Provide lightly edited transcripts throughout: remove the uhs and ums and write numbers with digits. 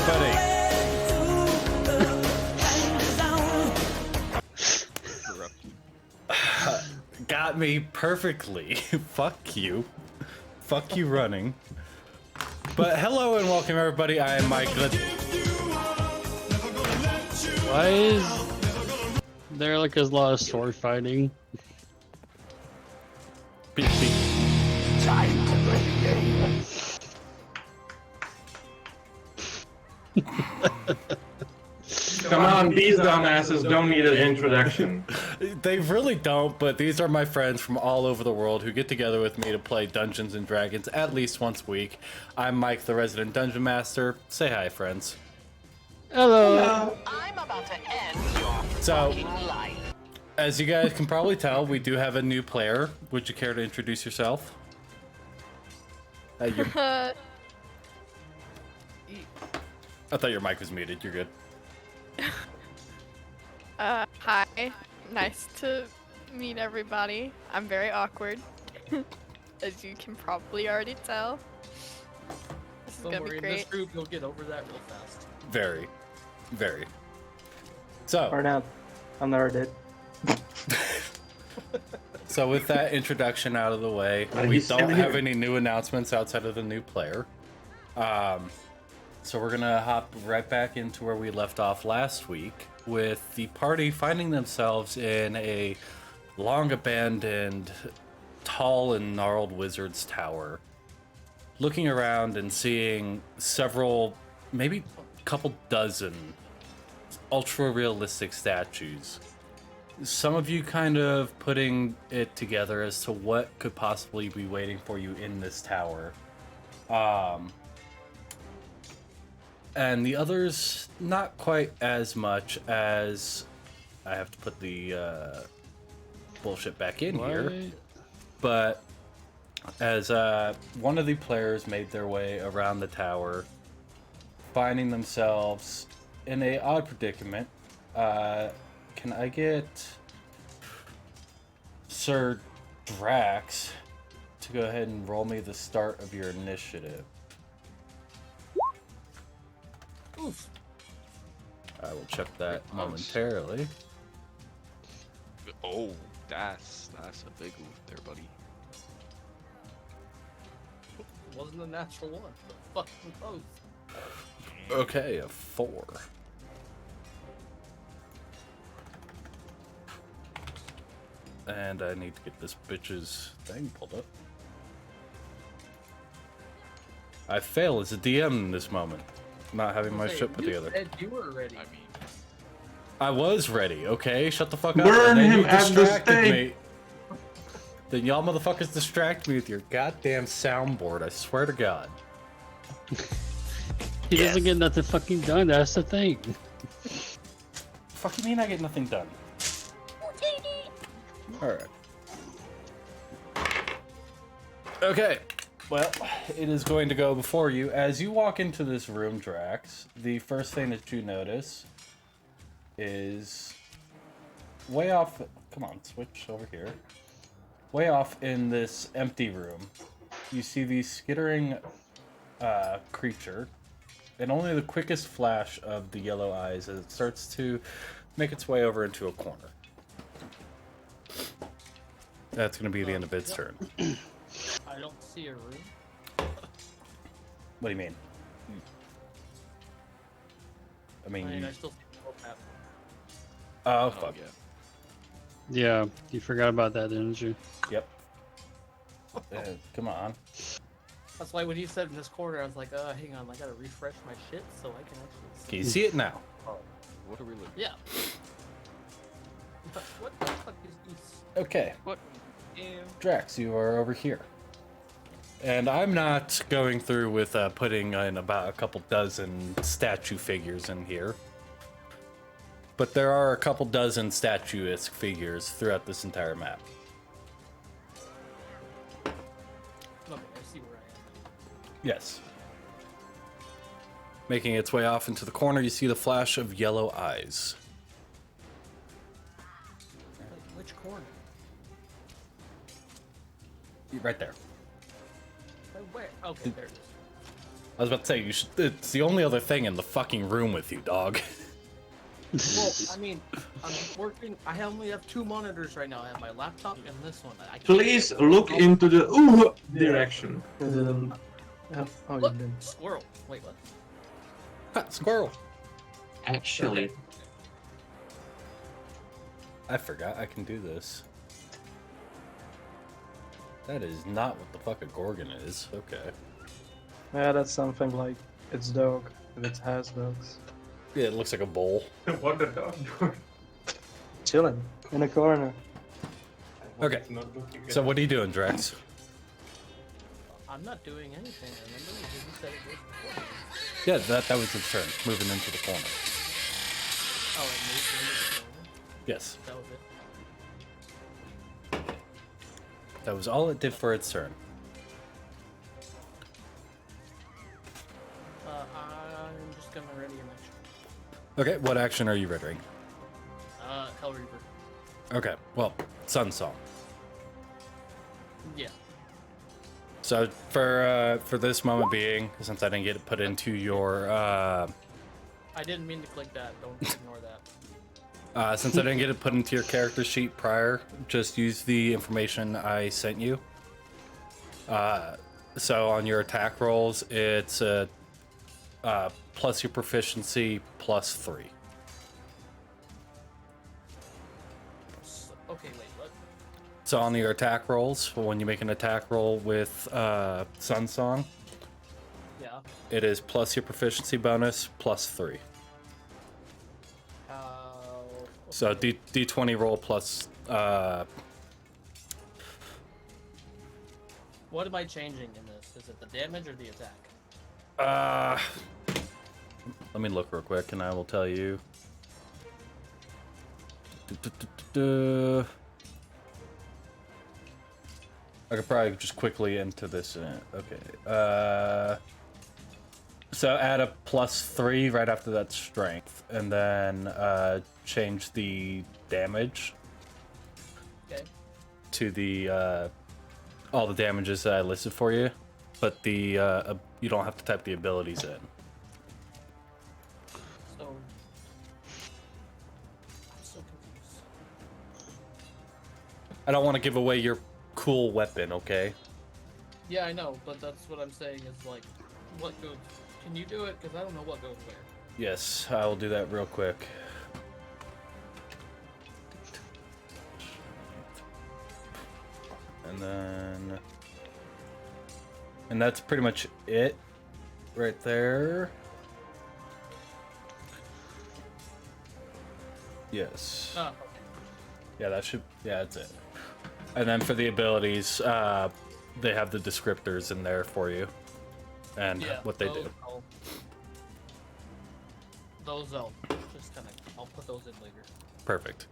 everybody. Got me perfectly. Fuck you. Fuck you running. But hello and welcome everybody. I am Mike. Why is there like a lot of sword fighting? Beep, beep. Time to play the game. Come on, these dumbasses don't need an introduction. They really don't, but these are my friends from all over the world who get together with me to play Dungeons and Dragons at least once a week. I'm Mike, the resident Dungeon Master. Say hi, friends. Hello. I'm about to end your So, life. as you guys can probably tell, we do have a new player. Would you care to introduce yourself? I thought your mic was muted. You're good. Hi. Nice to meet everybody. I'm very awkward, as you can probably already tell. This is Don't gonna worry, be in great. this group you'll get over that real fast. Very. Very. So, Or not. I'm never dead. So with that introduction out of the way, Are we you don't still have here? any new announcements outside of the new player. So we're gonna hop right back into where we left off last week with the party finding themselves in a long abandoned, tall and gnarled wizard's tower. Looking around and seeing several, maybe a couple dozen ultra realistic statues. Some of you kind of putting it together as to what could possibly be waiting for you in this tower. And the others, not quite as much as... I have to put the bullshit back in here. But as one of the players made their way around the tower, finding themselves in a odd predicament, can I get Sir Drax to go ahead and roll me the start of your initiative? Oof. I will check that momentarily. Oh, that's a big oof there, buddy. It wasn't a natural one. But fucking close. Okay, a 4. And I need to get this bitch's thing pulled up. I fail as a DM in this moment, not having my shit put You together. said you were ready. I mean, I was ready, okay? Shut the fuck up. Burn And then him you at the distracted stake. me. Then y'all motherfuckers distract me with your goddamn soundboard, I swear to God. He doesn't get nothing fucking done. That's the thing. Fuck you mean I get nothing done? Alright. Okay. Well, it is going to go before you. As you walk into this room, Drax, the first thing that you notice is way off... Come on, switch over here. Way off in this empty room, you see the skittering creature, and only the quickest flash of the yellow eyes as it starts to make its way over into a corner. That's going to be the end of its turn. I don't see a room. What do you mean? I mean, I you... still see the whole map. Oh, fuck. Yeah, you forgot about that, didn't you? Yep. Come on. That's why when you said in this corner, I was like, hang on, I gotta refresh my shit so I can actually see. Can you see it now? what are we looking? Yeah. But what the fuck is this? Okay. What? Yeah. Drax, you are over here. And I'm not going through with putting in about a couple dozen statue figures in here. But there are a couple dozen statuesque figures throughout this entire map. Okay, I see where I am. Yes. Making its way off into the corner, you see the flash of yellow eyes. Like, which corner? Right there. Like, where? Okay, there it is. was about to say, you should. It's the only other thing in the fucking room with you, dog. Well, I mean, I'm working. I only have 2 monitors right now. I have my laptop and this one. I can't Please look into the direction. Oh, you Look, did. squirrel. Wait, what? Ha, squirrel. Actually, I forgot I can do this. That is not what the fuck a gorgon is. Okay. Yeah, that's something like its dog, if it has dogs. Yeah, it looks like a bowl. what the dog? Chilling in a corner. Okay. So what are you doing, Drex? I'm not doing anything. Remember, you said it was before. Yeah, that was its turn. Moving into the corner. Oh, it moved into the corner. Yes. That was it. That was all it did for its turn. I'm just gonna ready an action. Okay, what action are you rendering? Hell Reaper. Okay, well, Sun Song. Yeah. So for this moment being, since I didn't get it put into your I didn't mean to click that. Don't ignore that. since I didn't get it put into your character sheet prior, just use the information I sent you. So on your attack rolls, it's plus your proficiency plus 3. Okay, wait, what? So on your attack rolls, when you make an attack roll with Sun Song, Yeah. it is plus your proficiency bonus plus 3. So D20 roll plus. What am I changing in this? Is it the damage or the attack? Let me look real quick, and I will tell you. I could probably just quickly enter this in. Okay. So add a plus 3 right after that strength, and then change the damage Okay. to the all the damages that I listed for you, but the you don't have to type the abilities in. So. I'm so confused. I don't want to give away your cool weapon, okay? Yeah, I know, but that's what I'm saying is like, what goes. Can you do it? Because I don't know what goes where. Yes, I will do that real quick. And then... And that's pretty much it. Right there. Yes. Ah, okay. Yeah, that should... Yeah, that's it. And then for the abilities, they have the descriptors in there for you. And Yeah, what they do. Those I'll just kind of, I'll put those in later. Perfect.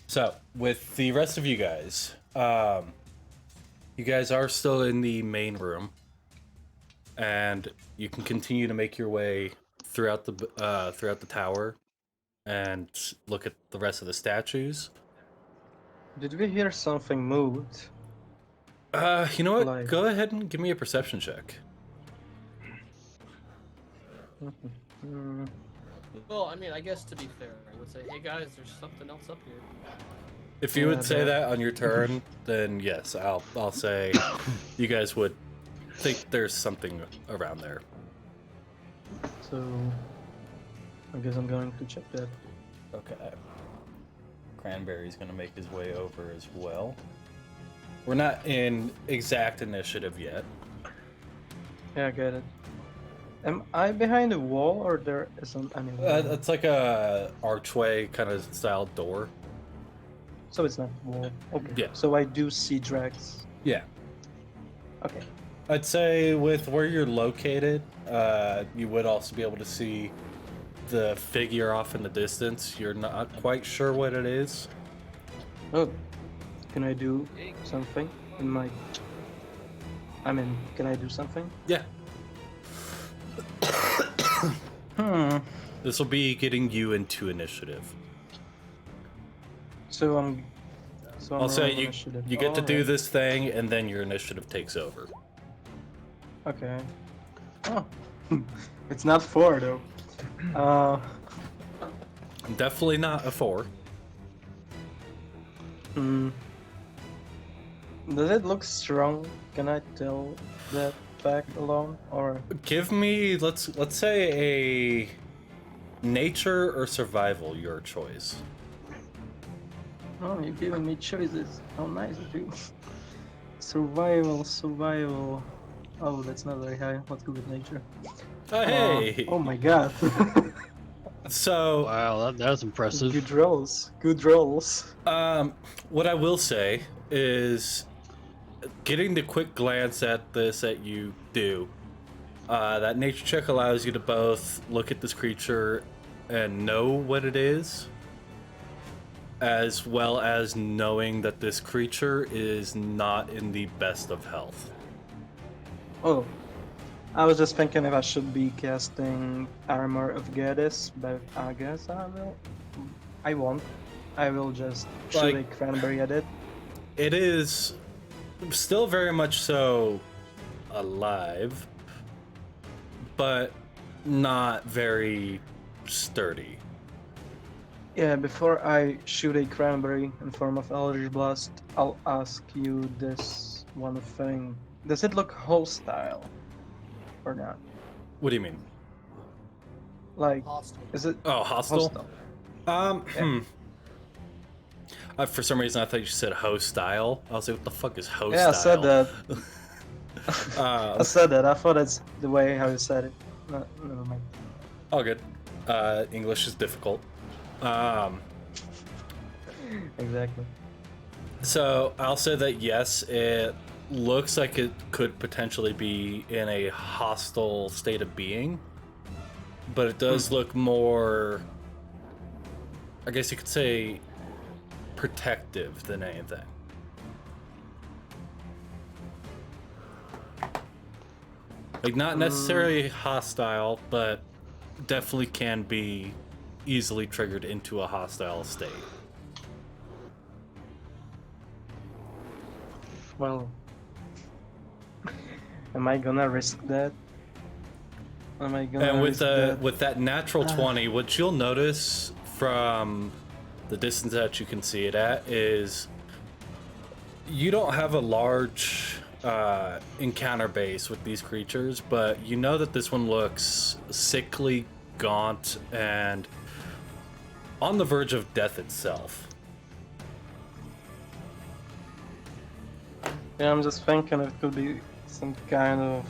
So, with the rest of you guys, you guys are still in the main room, and you can continue to make your way throughout the tower, and look at the rest of the statues. Did we hear something moved? You know what? Like- Go ahead and give me a perception check. Hmm. Well, I mean, I guess to be fair, I would say, hey guys, there's something else up here. If you Yeah, would say but- that on your turn, then yes, I'll say you guys would think there's something around there. So, I guess I'm going to check that. Okay. Cranberry's gonna make his way over as well. We're not in exact initiative yet. Yeah, I get it. Am I behind a wall or there isn't any wall? It's like a archway kind of style door. So it's not a wall. Okay. Yeah. So I do see drags. Yeah. Okay. I'd say with where you're located, you would also be able to see the figure off in the distance. You're not quite sure what it is. Oh, can I do something in my... can I do something? Yeah. This will be getting you into initiative. So I'm I'll say rolling you initiative. get to do Alright. this thing, and then your initiative takes over. Okay. Oh, It's not 4 though. Definitely not a 4. Hmm. Does it look strong? Can I tell that fact alone, or Give me let's say a nature or survival, your choice. oh, you're giving me choices? How nice of you. Survival. Oh, that's not very high. Let's go with nature. Hey. Oh my god. So Wow, that's impressive. Good rolls. Good rolls. what I will say is, getting the quick glance at this that you do, that nature check allows you to both look at this creature and know what it is, as well as knowing that this creature is not in the best of health. Oh, I was just thinking if I should be casting Armor of Goddess, but I guess I will. I won't. I will just shoot a cranberry at it. It is still very much so alive, but not very sturdy. Yeah, before I shoot a cranberry in form of Eldritch Blast, I'll ask you this one thing. Does it look hostile? Or not? What do you mean? Like, Hostile. is it Oh, hostile? hostile? For some reason, I thought you said hostile. I was like, what the fuck is hostile? Yeah, I said that. Uh, I said that. I thought that's the way how you said it. No, never mind. all good. English is difficult. Exactly. So I'll say that yes, it looks like it could potentially be in a hostile state of being, but it does look more, I guess you could say, protective than anything. Like, not necessarily hostile, but definitely can be easily triggered into a hostile state. Well, am I gonna risk that? Am I gonna And risk that? with that natural 20, what you'll notice from the distance that you can see it at is you don't have a large encounter base with these creatures, but you know that this one looks sickly, gaunt, and on the verge of death itself. Yeah, I'm just thinking it could be some kind of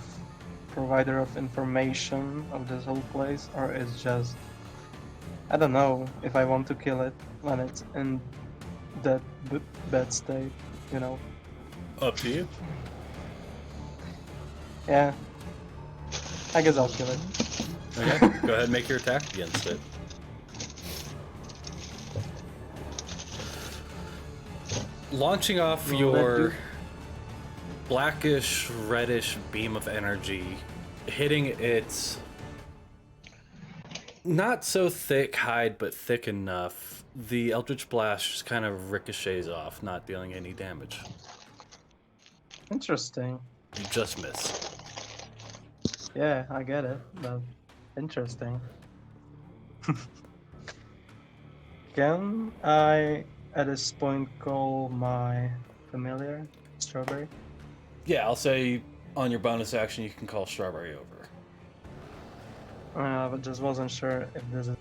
provider of information of this whole place, or it's just, I don't know if I want to kill it when it's in that bad state, you know. Up to you. Yeah, I guess I'll kill it. Okay, go ahead and make your attack against it. Launching off Roll that your dude. blackish, reddish beam of energy, hitting its not so thick hide, but thick enough, the Eldritch Blast just kind of ricochets off, not dealing any damage. Interesting. You just miss. Yeah, I get it, but interesting. Can I, at this point, call my familiar Strawberry? Yeah, I'll say on your bonus action you can call Strawberry over. But just wasn't sure if this is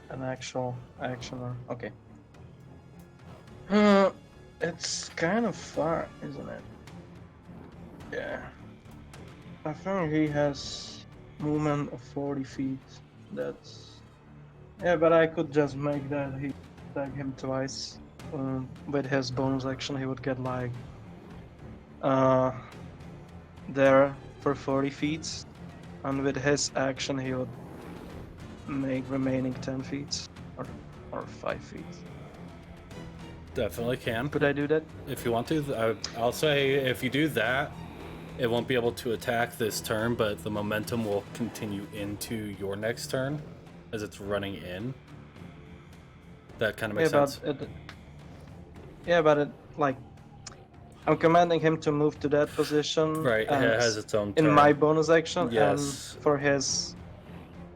an actual action or... Okay. It's kind of far, isn't it? Yeah. I think he has movement of 40 feet. That's... Yeah, but I could just make that he attack him twice. With his bonus action he would get like... there for 40 feet. And with his action he would make remaining 10 feet. Or 5 feet. Definitely can. Could I do that? If you want to. I'll say if you do that, it won't be able to attack this turn, but the momentum will continue into your next turn as it's running in. That kind of makes sense. Yeah, but it, like, I'm commanding him to move to that position. Right, it and has its own in turn. my bonus action, Yes. and for his.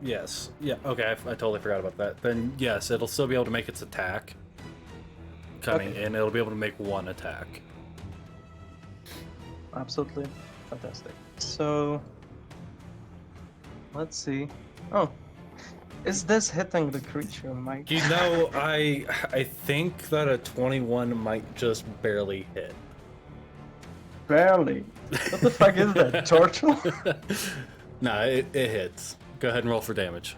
Yes. Yeah. Okay. I totally forgot about that. Then yes, it'll still be able to make its attack. Coming Okay. in, it'll be able to make one attack. Absolutely fantastic. So let's see. Oh, is this hitting the creature, Mike? You know, I think that a 21 might just barely hit. Barely. What the fuck is that? Turtle? Nah, it hits. Go ahead and roll for damage.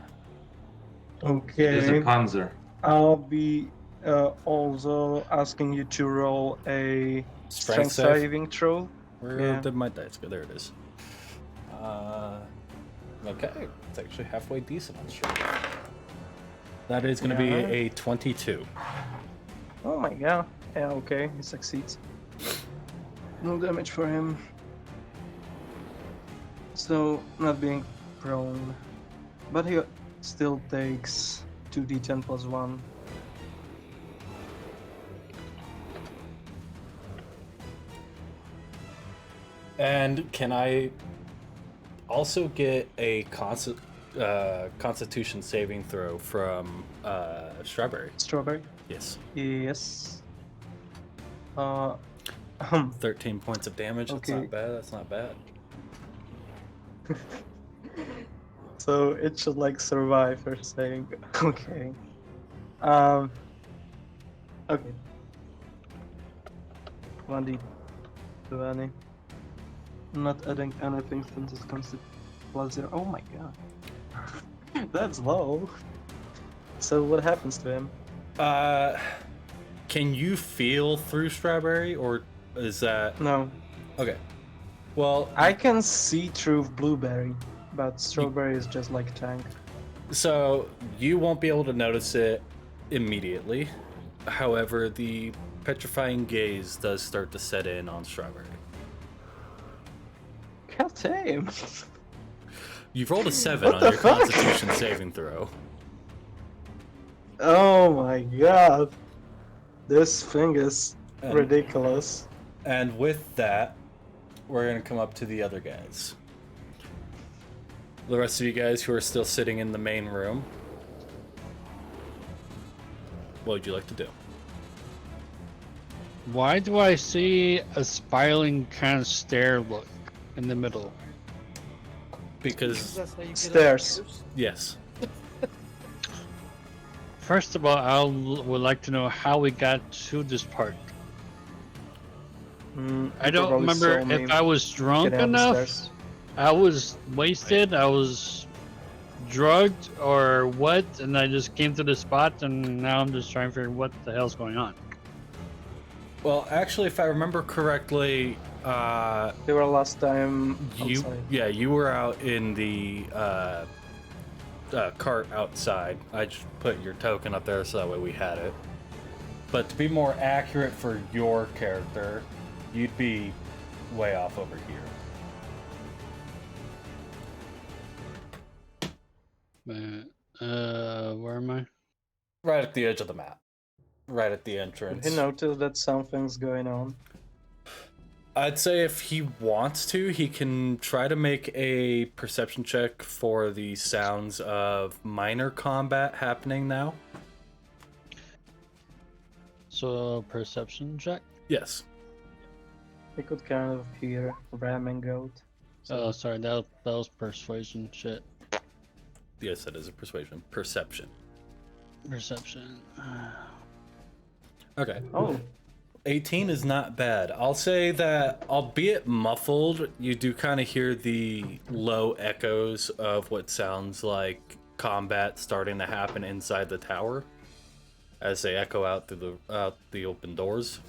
It's a Okay. panzer. I'll be also asking you to roll a strength save? saving throw. Where Yeah. did my dice go? There it is. Okay, it's actually halfway decent on strength. That is going to Yeah. be a 22. Oh my god. Yeah, okay, he succeeds. No damage for him. So, not being prone. But he still takes 2d10 plus 1. And can I also get a Constitution saving throw from Strawberry? Strawberry? Yes. Yes. Uh, 13 points of damage. That's Okay. not bad. That's not bad. so it should like survive for saying. Okay. Okay. 1d20. I'm not adding anything since it comes to plus 0. Oh my god. That's low. So what happens to him? Can you feel through Strawberry, or is that No. okay? Well, I can see through Blueberry, but Strawberry is just like tank. so you won't be able to notice it immediately. However, the petrifying gaze does start to set in on Strawberry. God damn. You've rolled a 7 What on the your fuck? Constitution saving throw. Oh my god. This thing is And- ridiculous. And with that, we're gonna come up to the other guys. The rest of you guys who are still sitting in the main room. What would you like to do? Why do I see a spiraling kind of stair look in the middle? Because That's how you get Stairs. upstairs? yes, First of all, I would like to know how we got to this part. I don't probably remember saw me if I was drunk getting up the enough, stairs. I was wasted, I was drugged, or what, and I just came to the spot, and now I'm just trying to figure what the hell's going on. well, actually, if I remember correctly, They were last time you outside. you were out in the cart outside. I just put your token up there so that way we had it. But to be more accurate for your character, you'd be way off over here. Where am I? Right at the edge of the map. Right at the entrance. He noticed that something's going on. I'd say if he wants to, he can try to make a perception check for the sounds of minor combat happening now. So, perception check? Yes. He could kind of hear ramming goat. Oh, sorry, that was persuasion shit. Yes, that is a persuasion. Perception. Perception. Okay. Oh, 18 is not bad. I'll say that, albeit muffled, you do kind of hear the low echoes of what sounds like combat starting to happen inside the tower as they echo out through the open doors.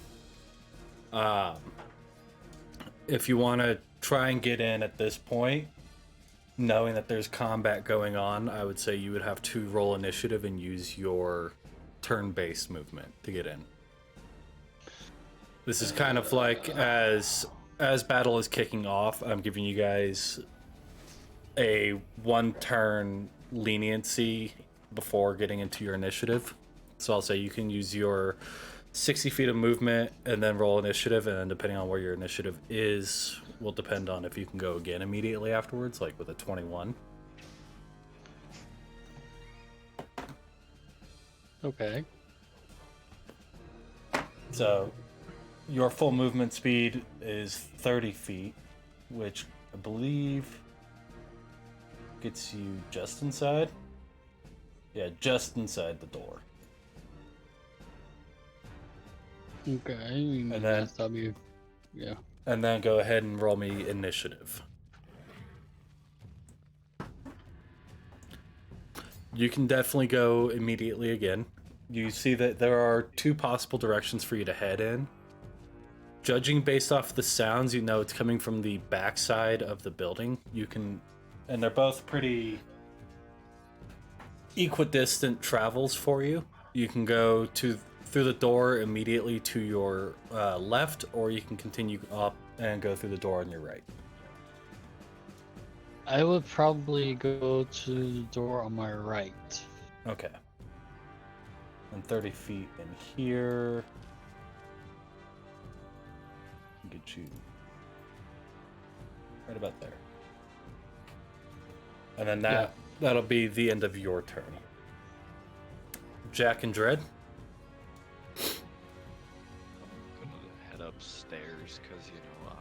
If you want to try and get in at this point, knowing that there's combat going on, I would say you would have to roll initiative and use your turn-based movement to get in. This is kind of like as battle is kicking off, I'm giving you guys a one-turn leniency before getting into your initiative. So I'll say you can use your 60 feet of movement, and then roll initiative, and then depending on where your initiative is, will depend on if you can go again immediately afterwards, like with a 21. Okay. So, your full movement speed is 30 feet, which I believe gets you just inside. Yeah, just inside the door. Okay. And then- That's W. Yeah. And then go ahead and roll me initiative. You can definitely go immediately again. You see that there are two possible directions for you to head in. Judging based off the sounds, you know it's coming from the backside of the building. You can, and they're both pretty equidistant travels for you. You can go through the door immediately to your left, or you can continue up and go through the door on your right. I would probably go to the door on my right. Okay. And 30 feet in here. Get you right about there. And then that'll be the end of your turn. Jack and Dread. I'm gonna head upstairs because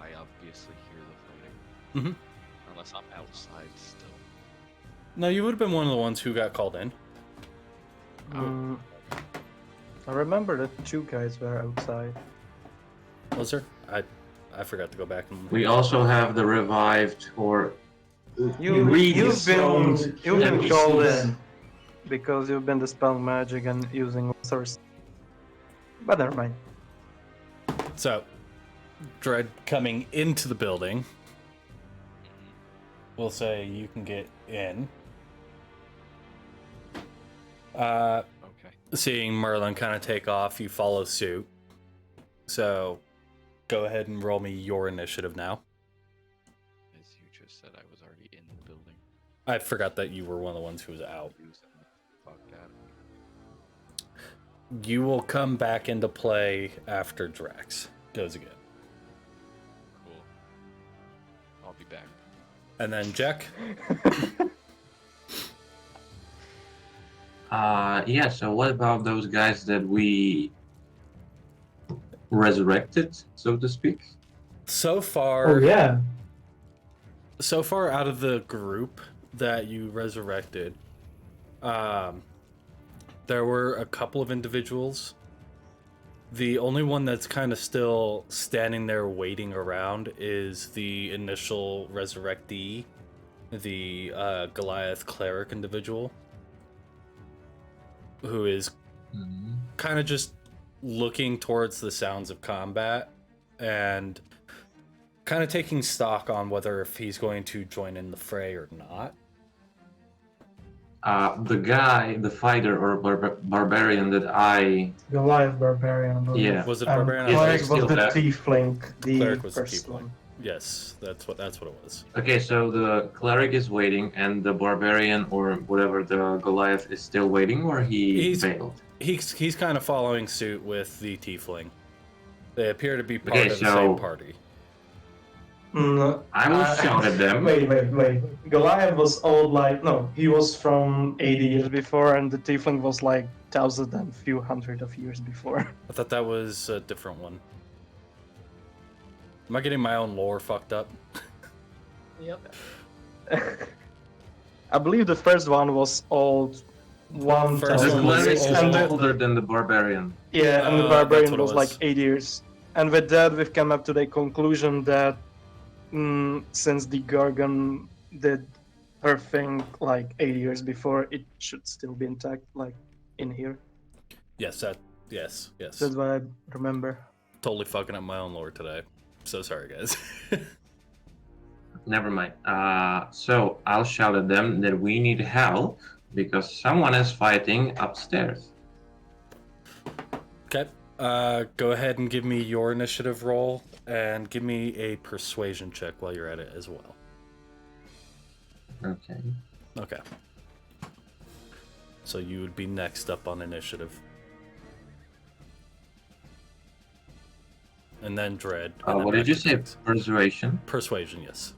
I obviously hear the fighting. Mm-hmm. Unless I'm outside still. No, you would have been one of the ones who got called in. I remember that two guys were outside. Was there? I forgot to go back and. We also have the revived or You've redistoned been called NPCs. in because you've been dispelling magic and using source. But never mind. So, Dread coming into the building. We'll say you can get in. Okay. Seeing Merlin kind of take off, you follow suit. So, go ahead and roll me your initiative now. As you just said, I was already in the building. I forgot that you were one of the ones who was out. Fuck that. You will come back into play after Drax goes again. Cool. I'll be back. And then Jack. Yeah, so what about those guys that we resurrected, so to speak? So far, yeah. so far out of the group that you resurrected, there were a couple of individuals. The only one that's kind of still standing there waiting around is the initial resurrectee, the Goliath cleric individual, who is kind of just looking towards the sounds of combat and kind of taking stock on whether if he's going to join in the fray or not. The guy, the fighter or barbarian that I... Goliath barbarian. Yeah. Was it barbarian? Cleric Is was still the there. tiefling. The Cleric was the first tiefling. one. Yes, that's what it was. Okay, so the cleric is waiting and the barbarian or whatever the Goliath is still waiting, or He's- failed? He's kind of following suit with the tiefling. They appear to be part Okay, of the so- same party. I will shout at them. Wait. Goliath was old, he was from 80 years before, and the tiefling was like thousand and few hundred of years before. I thought that was a different one. Am I getting my own lore fucked up? Yep. I believe the first one was old First The one was 1,000 cleric years, is and the, older than the barbarian. yeah, and the that's barbarian what it was was. like 8 years. And with that, we've come up to the conclusion that since the Gargan did her thing like 8 years before, it should still be intact, like in here. Yes, yes. That's what I remember. Totally fucking up my own lore today. So sorry, guys. Never mind. So I'll shout at them that we need help because someone is fighting upstairs. Okay. Go ahead and give me your initiative roll and give me a persuasion check while you're at it as well. Okay. Okay. So you would be next up on initiative. and then Dread. And then What back did you to say? Dex. Persuasion? Persuasion, yes.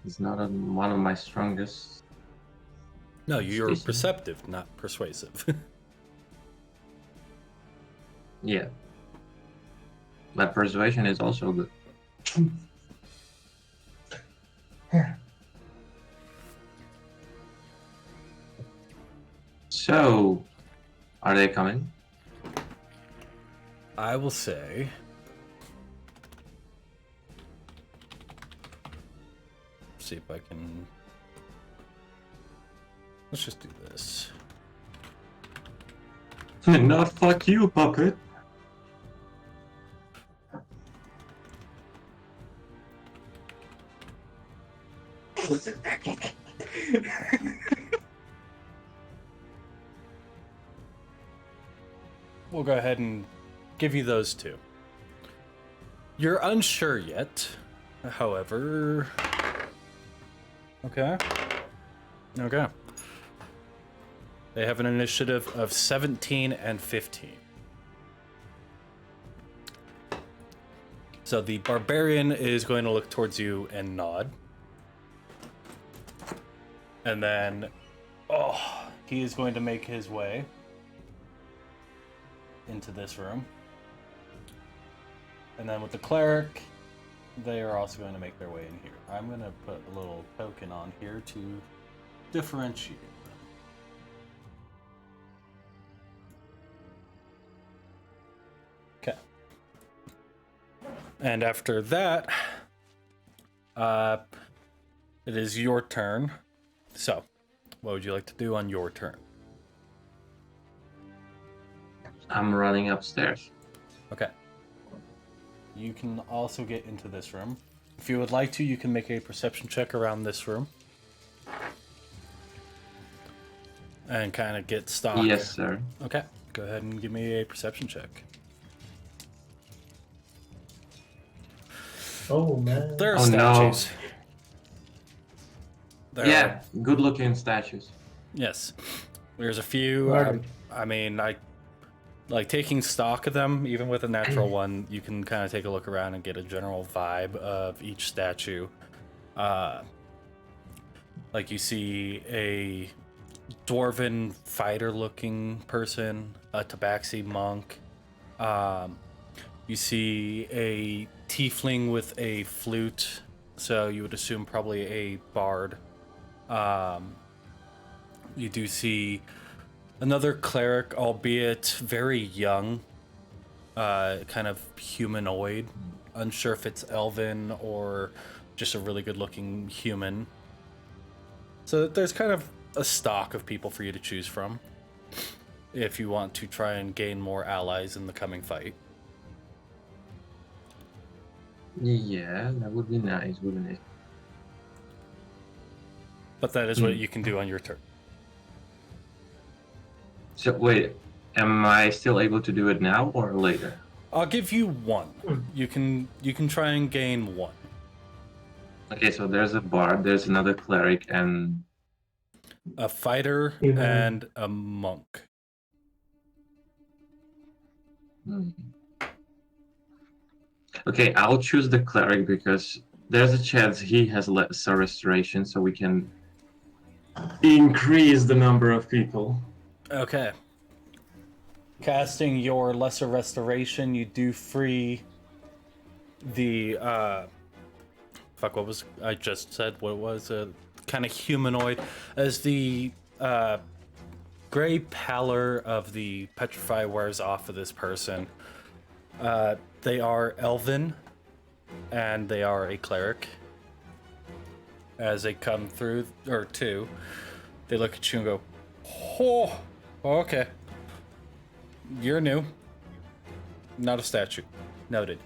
It's not one of my strongest. No, you're Decent. perceptive, not persuasive. Yeah. But persuasion is also good. So, are they coming? I will say. See if I can. Let's just do this. Not fuck you, puppet. We'll go ahead and give you those two. You're unsure yet, however. Okay. Okay. They have an initiative of 17 and 15. So the barbarian is going to look towards you and nod. And then, he is going to make his way into this room. And then with the cleric, they are also going to make their way in here. I'm going to put a little token on here to differentiate them. Okay. And after that, it is your turn. So, what would you like to do on your turn? I'm running upstairs. Okay. You can also get into this room. If you would like to, you can make a perception check around this room. And kind of get stock. Yes, sir. Okay. Go ahead and give me a perception check. Oh man. There are Oh, no. statues. There Yeah, are- good looking statues. yes. There's a few. Right. I mean, I like taking stock of them, even with a natural one, you can kind of take a look around and get a general vibe of each statue. Like you see a dwarven fighter-looking person, a tabaxi monk. You see a tiefling with a flute, so you would assume probably a bard. You do see another cleric, albeit very young, kind of humanoid. Unsure if it's elven or just a really good-looking human. So there's kind of a stock of people for you to choose from if you want to try and gain more allies in the coming fight. Yeah, that would be nice, wouldn't it? But that is what you can do on your turn. So wait, am I still able to do it now or later? I'll give you one. You can try and gain one. Okay, so there's a bard, there's another cleric, and A fighter Mhm. and a monk. okay, I'll choose the cleric because there's a chance he has lesser restoration, so we can increase the number of people. Okay. Casting your lesser restoration, you do free the fuck, what was I just said? What it was a kind of humanoid as the gray pallor of the petrify wears off of this person. They are elven and they are a cleric. As they come through, or two, they look at you and go, "Oh, okay. You're new. Not a statue. Noted.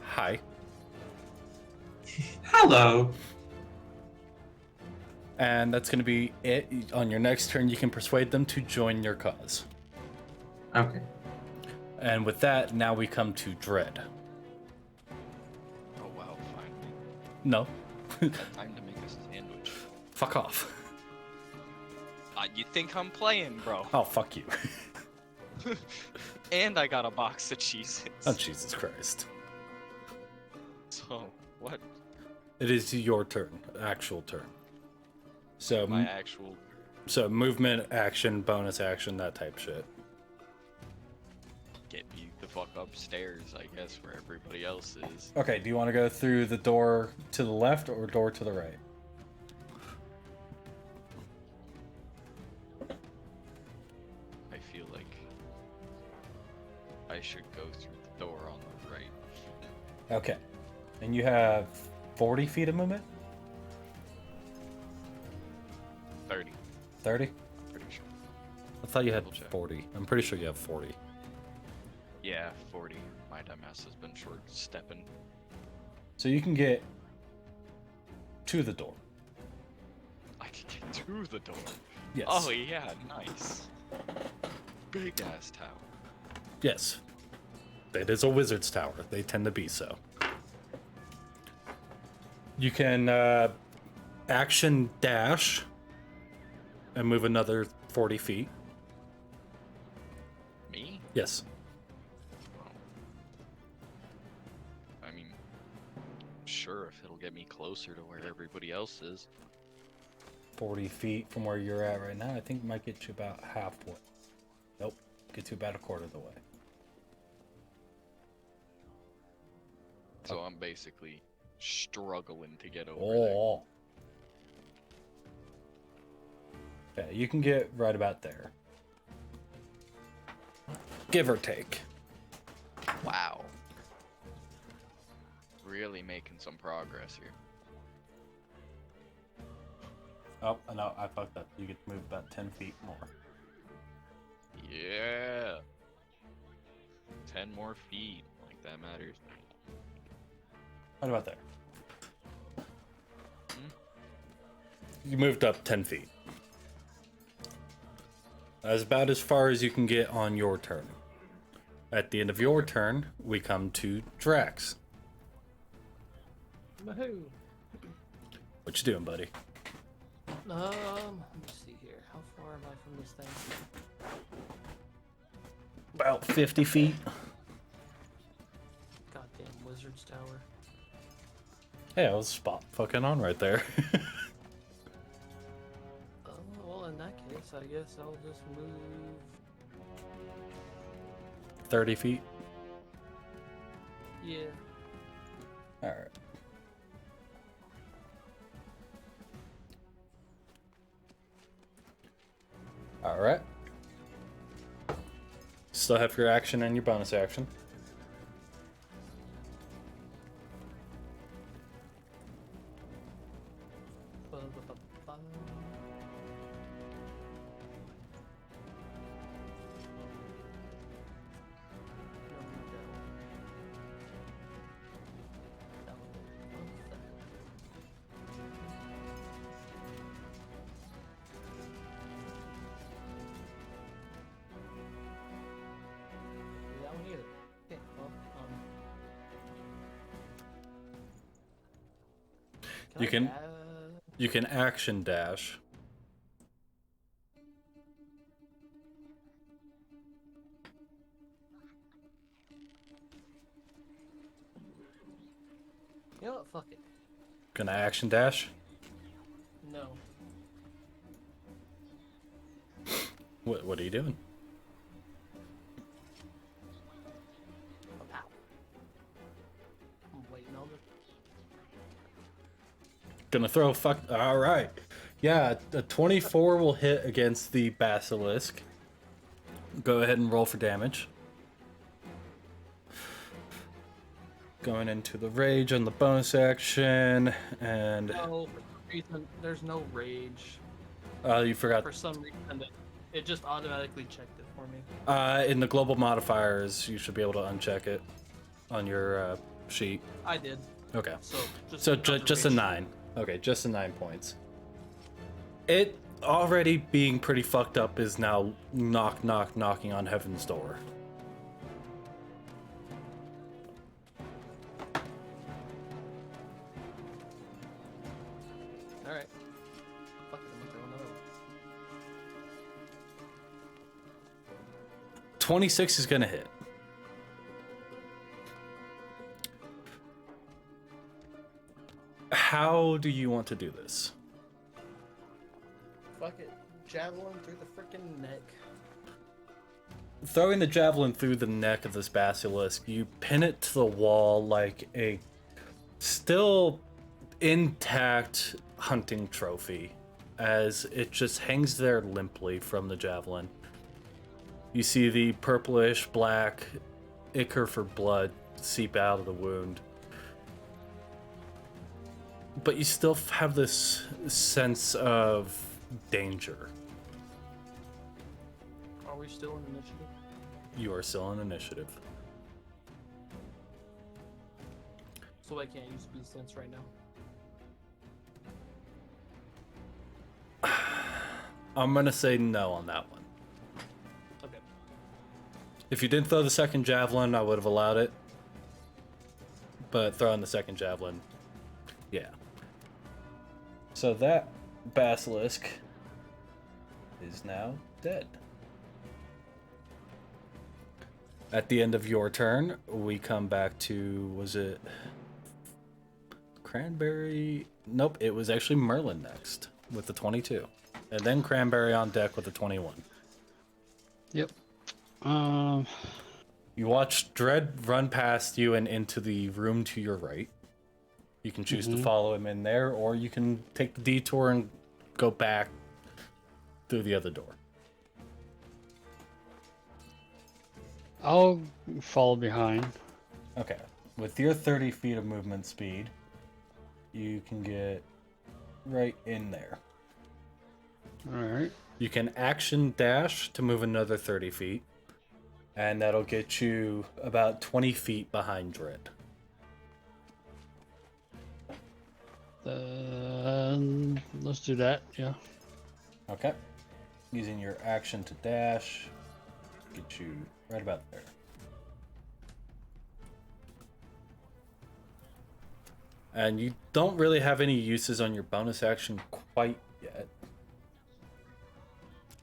Hi." Hello. And that's going to be it. On your next turn, you can persuade them to join your cause. Okay. And with that, now we come to Dread. Oh wow, finally. No. Time to make a sandwich. Fuck off. You think I'm playing, bro? Oh, fuck you. And I got a box of Cheez-Its. Oh, Jesus Christ. So, what? It is your turn, actual turn. So, My actual... so movement, action, bonus action, that type shit. Get me the fuck upstairs, I guess, where everybody else is. Okay, do you want to go through the door to the left or door to the right? I feel like I should go through the door on the right. Okay. And you have 40 feet of movement? 30, 30? pretty sure. I thought you had Double check. 40. I'm pretty sure you have 40. Yeah, 40. My dumbass has been short stepping. So you can get to the door. I can get through the door. Yes. Oh yeah, nice. Big ass tower. Yes. It is a wizard's tower. They tend to be so. You can action dash and move another 40 feet. Me? Yes. I mean, sure, if it'll get me closer to where everybody else is. 40 feet from where you're at right now, I think might get you about halfway. Nope. Get you about a quarter of the way. So I'm basically struggling to get over there. Oh. Yeah, you can get right about there. Give or take. Wow. Really making some progress here. Oh, no, I fucked up. You get to move about 10 feet more. Yeah. 10 more feet. Like that matters. Right about there. You moved up 10 feet. That's about as far as you can get on your turn. At the end of your turn, we come to Drax. Woohoo. What you doing, buddy? Let me see here. How far am I from this thing? About 50 feet. Goddamn wizard's tower. Hey, I was spot fucking on right there. Well, in that case, I guess I'll just move. 30 feet. Yeah. Alright. Alright. Still have your action and your bonus action. Ba-ba-ba-ba. No, that one. That one either. Okay, well, You I can- add- You can action dash. You know what? Fuck it. Gonna action dash? No. What are you doing? Ow. I'm waiting on it. Gonna throw a fuck. Alright. Yeah, a 24 will hit against the basilisk. Go ahead and roll for damage. Going into the rage on the bonus action, and No, for some reason, there's no rage. you forgot. For some reason, it just automatically checked it for me. In the global modifiers, you should be able to uncheck it on your sheet. I did. Okay. So So just a 9. Okay, just a 9 points. It already being pretty fucked up is now knocking on heaven's door. Alright. Fuck it, I'm gonna throw another 26 is gonna hit. How do you want to do this? Fuck it. Javelin through the freaking neck. Throwing the javelin through the neck of this basilisk, you pin it to the wall like a still intact hunting trophy as it just hangs there limply from the javelin. You see the purplish black ichor for blood seep out of the wound. But you still have this sense of danger. Are we still in initiative? You are still in initiative. So I can't use Beast Sense right now. I'm gonna say no on that one. Okay. If you didn't throw the second javelin, I would have allowed it. But throwing the second javelin, yeah. So that basilisk is now dead. At the end of your turn, we come back to, was it Cranberry? Nope, it was actually Merlin next with the 22. And then Cranberry on deck with the 21. Yep. You watch Dread run past you and into the room to your right. You can choose to follow him in there, or you can take the detour and go back through the other door. I'll follow behind. Okay. With your 30 feet of movement speed, you can get right in there. Alright. You can action dash to move another 30 feet, and that'll get you about 20 feet behind Dread. Let's do that, yeah. Okay. Using your action to dash, get you right about there. And you don't really have any uses on your bonus action quite yet.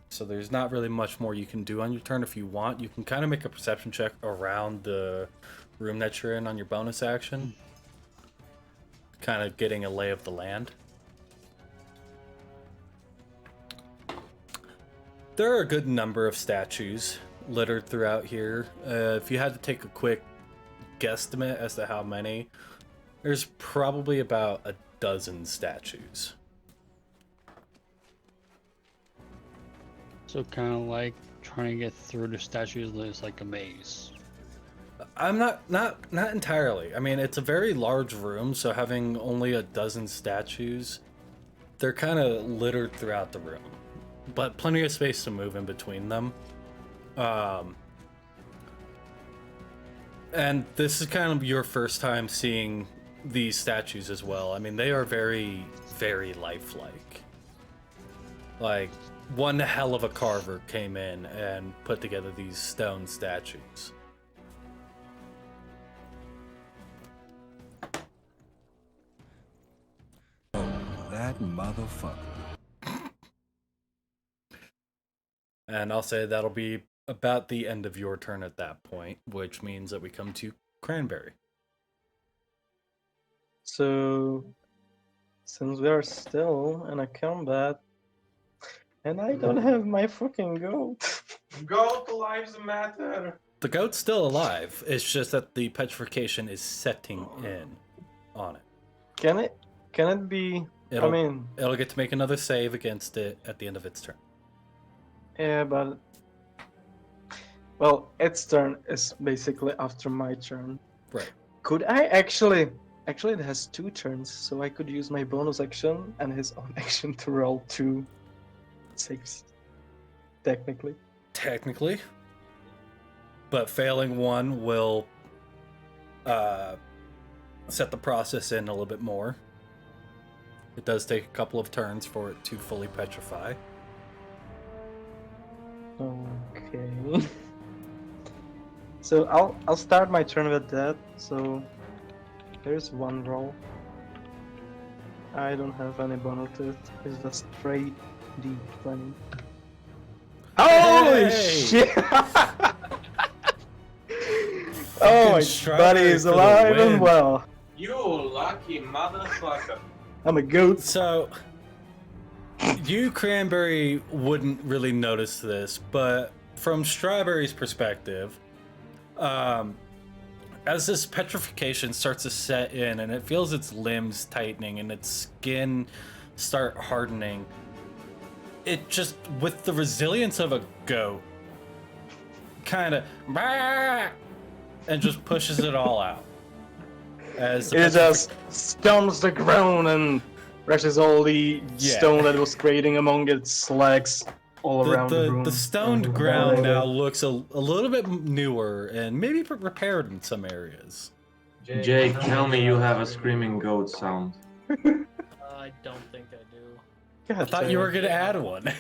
So there's not really much more you can do on your turn. If you want, you can kind of make a perception check around the room that you're in on your bonus action. Kind of getting a lay of the land. There are a good number of statues littered throughout here. If you had to take a quick guesstimate as to how many, there's probably about a dozen statues. So kind of like trying to get through the statues is like a maze. I'm not entirely. I mean, it's a very large room, so having only a dozen statues, they're kind of littered throughout the room, but plenty of space to move in between them. And this is kind of your first time seeing these statues as well. I mean, they are very, very lifelike. Like, one hell of a carver came in and put together these stone statues. That motherfucker. And I'll say that'll be about the end of your turn at that point, which means that we come to Cranberry. So, since we are still in a combat, and I don't have my fucking goat. Goat lives matter. The goat's still alive. It's just that the petrification is setting in on it. Can it be? It'll get to make another save against it at the end of its turn. Yeah, but well, its turn is basically after my turn. Right. Could I actually it has 2 turns, so I could use my bonus action and his own action to roll 2 saves. Technically. But failing one will set the process in a little bit more. It does take a couple of turns for it to fully petrify. Okay. So I'll start my turn with that. So there's 1 roll. I don't have any bonus to it. It's just straight D20. Holy Hey! shit! Oh, my Strawberry buddy is for the alive win. and well. You lucky motherfucker. I'm a goat. So, you, Cranberry, wouldn't really notice this, but from Strawberry's perspective, as this petrification starts to set in and it feels its limbs tightening and its skin start hardening, it just, with the resilience of a goat, kind of, and just pushes it all out. As the It just stomps the ground and rushes all the stone that was creating among its legs all around the room. The stoned ground now looks a little bit newer and maybe repaired in some areas. Jake, tell me you have a screaming goat sound. I don't think I do. I thought you were gonna add one.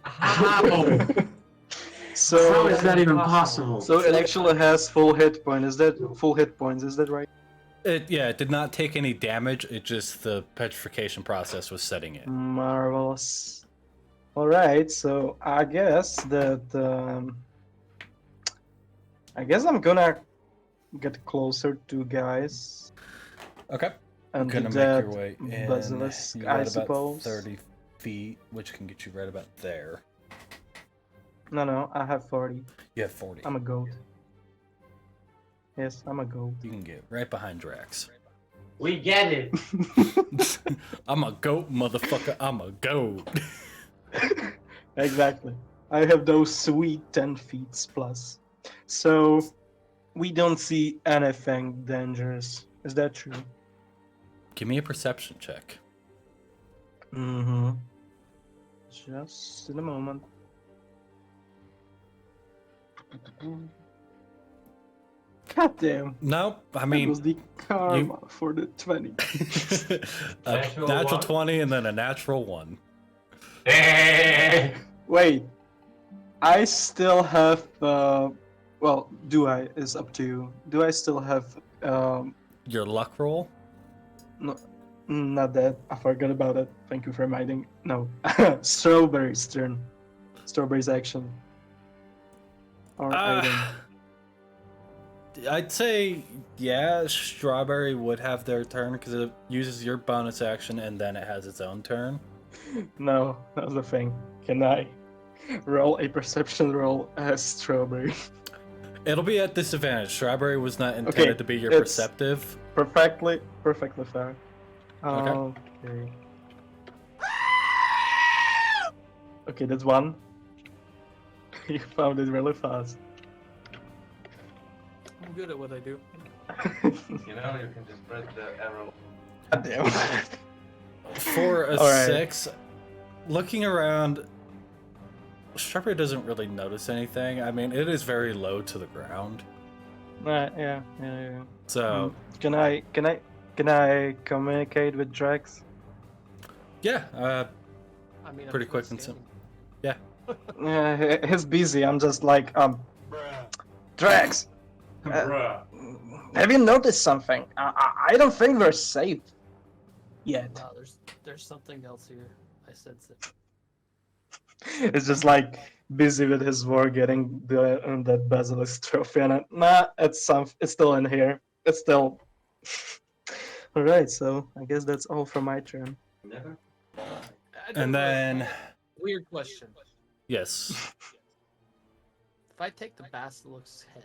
How? So How is that even possible? So it actually has full hit point. Is that full hit points? Is that right? It did not take any damage. It just the petrification process was setting it. Marvelous. All right, so I guess that I guess I'm gonna get closer to guys. Okay. And Gonna to make that your way in. basilisk, You're I right suppose. about 30 feet, which can get you right about there. No, I have 40. You have 40. I'm a goat. Yes, I'm a goat. You can get right behind Drax. We get it. I'm a goat, motherfucker. I'm a goat. Exactly. I have those sweet 10 feet plus. So we don't see anything dangerous. Is that true? Give me a perception check. Mm-hmm. Just in a moment. God damn. No, I That mean, was the karma for the 20. a natural 20 and then a natural 1. Wait. I still have well, do I? Is up to you. Do I still have Your luck roll? no, not that. I forgot about it. Thank you for reminding. No. Strawberry's turn. Strawberry's action. Or item. I'd say, yeah, Strawberry would have their turn because it uses your bonus action and then it has its own turn. No, that's the thing. Can I roll a perception roll as Strawberry? It'll be at disadvantage. Strawberry was not intended to be your it's- perceptive. Perfectly fair. Okay. Okay. Okay, that's one. You found it really fast. I'm good at what I do. You know, you can just press the arrow. God damn. For a Alright. 6, looking around, Strawberry doesn't really notice anything. I mean, it is very low to the ground. Yeah. So, Can I communicate with Drax? yeah, I mean, I'm pretty quick still and simple. standing. Yeah, he's busy. I'm just like, Drax, Bruh. have you noticed something? I don't think we're safe yet. No, there's something else here. I sense it. It's just like busy with his work getting that basilisk trophy, and it's still in here. It's still. All right, so I guess that's all for my turn. Never. And then, Weird question. yes. If I take the basilisk's head,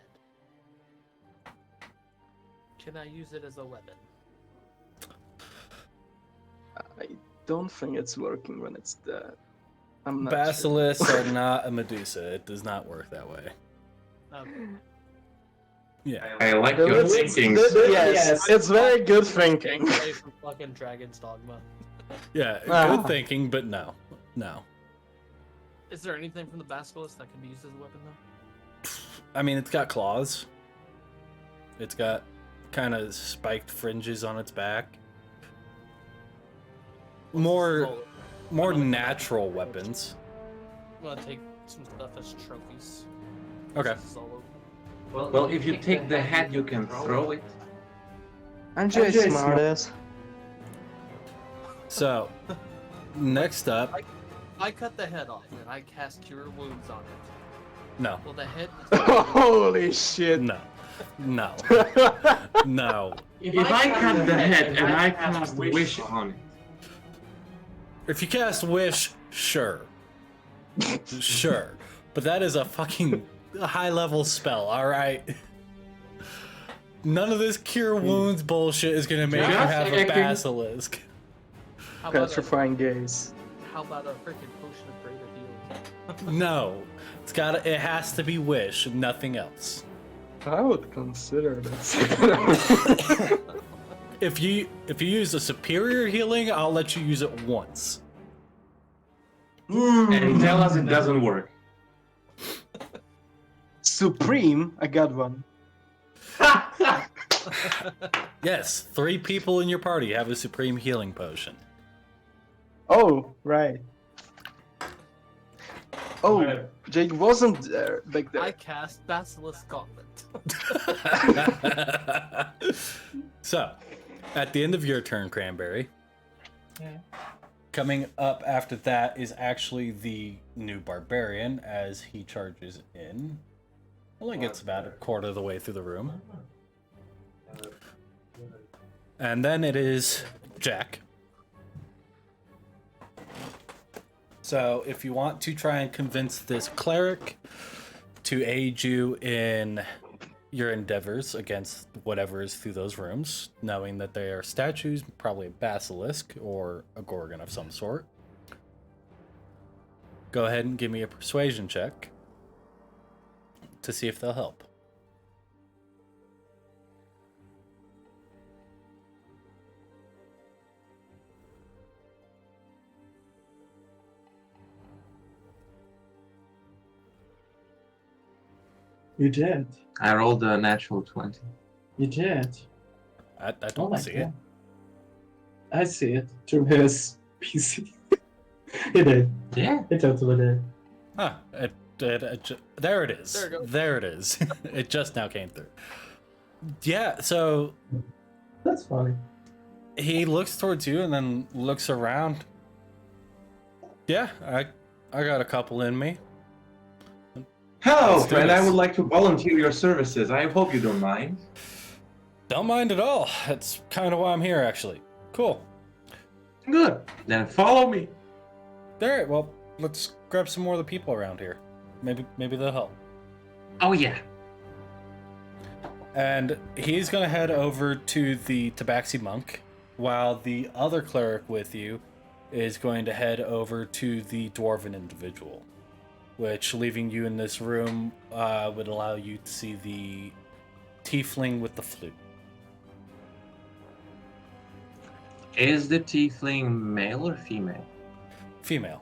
can I use it as a weapon? I don't think it's working when it's dead. I'm not Basilisks are not a Medusa. It does not work that way. Okay. Yeah. I like sure. your It's- thinking. yes, it's very good thinking. Away from fucking Dragon's Dogma. Yeah, Ah. good thinking, but no. No. Is there anything from the basilisk that can be used as a weapon though? I mean, it's got claws. It's got kind of spiked fringes on its back. More natural weapons. I'm gonna take some stuff as trophies. Okay. This is all over. Well, if you take the head, you can throw it. I'm just smartass. So, next up, I cut the head off and I cast Cure Wounds on it. no, Well, the head. Holy shit! no. No. No. If I cut the head and I cast wish on it. If you cast Wish, sure. Sure. But that is a fucking high-level spell, alright? None of this cure wounds bullshit is gonna make you have a basilisk. How about, Petrifying gaze. how about a freaking potion of greater healing? No. It has to be Wish, nothing else. I would consider this. If you use a superior healing, I'll let you use it once. And tell us it doesn't work. Supreme, I got one. Yes, 3 people in your party have a supreme healing potion. Oh, right. Oh, Jake wasn't there back there. I cast Basilisk Gauntlet. So, at the end of your turn, Cranberry, coming up after that is actually the new Barbarian as he charges in. Only gets about a quarter of the way through the room. And then it is Jack. So if you want to try and convince this cleric to aid you in your endeavors against whatever is through those rooms, knowing that they are statues, probably a basilisk or a gorgon of some sort, go ahead and give me a persuasion check to see if they'll help. You did. I rolled a natural 20. You did. I don't see it. I see it through his PC. He did. Yeah. He totally did. Ah, there it is. There it goes. There it is. It just now came through. Yeah, so That's funny. he looks towards you and then looks around. Yeah, I got a couple in me. Hello, Let's do friend. I this. would like to volunteer your services. I hope you don't mind. Don't mind at all. That's kind of why I'm here, actually. Cool. Good. Then follow me. All right, well, let's grab some more of the people around here. Maybe they'll help. Oh, yeah. And he's going to head over to the Tabaxi monk, while the other cleric with you is going to head over to the dwarven individual, which, leaving you in this room, would allow you to see the tiefling with the flute. Is the tiefling male or female? Female.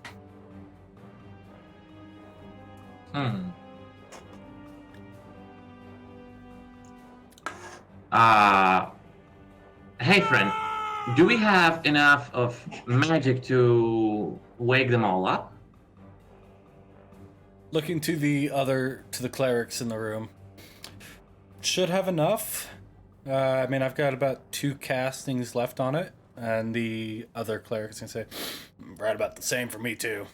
Hey, friend. Do we have enough of magic to wake them all up? Looking to the clerics in the room. Should have enough. I mean, I've got about 2 castings left on it, and the other cleric's gonna say, right about the same for me too.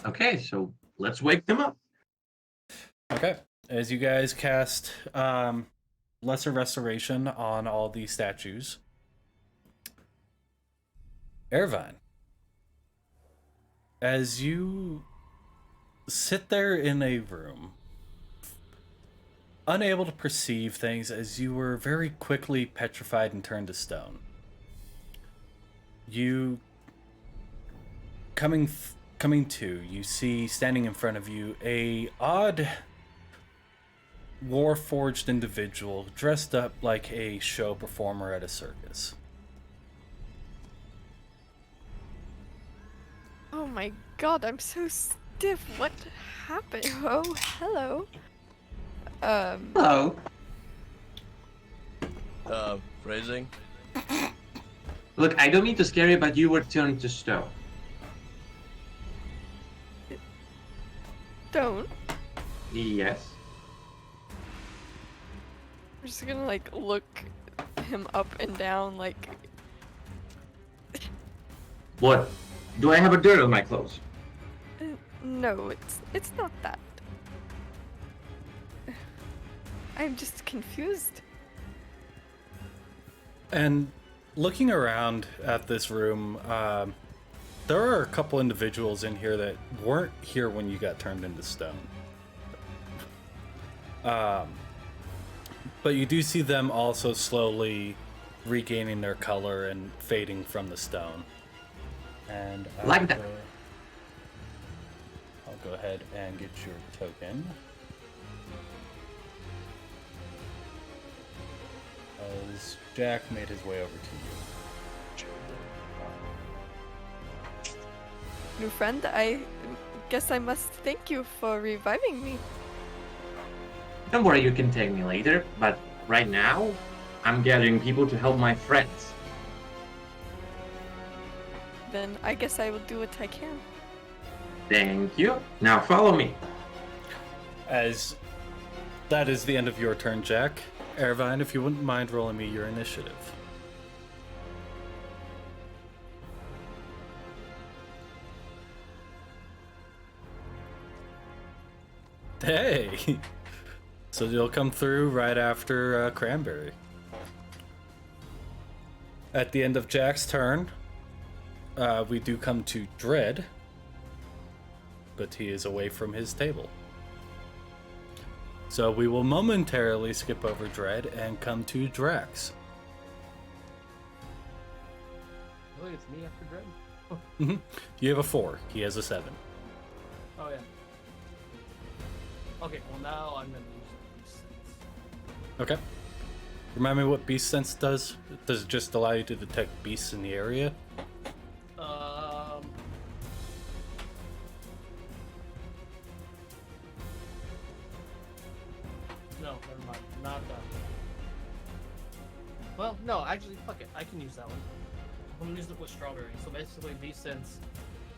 Okay, so let's wake them up. Okay, as you guys cast Lesser Restoration on all these statues, Irvine, as you sit there in a room, unable to perceive things as you were very quickly petrified and turned to stone, you coming to, you see standing in front of you a odd war-forged individual dressed up like a show performer at a circus. Oh my god, I'm so stiff. What happened? Oh, hello. Hello. Phrasing? Look, I don't mean to scare you, but you were turned to stone. Don't. Yes. I'm just gonna like look him up and down like What? Do I have a dirt on my clothes? no, it's not that. I'm just confused. And looking around at this room, there are a couple individuals in here that weren't here when you got turned into stone. But you do see them also slowly regaining their color and fading from the stone. And Like that. I'll go ahead and get your token. As Jack made his way over to you. New friend, I guess I must thank you for reviving me. Don't worry, you can take me later, but right now, I'm gathering people to help my friends. Then I guess I will do what I can. Thank you. Now follow me. As that is the end of your turn, Jack. Irvine, if you wouldn't mind rolling me your initiative. Hey! So you'll come through right after Cranberry. At the end of Jack's turn, we do come to Dread, but he is away from his table. So we will momentarily skip over Dread and come to Drax. Really, it's me after Dread? You have a 4. He has a 7. Oh, yeah. Okay, well now I'm gonna use Beast Sense. Okay. Remind me what Beast Sense does? Does it just allow you to detect beasts in the area? No, never mind. Not that. Well, no, actually, fuck it. I can use that one. I'm gonna use it with Strawberry. So basically, Beast Sense,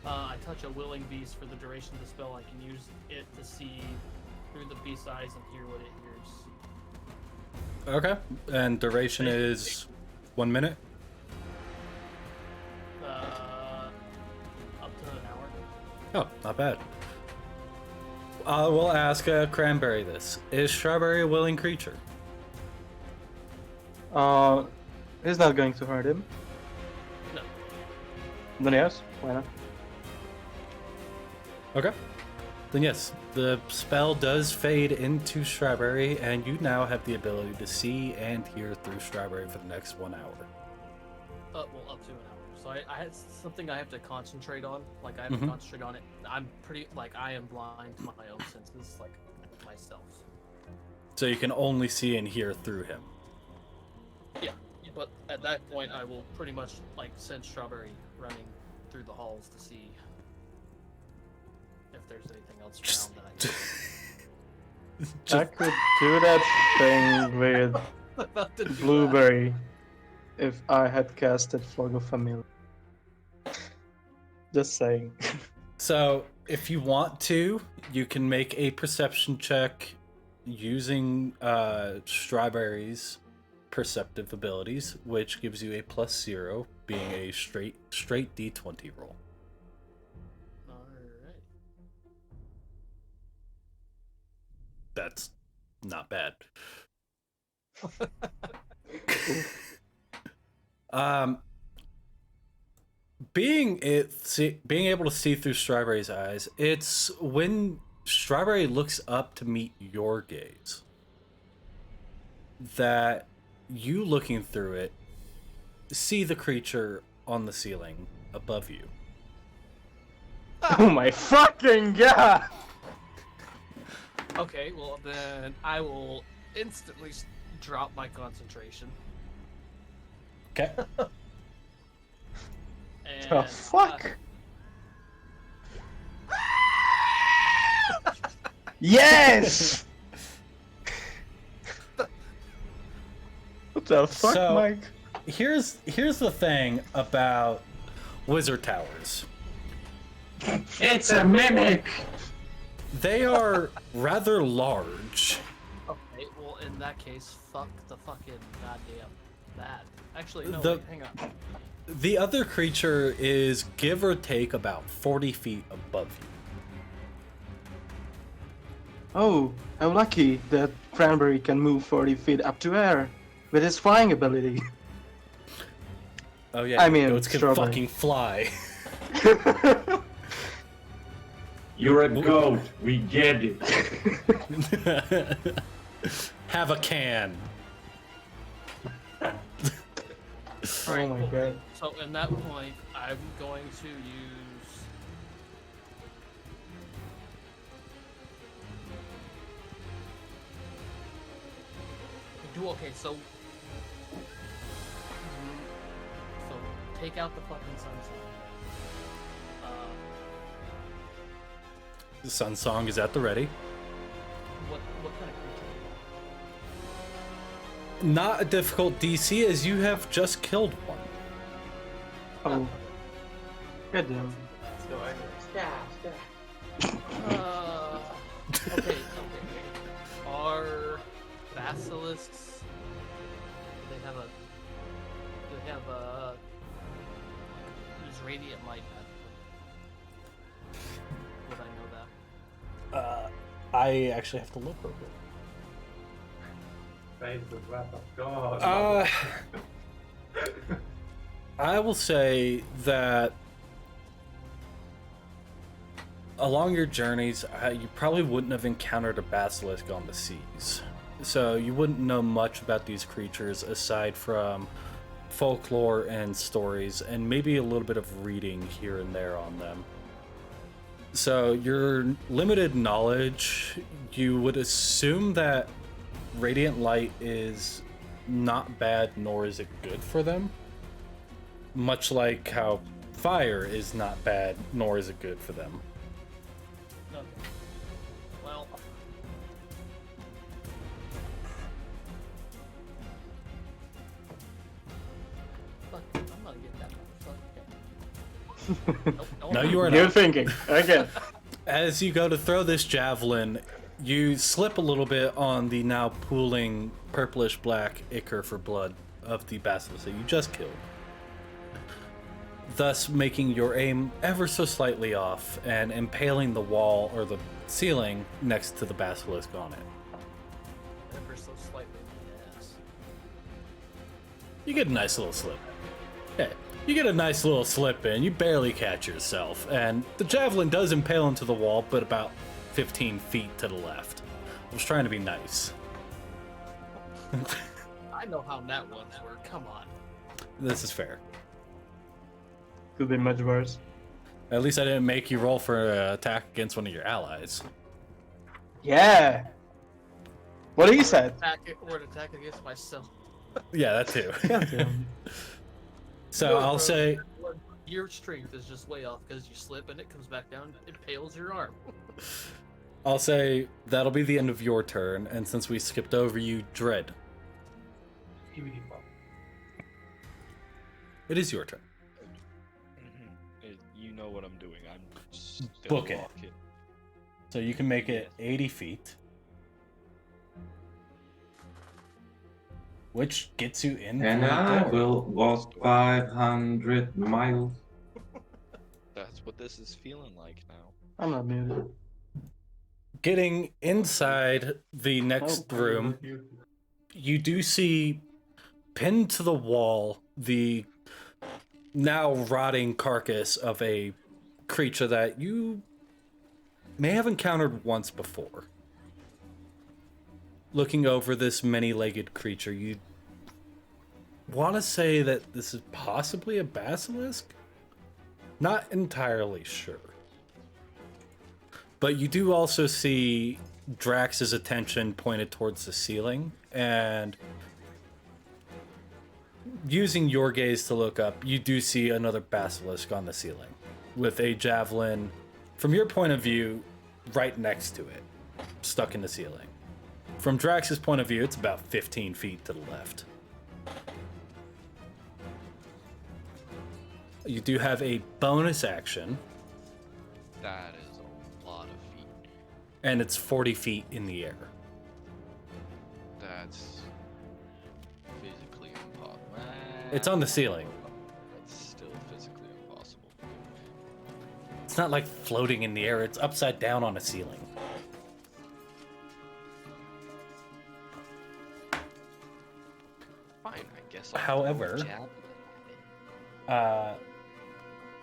I touch a willing beast for the duration of the spell. I can use it to see through the beast's eyes and hear what it hears. Okay. And duration is 1 minute? Up to an hour. Oh, not bad. I will ask Cranberry this. Is Strawberry a willing creature? It's not going to hurt him. No. Then yes, why not? Okay. Then yes, the spell does fade into Strawberry, and you now have the ability to see and hear through Strawberry for the next 1 hour. Well, up to an hour. So I had something I have to concentrate on. Like, I have to concentrate on it. I'm pretty, like, I am blind to my own senses, like, myself. So you can only see and hear through him. Yeah, but at that point, I will pretty much, like, send Strawberry running through the halls to see if there's anything else around that I can. I could do that thing with About to do that. Blueberry if I had casted Fog of Familiar. Just saying. So, if you want to, you can make a perception check using Strawberry's perceptive abilities, which gives you a +0, being a straight D20 roll. Alright. That's not bad. Being able to see through Strawberry's eyes, it's when Strawberry looks up to meet your gaze that you, looking through it, see the creature on the ceiling above you. Oh my fucking god! Okay, well then I will instantly drop my concentration. Okay. And, The fuck? Yes! What the fuck, So- Mike? Here's the thing about wizard towers. It's a mimic! They are rather large. okay, well in that case, fuck the fucking goddamn that. Actually, no, The- wait, hang on. The other creature is give or take about 40 feet above you. Oh, how lucky that Cranberry can move 40 feet up to air with his flying ability. Oh yeah, I mean, goats can strawberry. fucking fly. You're a goat. We get it. Have a can. Oh my god. So in that point, I'm going to use. Okay, so take out the fucking sunset. The Sun Song is at the ready. What kind of creature? Not a difficult DC, as you have just killed one. Oh. God damn. Okay. Are basilisks? They have a. There's radiant light. Would I know that? I actually have to look real quick. Praise the wrath of God. I will say that along your journeys, you probably wouldn't have encountered a basilisk on the seas. So you wouldn't know much about these creatures aside from folklore and stories, and maybe a little bit of reading here and there on them. So your limited knowledge, you would assume that radiant light is not bad, nor is it good for them. Much like how fire is not bad, nor is it good for them. Okay. Well. Fuck, I'm gonna get that motherfucker. No, you are You're not. thinking. Okay. As you go to throw this javelin, you slip a little bit on the now pooling purplish black ichor for blood of the basilisk that you just killed, thus making your aim ever so slightly off and impaling the wall or the ceiling next to the basilisk on it. Ever so slightly in the ass. You get a nice little slip. Hey, you get a nice little slip in, you barely catch yourself, and the javelin does impale into the wall, but about 15 feet to the left. I was trying to be nice. I know how that ones work. Come on. This is fair. Could be much worse. At least I didn't make you roll for an attack against one of your allies. Yeah. What he said. Attack against myself. Yeah, that too. God damn. So I'll say Your strength is just way off because you slip and it comes back down, it impales your arm. I'll say that'll be the end of your turn, and since we skipped over you, Dread. It is your turn. You know what I'm doing. I'm still Book it. walking. So you can make it 80 feet. Which gets you in And the I door. will walk 500 miles. That's what this is feeling like now. I'm not muted. Getting inside the next room, you do see pinned to the wall the now rotting carcass of a creature that you may have encountered once before. Looking over this many-legged creature, you want to say that this is possibly a basilisk? Not entirely sure. But you do also see Drax's attention pointed towards the ceiling, and using your gaze to look up, you do see another basilisk on the ceiling with a javelin, from your point of view, right next to it, stuck in the ceiling. From Drax's point of view, it's about 15 feet to the left. You do have a bonus action, That is a lot of feet. and it's 40 feet in the air. That's physically impossible. It's on the ceiling. That's still physically impossible. It's not like floating in the air, it's upside down on a ceiling. However,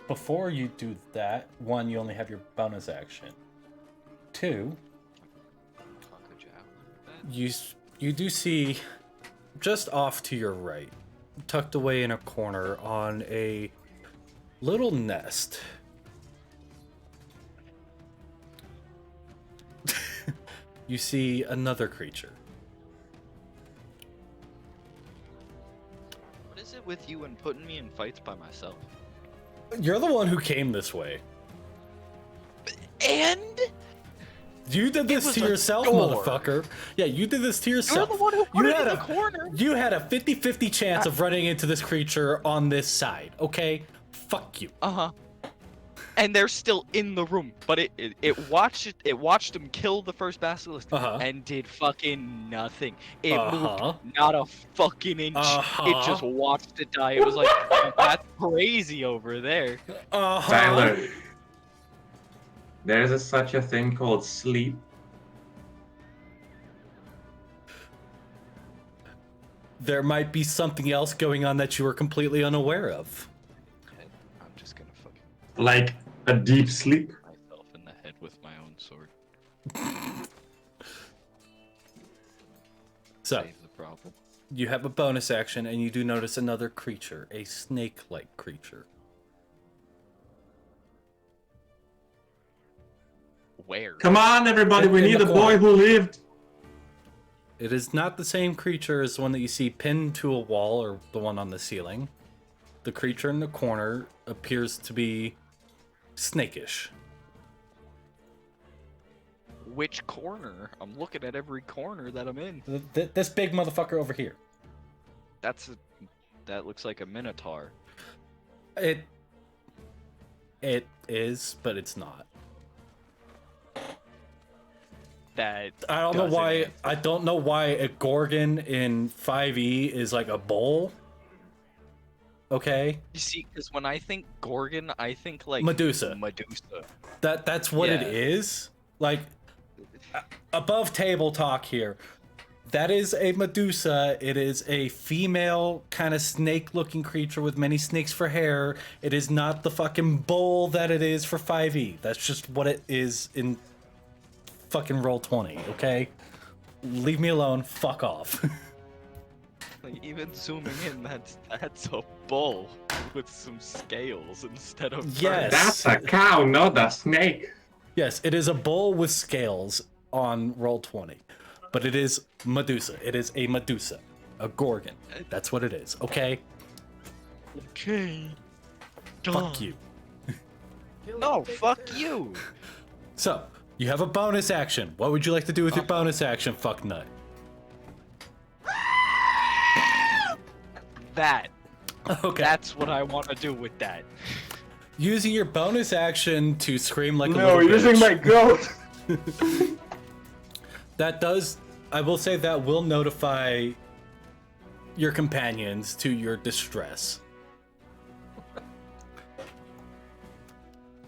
before you do that, one, you only have your bonus action. Two, you do see just off to your right, tucked away in a corner on a little nest. You see another creature. What is it with you and putting me in fights by myself? You're the one who came this way. And you did this to yourself, motherfucker. Yeah, you did this to yourself. you're the one who put it in the corner. You had a 50-50 chance of running into this creature on this side, okay? Fuck you. Uh-huh. And they're still in the room, but it watched him kill the first basilisk and did fucking nothing. It moved not a fucking inch. It just watched it die. It was like, that's crazy over there. Tyler, there's such a thing called sleep. There might be something else going on that you were completely unaware of. I'm just gonna fucking Like a deep sleep. myself in the head with my own sword. So, Save the problem. you have a bonus action, and you do notice another creature, a snake-like creature. Where? Come on, everybody, we In need the the boy corner. who lived. It is not the same creature as the one that you see pinned to a wall or the one on the ceiling. The creature in the corner appears to be snakish. Which corner? I'm looking at every corner that I'm in. This big motherfucker over here. That looks like a minotaur. It is, but it's not. That I don't know doesn't why. answer. I don't know why a gorgon in 5e is like a bowl. Okay, You see, because when I think Gorgon, I think like Medusa. Medusa. That's what it Yeah. is. Like above table talk here. That is a Medusa. It is a female kind of snake-looking creature with many snakes for hair. It is not the fucking bowl that it is for 5e. That's just what it is in fucking Roll20, okay? Leave me alone. Fuck off. Like, even zooming in, that's a bull with some scales instead of fur. Yes. That's a cow, not a snake. Yes, it is a bull with scales on Roll20. But it is Medusa. It is a Medusa. A Gorgon. That's what it is, okay? Okay. Fuck you. No, fuck you. So, you have a bonus action. What would you like to do with your bonus action, fucknut? That. Okay. That's what I want to do with that. Using your bonus action to scream like a No, little using bitch. my goat. That does, I will say that will notify your companions to your distress.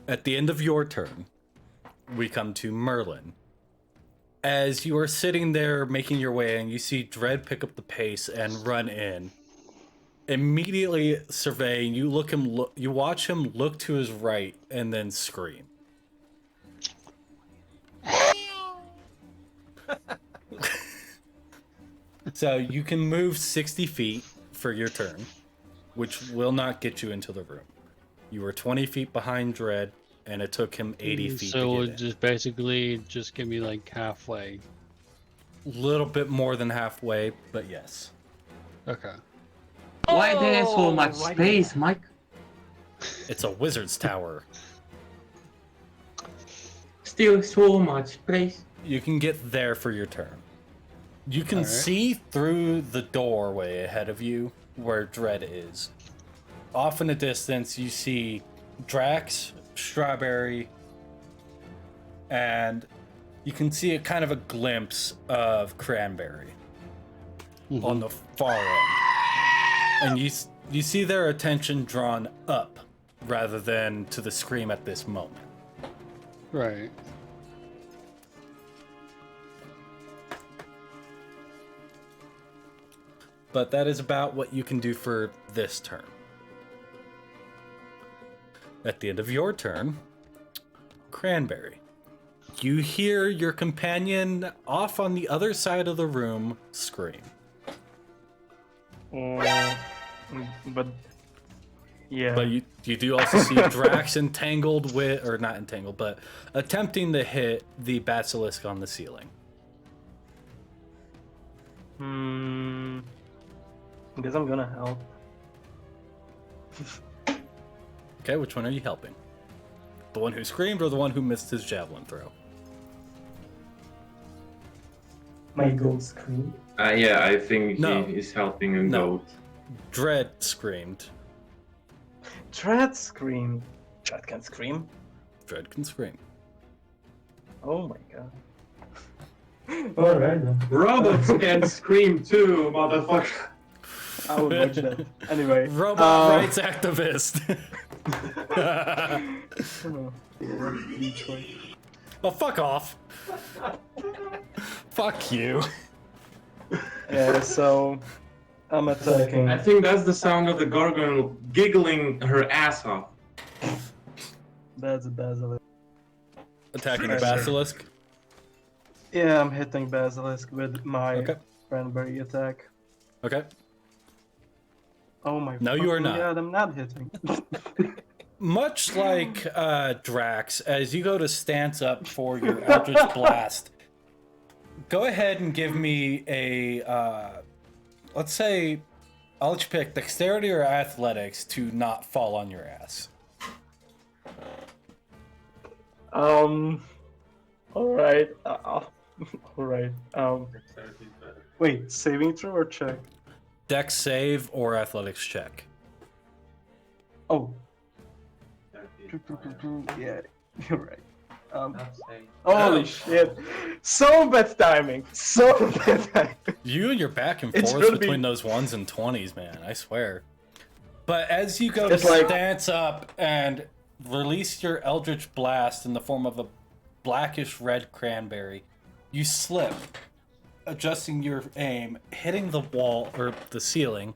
At the end of your turn, we come to Merlin. As you are sitting there making your way in, you see Dread pick up the pace and run in. Immediately surveying, you watch him look to his right and then scream. So you can move 60 feet for your turn, which will not get you into the room. You were 20 feet behind Dread, and it took him 80 feet So to it get would in. just basically just give me like halfway. Little bit more than halfway, but yes. Okay. Why there's so much space, Mike? It's a wizard's tower. Still so much space. You can get there for your turn. You can Alright. see through the doorway ahead of you where Dread is. Off in the distance, you see Drax, Strawberry, and you can see a kind of a glimpse of Cranberry on the far end. And you see their attention drawn up rather than to the scream at this moment. Right. but that is about what you can do for this turn. At the end of your turn, Cranberry, you hear your companion off on the other side of the room scream. But yeah. But you do also see Drax entangled with, or not entangled, but attempting to hit the basilisk on the ceiling. I guess I'm gonna help. Okay, which one are you helping? The one who screamed or the one who missed his javelin throw? My goat scream. Yeah, I think No. he is helping a No. goat. Dread screamed. Dread scream. Dread can scream. Dread can scream. Oh my god. Alright then. Robots can scream too, motherfucker. I would watch that. Anyway. Robot rights activist. Detroit. Oh, fuck off. Fuck you. Yeah, so I'm attacking. I think that's the sound of the gargoyle giggling her ass off. That's a basilisk. Attacking the basilisk? Yeah, I'm hitting basilisk with my cranberry attack. Okay. Oh my No, you are not. God, I'm not hitting. Much like Drax, as you go to stance up for your Eldritch Blast, go ahead and give me a, let's say, I'll let you pick dexterity or athletics to not fall on your ass. Alright. Alright. Wait, saving throw or check? Dex save or athletics check. Oh. Yeah, you're right. Holy shit. So bad timing. So bad timing. You and your back and It's forth really- between those 1s and 20s, man, I swear. But as you go It's to like- stance up and release your Eldritch Blast in the form of a blackish red cranberry, you slip, adjusting your aim, hitting the wall or the ceiling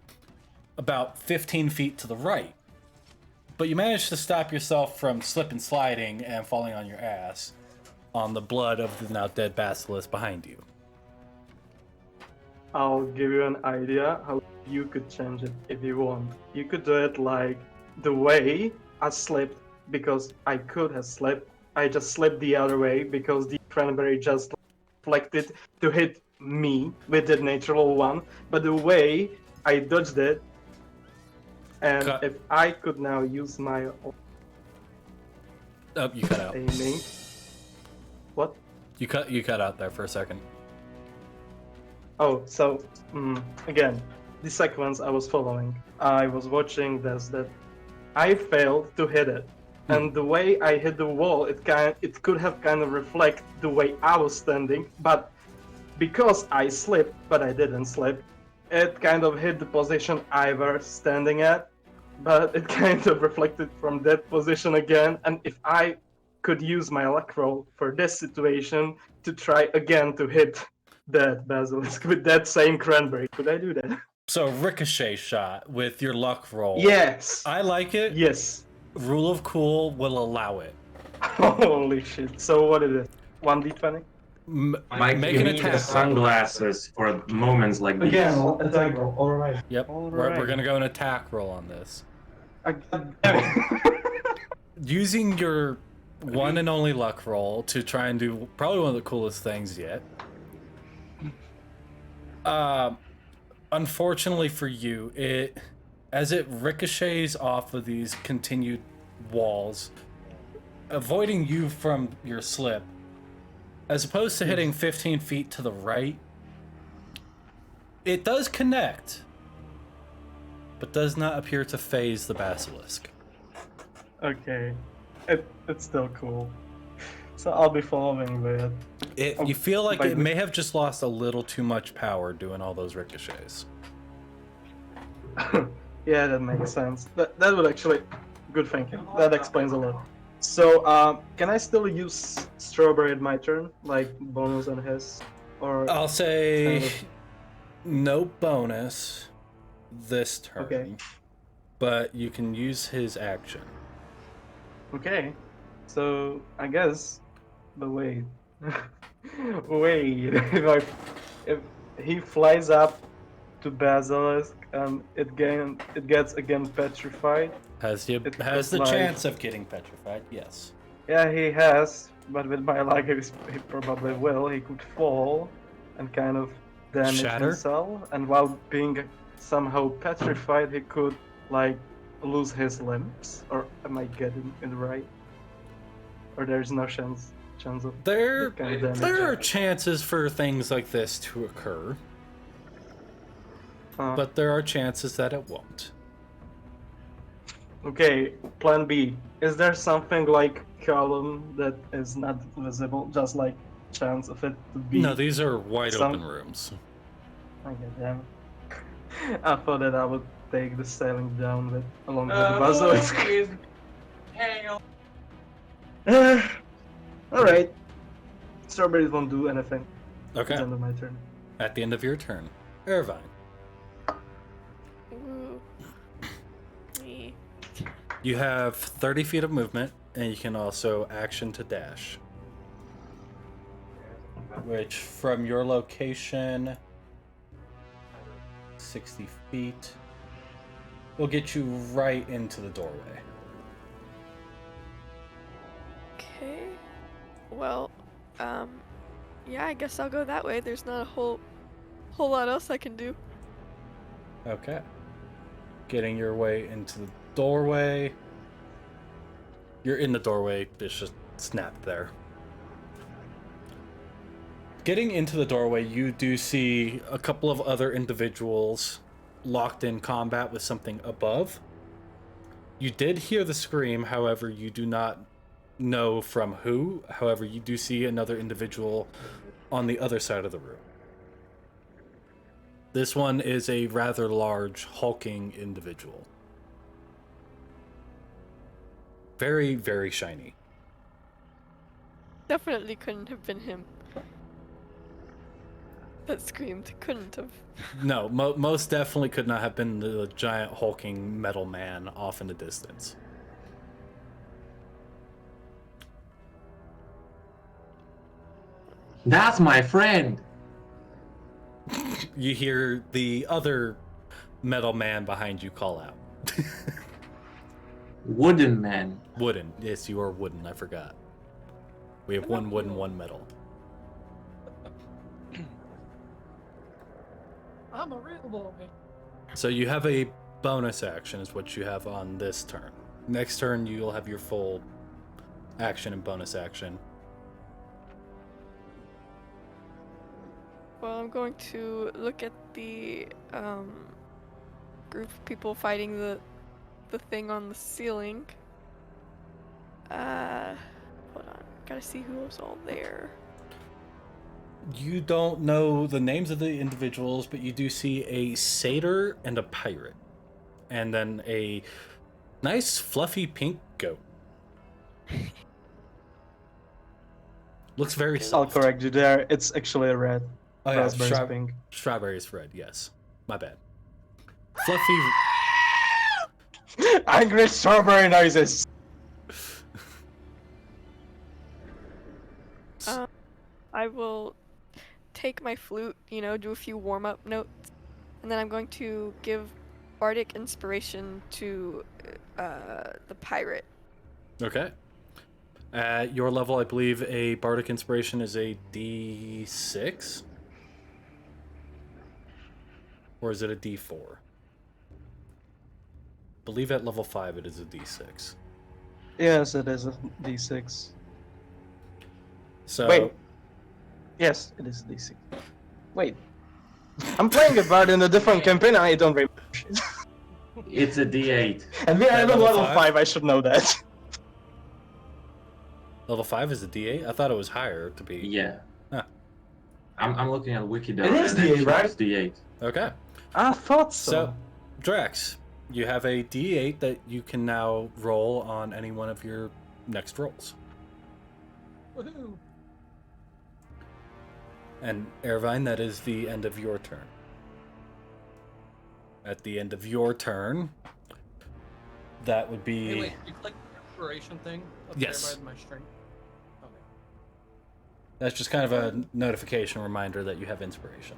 about 15 feet to the right. But you manage to stop yourself from slip and sliding and falling on your ass on the blood of the now dead basilisk behind you. I'll give you an idea how you could change it if you want. You could do it like the way I slipped because I could have slipped. I just slipped the other way because the cranberry just reflected to hit me with the natural one. But the way I dodged it, and if I could now use my Oh, you cut out. aiming. What? You cut out there for a second. Oh, so again, the sequence I was following. I was watching this that I failed to hit it, and the way I hit the wall, it could have kind of reflect the way I was standing, but because I slipped, but I didn't slip, it kind of hit the position I was standing at, but it kind of reflected from that position again. And if I could use my luck roll for this situation to try again to hit that basilisk with that same cranberry, could I do that? So ricochet shot with your luck roll. Yes. I like it. Yes. Rule of cool will allow it. Holy shit. So what is it? 1d20? Mike, make you an need attack the sunglasses for moments like these. Again, attack roll. Alright. Yep. We're gonna go an attack roll on this. Using your one and only luck roll to try and do probably one of the coolest things yet. Unfortunately for you, as it ricochets off of these continued walls, avoiding you from your slip, as opposed to hitting 15 feet to the right, it does connect, but does not appear to phase the basilisk. Okay. It's still cool. So I'll be following that. You feel like it may have just lost a little too much power doing all those ricochets. Yeah, that makes sense. That would actually... Good thinking. That explains a lot. So, can I still use Strawberry at my turn? Like, bonus on his? Or I'll say... kind of- No bonus this turn. Okay. But you can use his action. Okay. So I guess, but wait, wait. If he flies up to Basilisk and it gets again petrified. Has the chance of getting petrified? Yes. Yeah, he has. But with my luck, he probably will. He could fall and kind of damage Shatter? himself, and while being somehow petrified, he could like lose his limbs. Or am I getting it right? Or there's no chance of There kind of damage. there are chances for things like this to occur, but there are chances that it won't. Okay, plan B. Is there something like column that is not visible, just like chance of it to be? No, these are wide open rooms. Okay, damn it. I thought that I would take the sailing down with along with the basilisk. Alright. Strawberries won't do anything. Okay. It's the end of my turn. At the end of your turn, Irvine. Ooh. Me. You have 30 feet of movement, and you can also action to dash. Which, from your location, 60 feet, will get you right into the doorway. Okay. Well, yeah, I guess I'll go that way. There's not a whole lot else I can do. Okay. Getting your way into the doorway. You're in the doorway, it's just snapped there. Getting into the doorway, you do see a couple of other individuals locked in combat with something above. You did hear the scream, however, you do not know from who. However, you do see another individual on the other side of the room. This one is a rather large, hulking individual. Very, very shiny. Definitely couldn't have been him. That screamed. Couldn't have. No, most definitely could not have been the giant hulking metal man off in the distance. That's my friend. You hear the other metal man behind you call out. Wooden man. Wooden. Yes, you are wooden. I forgot. We have one wooden, one metal. I'm a real boy. So you have a bonus action is what you have on this turn. Next turn, you'll have your full action and bonus action. Well, I'm going to look at the group of people fighting the thing on the ceiling. Hold on. Gotta see who was all there. You don't know the names of the individuals, but you do see a satyr and a pirate. And then a nice fluffy pink goat. Looks very I'll soft. correct you there. It's actually a red. Oh yeah, Raspberry's pink. Strawberry's red, yes. My bad. Fluffy... Angry strawberry noises! I will take my flute, do a few warm-up notes, and then I'm going to give bardic inspiration to the pirate. Okay. At your level, I believe a bardic inspiration is a D6? Or is it a D4? I believe at level 5 it is a D6. Yes, it is a D6. So... Wait. Yes, it is a D6. Wait. I'm playing a bard in a different campaign and I don't remember shit. It's a D8. And we are at level level five? 5, I should know that. Level 5 is a D8? I thought it was higher to be... Yeah. Huh. I'm looking at Wikidata. It is and D8, right? It's D8. Okay. I thought so. So, Drax, you have a D8 that you can now roll on any one of your next rolls. Woohoo! And Irvine, that is the end of your turn. at the end of your turn, that would be... Hey, wait, you click the inspiration thing up Yes. there by my string? Okay. That's just kind of a notification reminder that you have inspiration.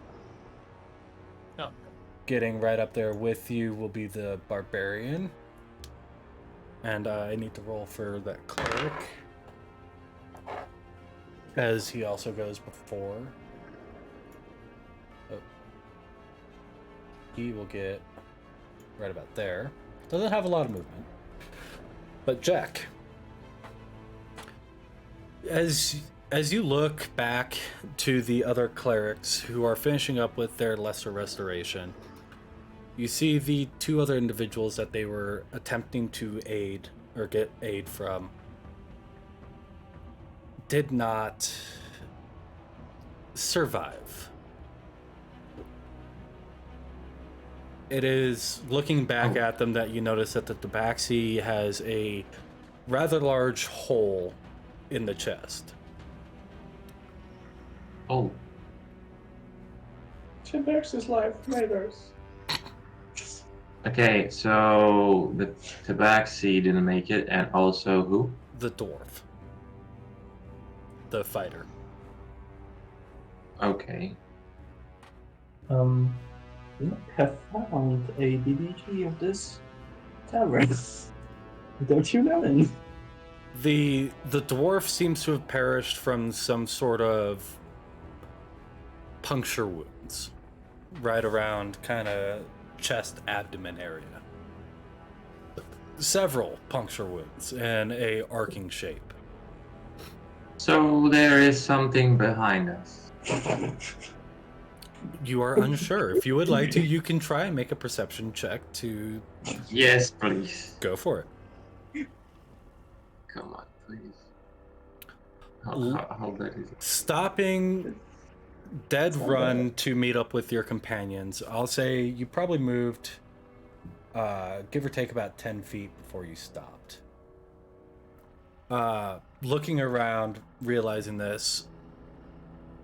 Oh. Getting right up there with you will be the barbarian. And I need to roll for that cleric, as he also goes before. Oh. He will get right about there. Doesn't have a lot of movement. But Jack, as you look back to the other clerics who are finishing up with their lesser restoration, you see the two other individuals that they were attempting to aid or get aid from did not survive. It is looking back at them that you notice that the tabaxi has a rather large hole in the chest. Oh. Tabaxi's life matters. Okay, so the tabaxi didn't make it, and also who? The dwarf. The fighter. Okay. You might have found a BBG of this tavern. Don't you know? The dwarf seems to have perished from some sort of puncture wounds right around kind of chest abdomen area. Several puncture wounds in a arcing shape. So there is something behind us. You are unsure. If you would like to, you can try and make a perception check to... Yes, please. Go for it. Come on, please. How bad is it? Stopping dead run to meet up with your companions. I'll say you probably moved, give or take, about 10 feet before you stopped. Looking around, realizing this,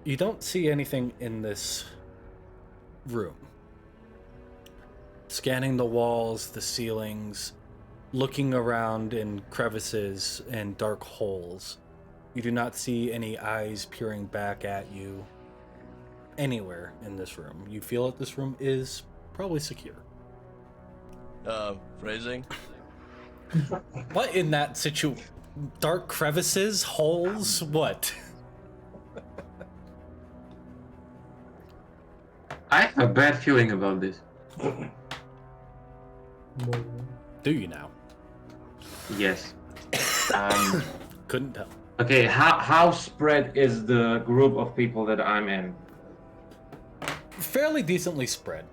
you don't see anything in this room. Scanning the walls, the ceilings, looking around in crevices and dark holes, you do not see any eyes peering back at you anywhere in this room. You feel that this room is probably secure. Phrasing? What in that dark crevices, holes, what? I have a bad feeling about this. Do you now? Yes. Couldn't tell. Okay, how spread is the group of people that I'm in? Fairly decently spread.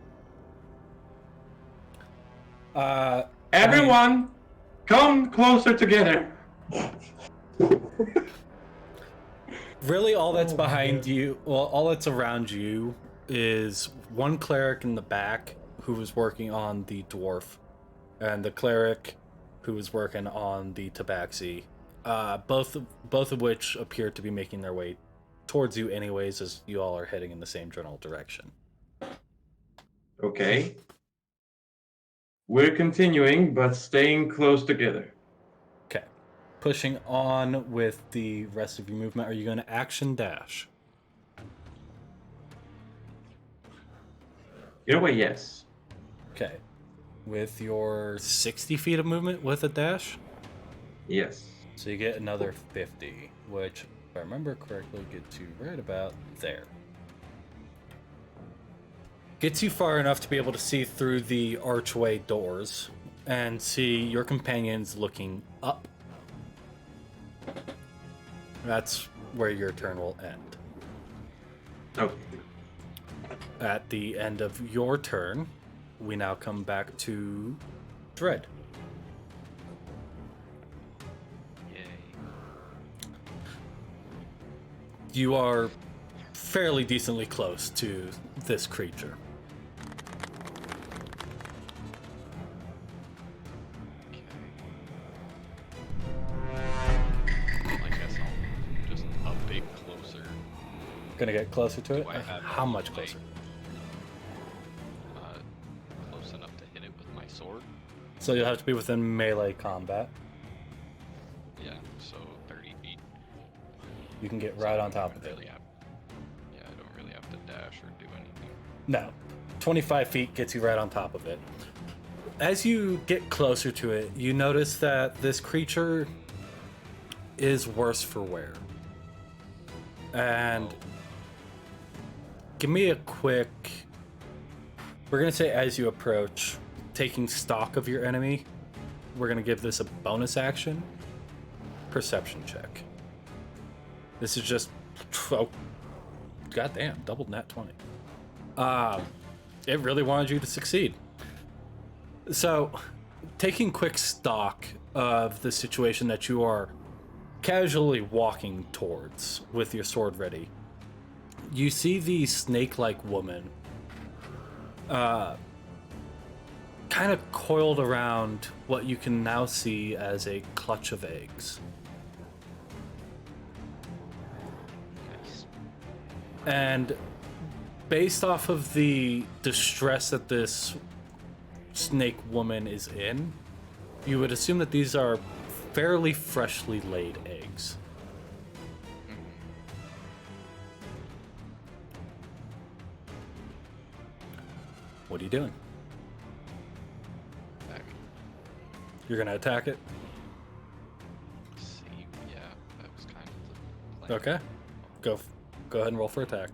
Everyone, come closer together. Really, all that's behind you, well, all that's around you is one cleric in the back who was working on the dwarf, and the cleric who was working on the tabaxi. Both of which appear to be making their way towards you anyways, as you all are heading in the same general direction. Okay. We're continuing, but staying close together. Okay. Pushing on with the rest of your movement, are you going to action dash? In a way, yes. Okay. With your 60 feet of movement with a dash? Yes. So you get another 50, which, if I remember correctly, gets you right about there. Gets you far enough to be able to see through the archway doors and see your companions looking up. That's where your turn will end. Okay. At the end of your turn, we now come back to Dread. You are fairly decently close to this creature. I guess I'll just a bit closer. Gonna get closer to it? Do I have How much like, closer? Close enough So you'll have to be within melee combat. Yeah, so 30 feet. You can get So right I on don't top of it. really have- yeah, I don't really have to dash or do anything. No. 25 feet gets you right on top of it. As you get closer to it, you notice that this creature is worse for wear. And give me a quick... We're going to say as you approach, taking stock of your enemy, we're going to give this a bonus action. Perception check. This is just... Oh, goddamn, double nat 20. It really wanted you to succeed. So, taking quick stock of the situation that you are casually walking towards with your sword ready, you see the snake-like woman kind of coiled around what you can now see as a clutch of eggs. Nice. And based off of the distress that this snake woman is in, you would assume that these are fairly freshly laid eggs. What are you doing? You're gonna attack it? See, yeah, that was kind of the plan. Okay. Go ahead and roll for attack.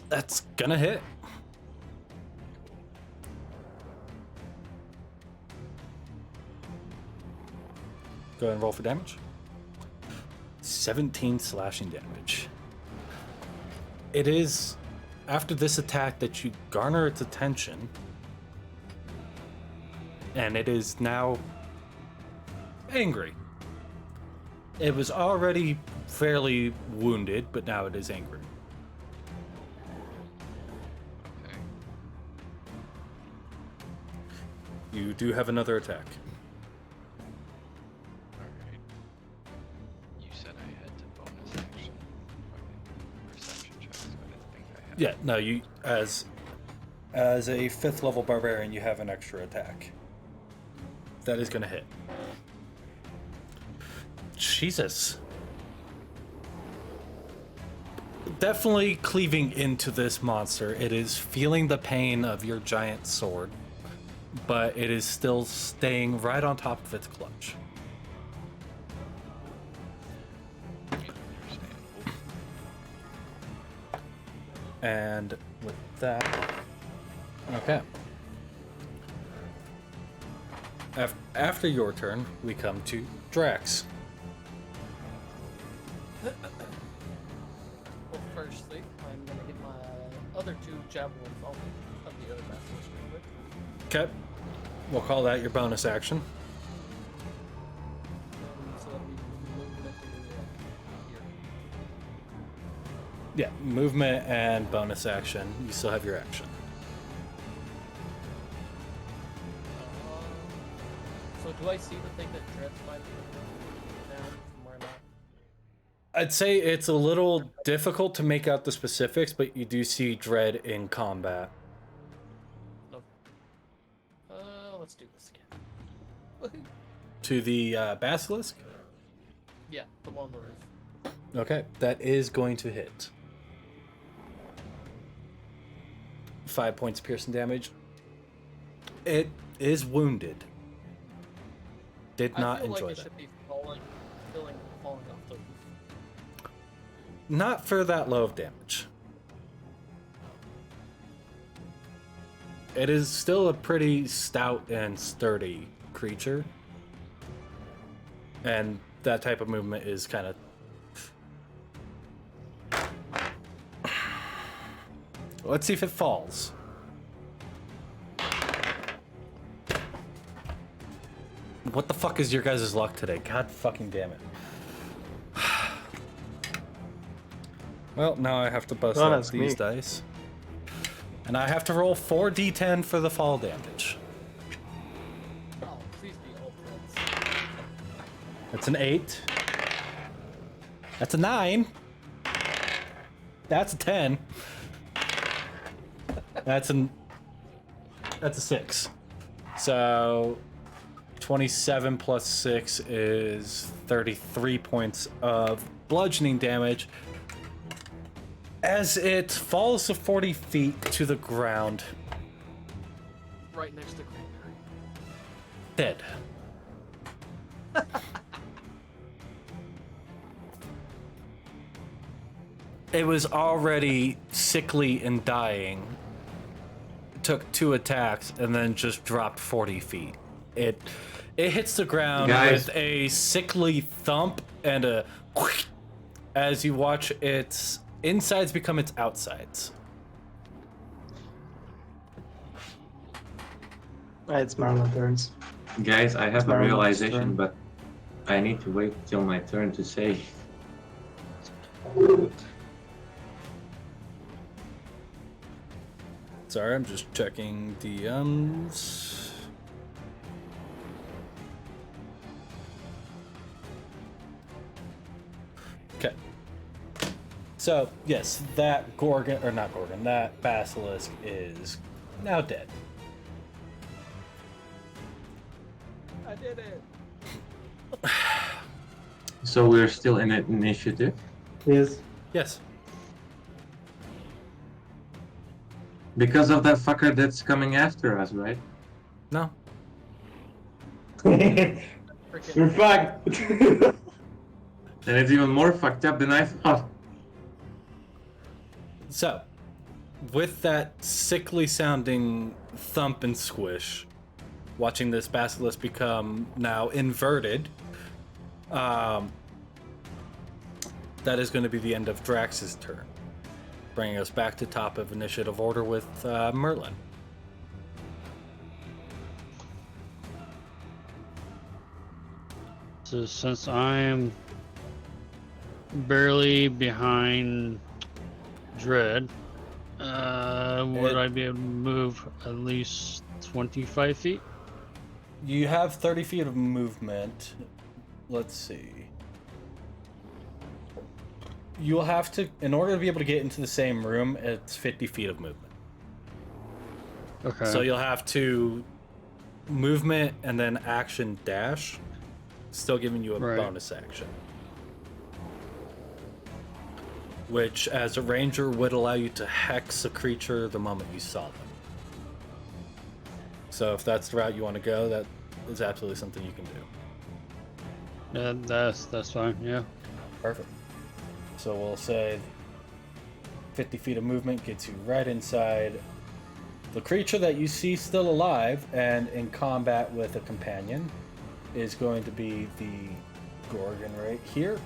That's gonna hit. Go ahead and roll for damage. 17 slashing damage. It is after this attack that you garner its attention, and it is now angry. It was already fairly wounded, but now it is angry. Okay. You do have another attack. Alright. You said I had to bonus action. Okay. Perception checks, but I didn't think I had. Yeah, no, you as a 5th level barbarian, you have an extra attack. That is gonna hit. Jesus. Definitely cleaving into this monster. It is feeling the pain of your giant sword, but it is still staying right on top of its clutch. And with that, okay. After your turn, we come to Drax. Well, firstly, I'm gonna get my other two javelins off of the other basilisk real quick. Okay. We'll call that your bonus action. So that'll be movement here. Yeah, movement and bonus action. You still have your action. So do I see the thing that Dread's might be down from where I'm at? I'd say it's a little difficult to make out the specifics, but you do see Dread in combat. Let's do this again. To the basilisk? Yeah, the one on the roof. Okay, that is going to hit. 5 points of piercing damage. It is wounded. Did not I feel enjoy like it that. should be falling off the roof. Not for that low of damage. It is still a pretty stout and sturdy creature. And that type of movement is kind of... Let's see if it falls. What the fuck is your guys' luck today? God fucking damn it. Well, now I have to bust Don't out ask these me. dice. And I have to roll 4d10 for the fall damage. Oh, please be all threats. That's an 8. That's a 9. That's a 10. That's a 6. So 27 plus 6 is 33 points of bludgeoning damage as it falls to 40 feet to the ground. Right next to Cranberry. Dead. It was already sickly and dying. Took 2 attacks and then just dropped 40 feet. It hits the ground with a sickly thump and a as you watch its insides become its outsides. It's Marlon turns. Guys, I have It's a Marlon's realization, turn. but I need to wait till my turn to say. Sorry, I'm just checking DMs. Okay. So, yes, that Gorgon, or not Gorgon, that Basilisk is now dead. I did it. So we're still in initiative? Yes. Yes. Because of that fucker that's coming after us, right? No. You're fucked. And it's even more fucked up than I thought. So, with that sickly sounding thump and squish, watching this basilisk become now inverted, that is going to be the end of Drax's turn, bringing us back to top of initiative order with Merlin. So since I'm barely behind Dread, would I be able to move at least 25 feet? You have 30 feet of movement. Let's see. You'll have to, in order to be able to get into the same room, it's 50 feet of movement. Okay. So you'll have to movement and then action dash, still giving you a bonus action. Which, as a ranger, would allow you to hex a creature the moment you saw them. So if that's the route you want to go, that is absolutely something you can do. Yeah, that's fine, yeah. Perfect. So we'll say 50 feet of movement gets you right inside the creature that you see still alive and in combat with a companion is going to be the Gorgon right here.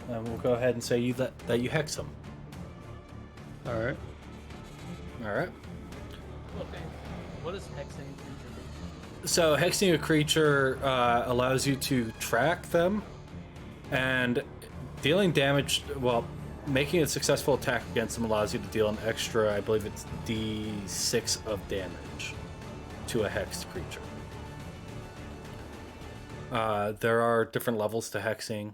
And we'll go ahead and say that you hex him. Alright. Alright. Okay. What does hexing creature do? So hexing a creature allows you to track them and dealing damage, well, making a successful attack against them allows you to deal an extra, I believe it's D6 of damage to a hexed creature. There are different levels to hexing.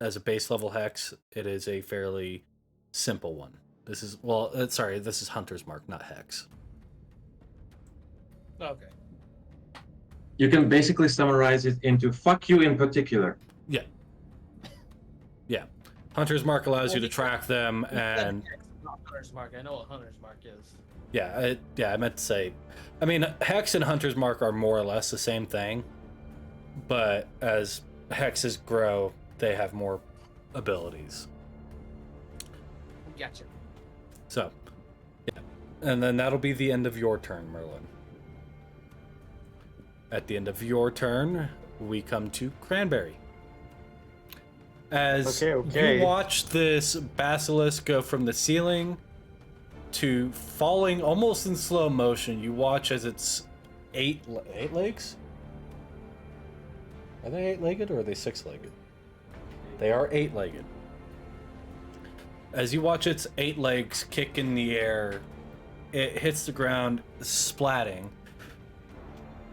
As a base level hex, it is a fairly simple one. This is, this is Hunter's Mark, not Hex. Okay. You can basically summarize it into fuck you in particular. Yeah. Yeah. Hunter's Mark allows you to track them and... Not Hunter's Mark. I know what Hunter's Mark is. Yeah, I meant to say... I mean, Hex and Hunter's Mark are more or less the same thing, but as hexes grow, they have more abilities. Gotcha. So, yeah. And then that'll be the end of your turn, Merlin. At the end of your turn, we come to Cranberry. As you watch this basilisk go from the ceiling to falling almost in slow motion, you watch as it's eight legs? Are they 8-legged or are they 6-legged? They are 8-legged. As you watch its 8 legs kick in the air, it hits the ground, splatting,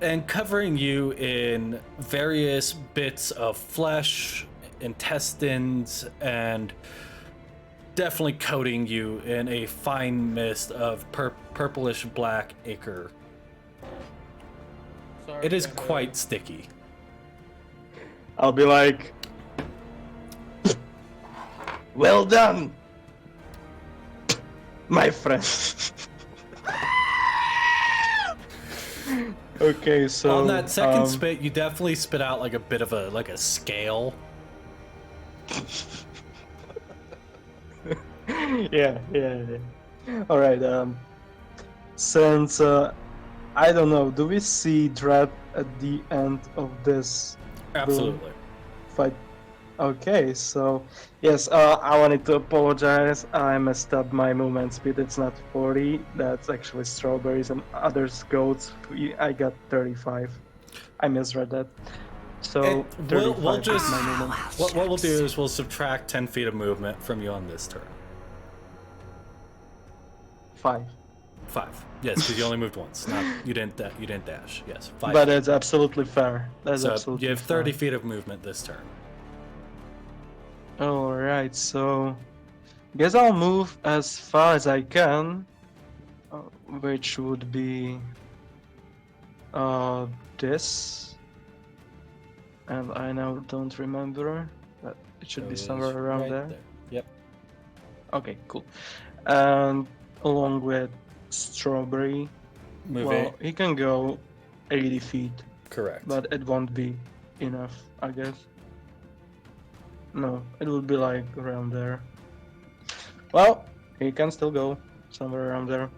and covering you in various bits of flesh intestines and definitely coating you in a fine mist of purplish black ichor. Sorry, It is go ahead. quite sticky. I'll be like, well done, my friend. Okay, so on that second spit, you definitely spit out like a bit of a scale. yeah. All right. Since I don't know, do we see Dread at the end of this Absolutely. fight? Okay, so yes, I wanted to apologize. I messed up my movement speed. It's not 40. That's actually strawberries and others goats. I got 35. I misread that. So 35 we'll just is my movement. what we'll do is we'll subtract 10 feet of movement from you on this turn. 5. 5. Yes, because you only moved once. You didn't dash. Yes, 5. But it's absolutely fair. That's so absolutely you have 30 fair. feet of movement this turn. Alright, so guess I'll move as far as I can, which would be this, and I now don't remember, but it should be somewhere around right there. Yep. Okay, cool. And along with Strawberry, well, he can go 80 feet. Correct. But it won't be enough, I guess. No, it will be like around there. Well, he can still go somewhere around there.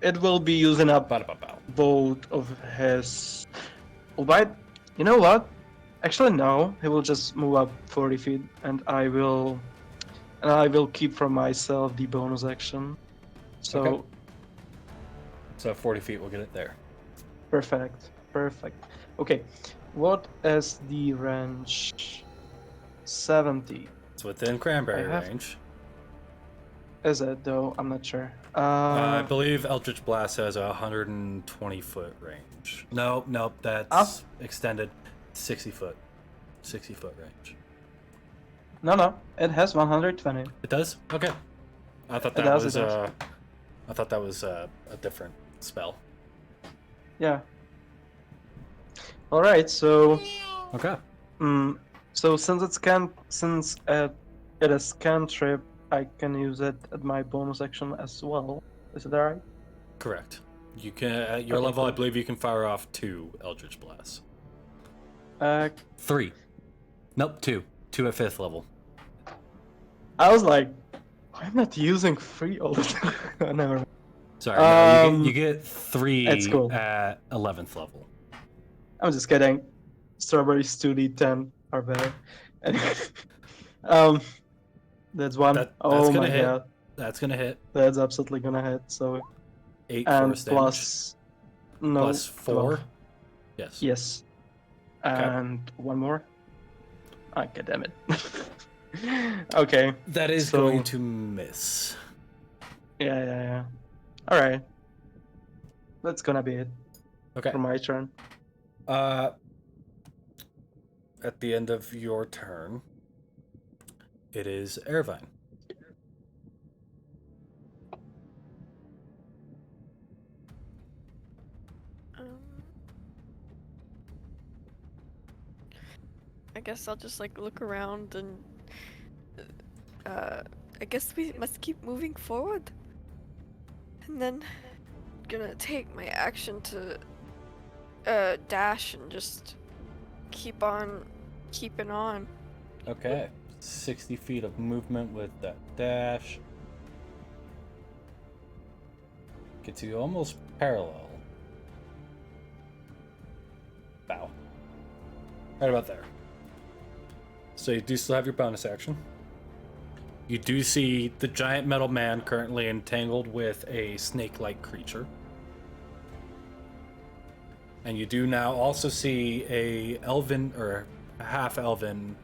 It will be using up both of his... But you know what? Actually, no. He will just move up 40 feet, and I will keep for myself the bonus action. So. Okay. So 40 feet, we'll get it there. Perfect. Okay, what is the range? 70. It's within cranberry range. Is it though? I'm not sure. I believe Eldritch Blast has a 120-foot range. Nope, that's extended. 60 foot range. No, it has 120. It does? Okay. I thought that was I thought that was a different spell. Yeah. All right, so. Okay. So since it is cantrip, I can use it at my bonus action as well. Is it alright? Correct. You can at your level, I believe you can fire off 2 Eldritch Blasts. 3. Nope, 2. 2 at 5th level. I was like, I'm not using 3 all the time. Never mind. Sorry, no, you get 3 that's cool. at 11th level. I'm just kidding. Strawberries 2d10 are better. That's one. That's oh gonna my hit. god. That's gonna hit. That's absolutely gonna hit. So 8 and force damage. plus no Plus 4. 12. Yes. Yes. And one more. Okay, damn it. Okay. That is so, going to miss. Yeah. All right. That's gonna be it. Okay. For my turn. At the end of your turn, it is Irvine. I guess I'll just like look around and I guess we must keep moving forward. And then gonna take my action to dash and just keep on keeping on. Okay. 60 feet of movement with that dash. Gets you almost parallel. Bow. Right about there. So you do still have your bonus action. You do see the giant metal man currently entangled with a snake-like creature. And you do now also see a elven or half-elven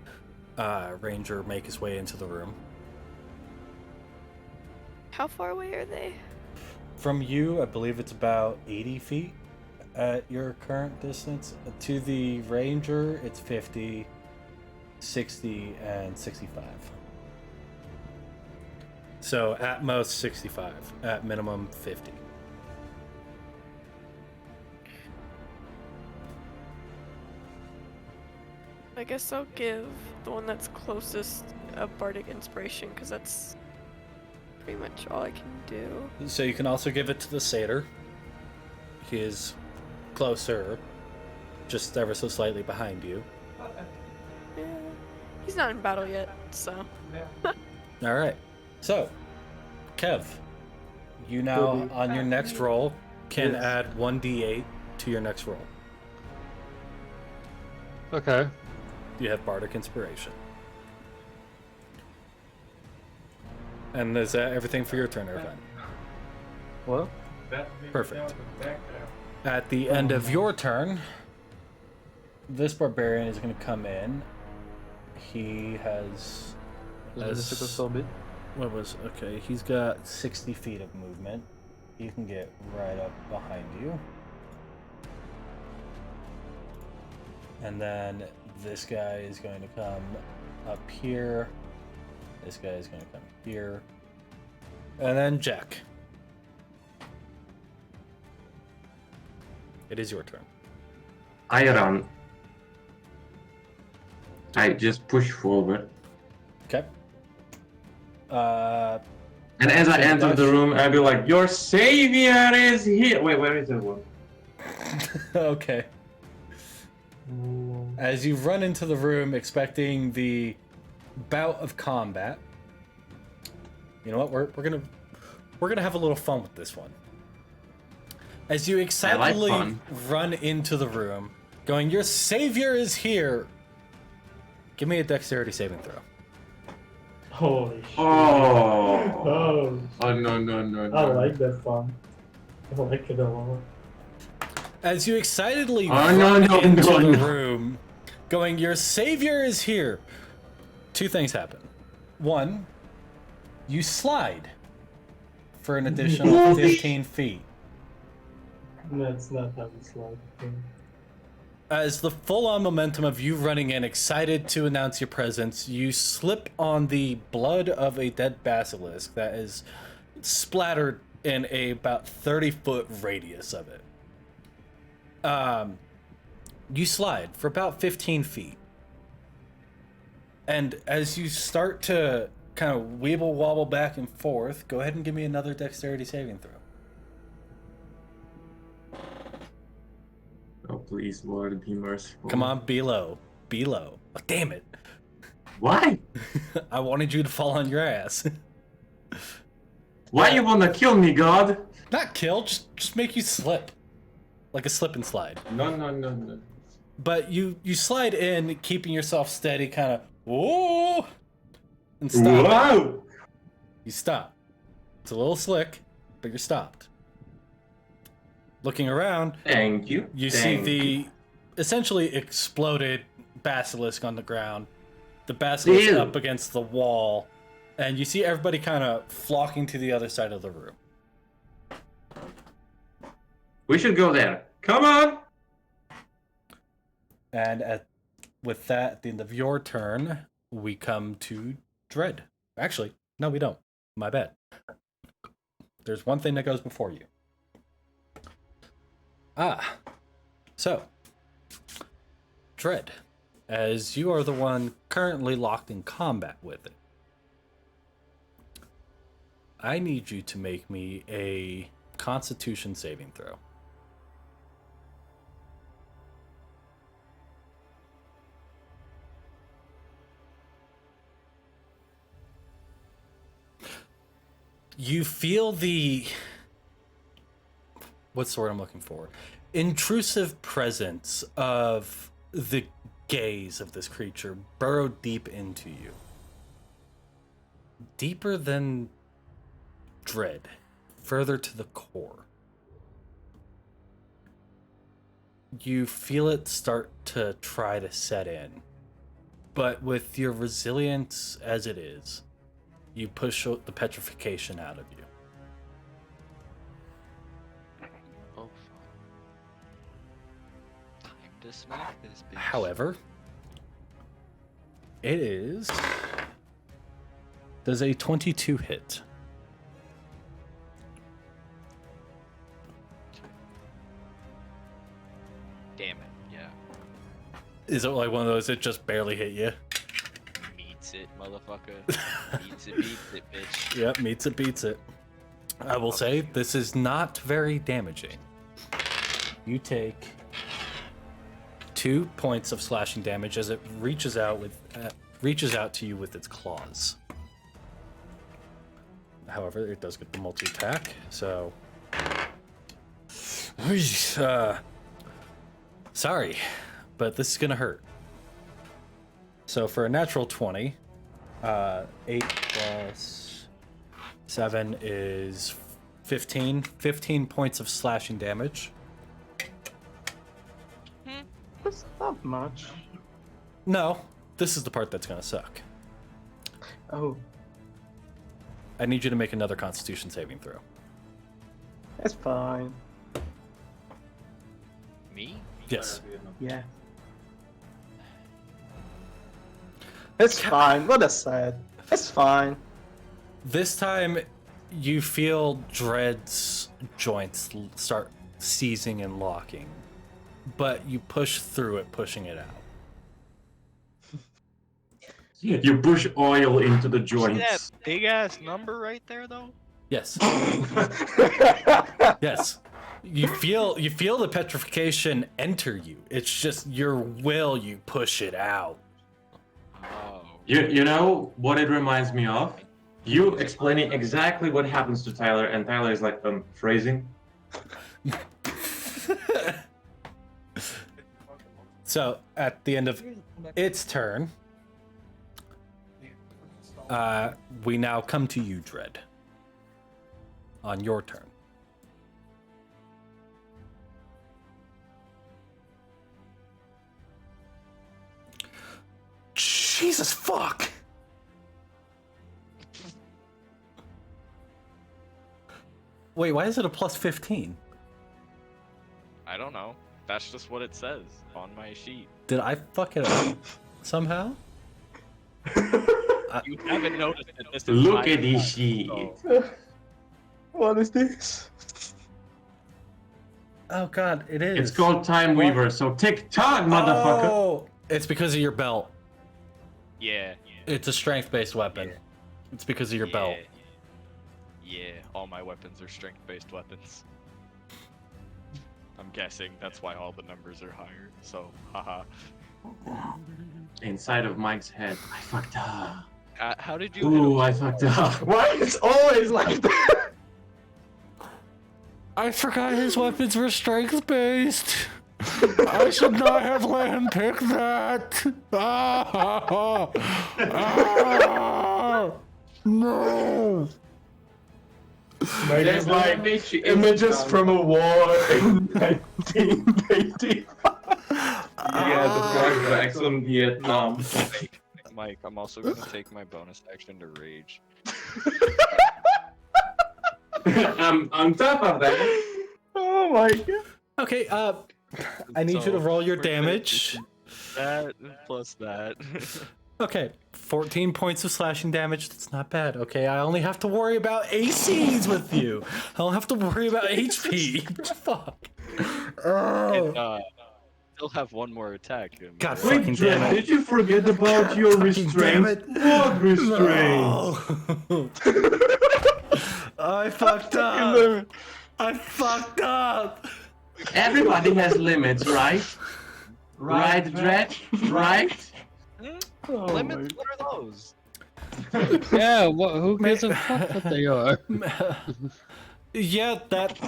ranger make his way into the room. How far away are they? From you, I believe it's about 80 feet at your current distance. To the ranger, it's 50. 60, and 65. So at most 65, at minimum 50. I guess I'll give the one that's closest a bardic inspiration, because that's pretty much all I can do. So you can also give it to the satyr. He is closer, just ever so slightly behind you. Yeah, he's not in battle yet, so. All right. So, Kev, you now on your next roll can add 1d8 to your next roll. Okay. You have bardic inspiration. And is that everything for your turn, Irvine? What? Perfect. At the end of your turn, this barbarian is going to come in. He has... What was... Okay, he's got 60 feet of movement. He can get right up behind you. And then this guy is going to come up here. This guy is going to come here. And then Jack. It is your turn. I run. I just push forward. Okay. And as I enter the room, I'll be like, "Your savior is here." Wait, where is the one? Okay. As you run into the room expecting the bout of combat, you know what? We're gonna have a little fun with this one. As you excitedly run into the room, going, "Your savior is here." Give me a dexterity saving throw. Holy shit. Oh. Oh no. I like that fun. I like it a lot. As you excitedly run into the room, going, "Your savior is here." Two things happen. One, you slide for an additional 15 feet. That's not how we slide. As the full-on momentum of you running in, excited to announce your presence, you slip on the blood of a dead basilisk that is splattered in a about 30-foot radius of it. You slide for about 15 feet. And as you start to kind of weeble wobble back and forth, go ahead and give me another dexterity saving throw. Oh, please, Lord, be merciful. Come on, be low. Be low. Oh, damn it. Why? I wanted you to fall on your ass. Why you wanna kill me, God? Not kill, just make you slip. Like a slip and slide. No. But you slide in, keeping yourself steady, kind of, whoa, and stop. Whoa! You stop. It's a little slick, but you're stopped. Looking around, Thank you. You see the essentially exploded basilisk on the ground. The basilisk up against the wall, and you see everybody kind of flocking to the other side of the room. We should go there. Come on! And with that, at the end of your turn, we come to Dread. Actually, no, we don't. My bad. There's one thing that goes before you. So, Dread, as you are the one currently locked in combat with it, I need you to make me a Constitution saving throw. You feel the... What's the word I'm looking for? Intrusive presence of the gaze of this creature burrow deep into you. Deeper than dread. Further to the core. You feel it start to try to set in. But with your resilience as it is, you push the petrification out of you. Oh, fuck. Time to smack this bitch. However, It is. Does a 22 hit? Damn it, yeah. Is it like one of those that just barely hit you? Meets it, motherfucker. Meets it, beats it, bitch. Yep, meets it, beats it. I will say this is not very damaging. You take 2 points of slashing damage as it reaches out to you with its claws. However, it does get the multi-attack, so sorry, but this is gonna hurt. So for a natural 20, 8 plus 7 is 15. 15 points of slashing damage. That's not much. No, this is the part that's gonna suck. Oh, I need you to make another Constitution saving throw. that's fine. Me? Yes. Yeah. It's fine. What a sad. It's fine. This time, you feel Dread's joints start seizing and locking, but you push through it, pushing it out. You push oil into the See that joints. big ass number right there, though? Yes. Yes. You feel the petrification enter you. It's just your will. You push it out. Oh. You know what it reminds me of? You explaining exactly what happens to Tyler, and Tyler is like, phrasing. So at the end of its turn, we now come to you, Dread. On your turn. Jesus fuck! Wait, why is it a plus 15? I don't know. That's just what it says on my sheet. Did I fuck it up somehow? You haven't noticed that this Look entire at this time, shit. so- What is this? Oh god, it is. It's called Time Weaver, so tick-tock, motherfucker! Oh, it's because of your belt. Yeah. It's a strength-based weapon. Yeah. It's because of your belt. Yeah, all my weapons are strength-based weapons. I'm guessing that's why all the numbers are higher. So, haha. Inside of Mike's head, I fucked up. How did you? Ooh, I fucked up. Why it's always like that? I forgot his weapons were strength-based. I should not have let him pick that. No. There's like images from a war in 1980. Yeah, the flashbacks on Vietnam. Mike, I'm also gonna take my bonus action to rage. On top of that, Oh my god. Okay, I need you to roll your damage. That plus that. Okay, 14 points of slashing damage. That's not bad. Okay, I only have to worry about ACs with you. I don't have to worry about HP. Fuck. Oh. And, still have one more attack. God Wait, fucking damn it. did you forget about your Fucking damn restraints? it. What restraints? No. I fucked up. I fucked up. everybody has limits, right? Right, Dredge? Right? Limits? What are those? Yeah, who gives a fuck what they are? Yeah, that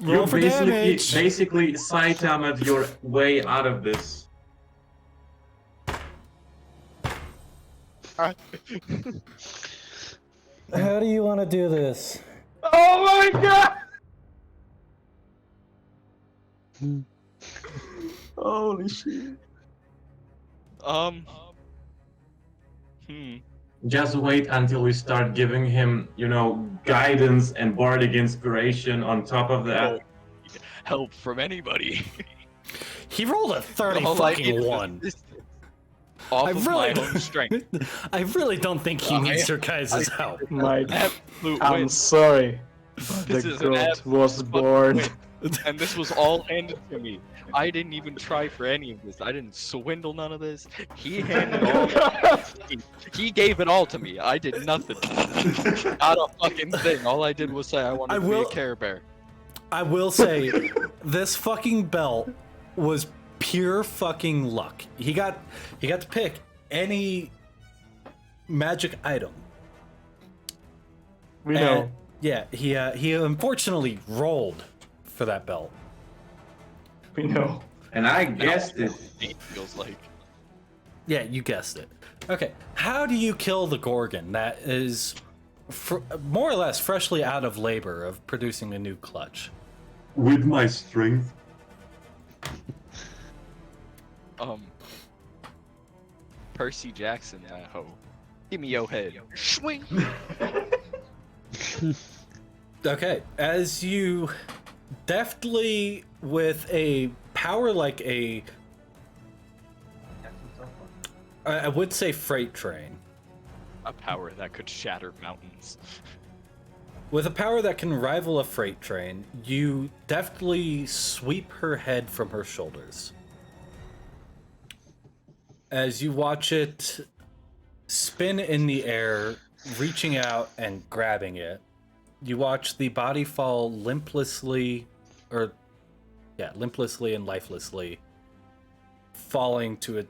You roll for damage. basically Saitama your way out of this. How do you want to do this? Oh my god! Holy shit. Just wait until we start giving him, guidance and bardic inspiration on top of that. Help from anybody. He rolled a 30 All I fucking need is one. this- off of my own strength. I really don't think he needs your guys' help. Mike, Absolute I'm win. sorry. But This the is an goat absolute was fucking born. win. And this was all handed to me. I didn't even try for any of this. I didn't swindle none of this. He handed all. He gave it all to me. I did nothing. Not a fucking thing. All I did was say I wanted to be a Care Bear. I will say, this fucking belt was pure fucking luck. He got to pick any magic item. We know. Yeah, he unfortunately rolled for that belt. We know. And I guessed it. It feels like. Yeah, you guessed it. Okay, how do you kill the Gorgon that is more or less freshly out of labor of producing a new clutch? With my strength. Percy Jackson, that hoe. Give me your head. Swing. Okay, as you deftly, with a power like I would say freight train. A power that could shatter mountains. With a power that can rival a freight train, you deftly sweep her head from her shoulders. As you watch it spin in the air, reaching out and grabbing it, you watch the body fall limplessly and lifelessly, falling to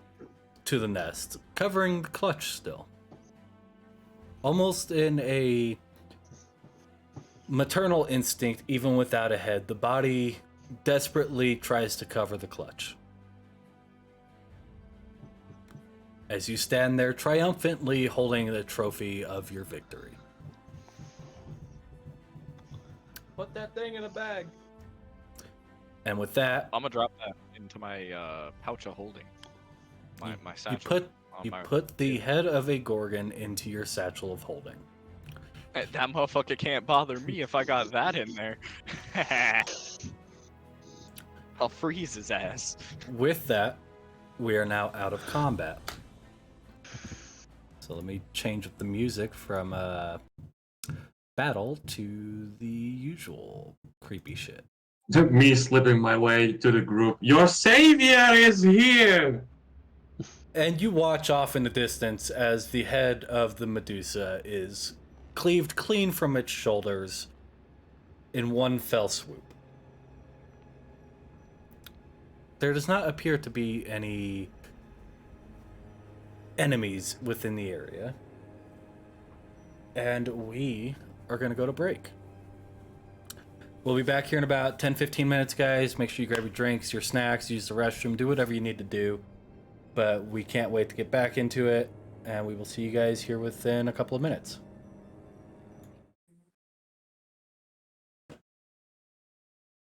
the nest, covering the clutch still. Almost in a maternal instinct, even without a head, the body desperately tries to cover the clutch. As you stand there triumphantly holding the trophy of your victory. Put that thing in a bag. And with that, I'm gonna drop that into my pouch of holding. My satchel. You put the head of a Gorgon into your satchel of holding. That motherfucker can't bother me if I got that in there. I'll freeze his ass. With that, we are now out of combat. So let me change up the music from battle to the usual creepy shit. Me slipping my way to the group. Your savior is here! And you watch off in the distance as the head of the Medusa is cleaved clean from its shoulders in one fell swoop. There does not appear to be any enemies within the area. And we are going to go to break. We'll be back here in about 10-15 minutes, guys. Make sure you grab your drinks, your snacks, use the restroom, do whatever you need to do. But we can't wait to get back into it, and we will see you guys here within a couple of minutes.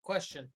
Question.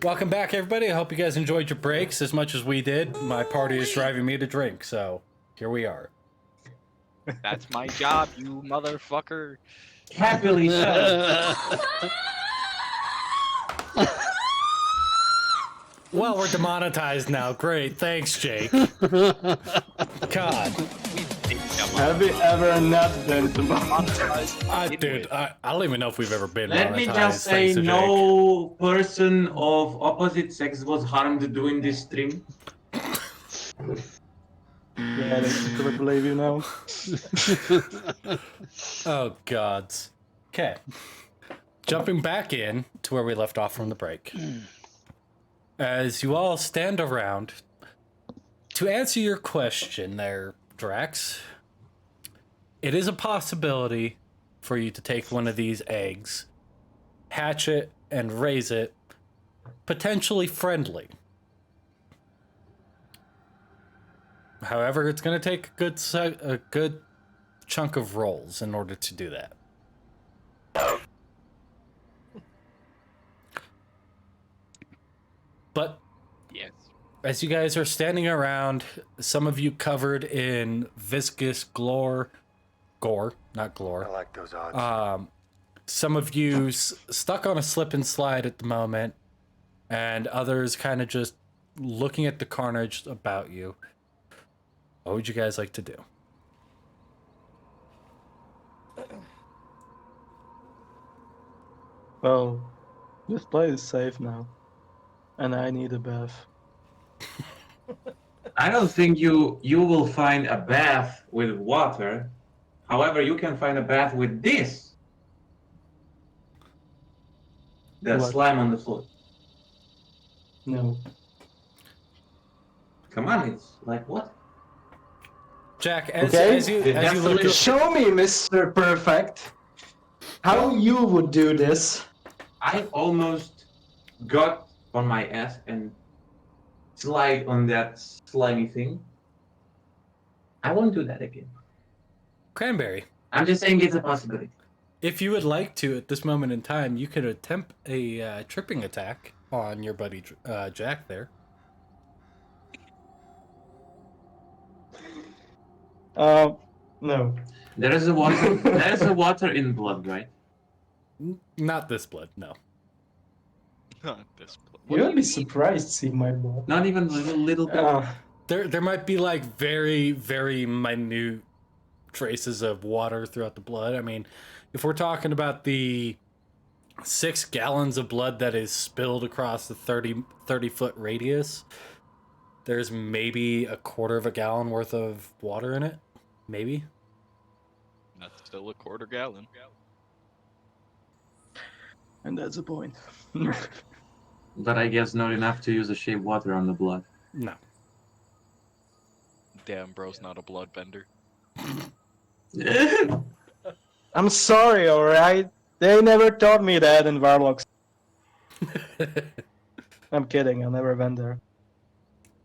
Welcome back, everybody. I hope you guys enjoyed your breaks as much as we did. My party is driving me to drink, so here we are. That's my job, you motherfucker. Happily so. Well, we're demonetized now. Great. Thanks, Jake. God. Have we ever not been demonetized? Dude, I don't even know if we've ever been Let monetized. me just say, thanks to Jake. no person of opposite sex was harmed doing this stream. Yeah, I believe you now. Oh, gods. Okay. Jumping back in to where we left off from the break. As you all stand around, to answer your question there, Drax, it is a possibility for you to take one of these eggs, hatch it, and raise it, potentially friendly. However, it's going to take a good chunk of rolls in order to do that. But Yes. as you guys are standing around, some of you covered in viscous gore, not glore. I like those odds. Some of you stuck on a slip and slide at the moment, and others kind of just looking at the carnage about you. What would you guys like to do? Well, this place is safe now. And I need a bath. I don't think you will find a bath with water. However, you can find a bath with this. The What? slime on the floor. No. Come on, it's like what? Jack, as you look at, Show me, Mr. Perfect, how you would do this. I almost got on my ass and slide on that slimy thing. I won't do that again. Cranberry, I'm just saying it's a possibility. if you would like to, at this moment in time, you could attempt a tripping attack on your buddy Jack there. No. There is a water. There is a water in blood, right? Not this blood, no. Not this. You'll be surprised to see my blood. Not even a little bit. There might be like very, very minute traces of water throughout the blood. I mean, if we're talking about the 6 gallons of blood that is spilled across the 30-foot radius, there's maybe a quarter of a gallon worth of water in it. Maybe. That's still a quarter gallon. And that's the point. But I guess not enough to use a shea water on the blood. No. Damn, bro's not a bloodbender. I'm sorry, alright? They never taught me that in Warlocks. I'm kidding, I never went there.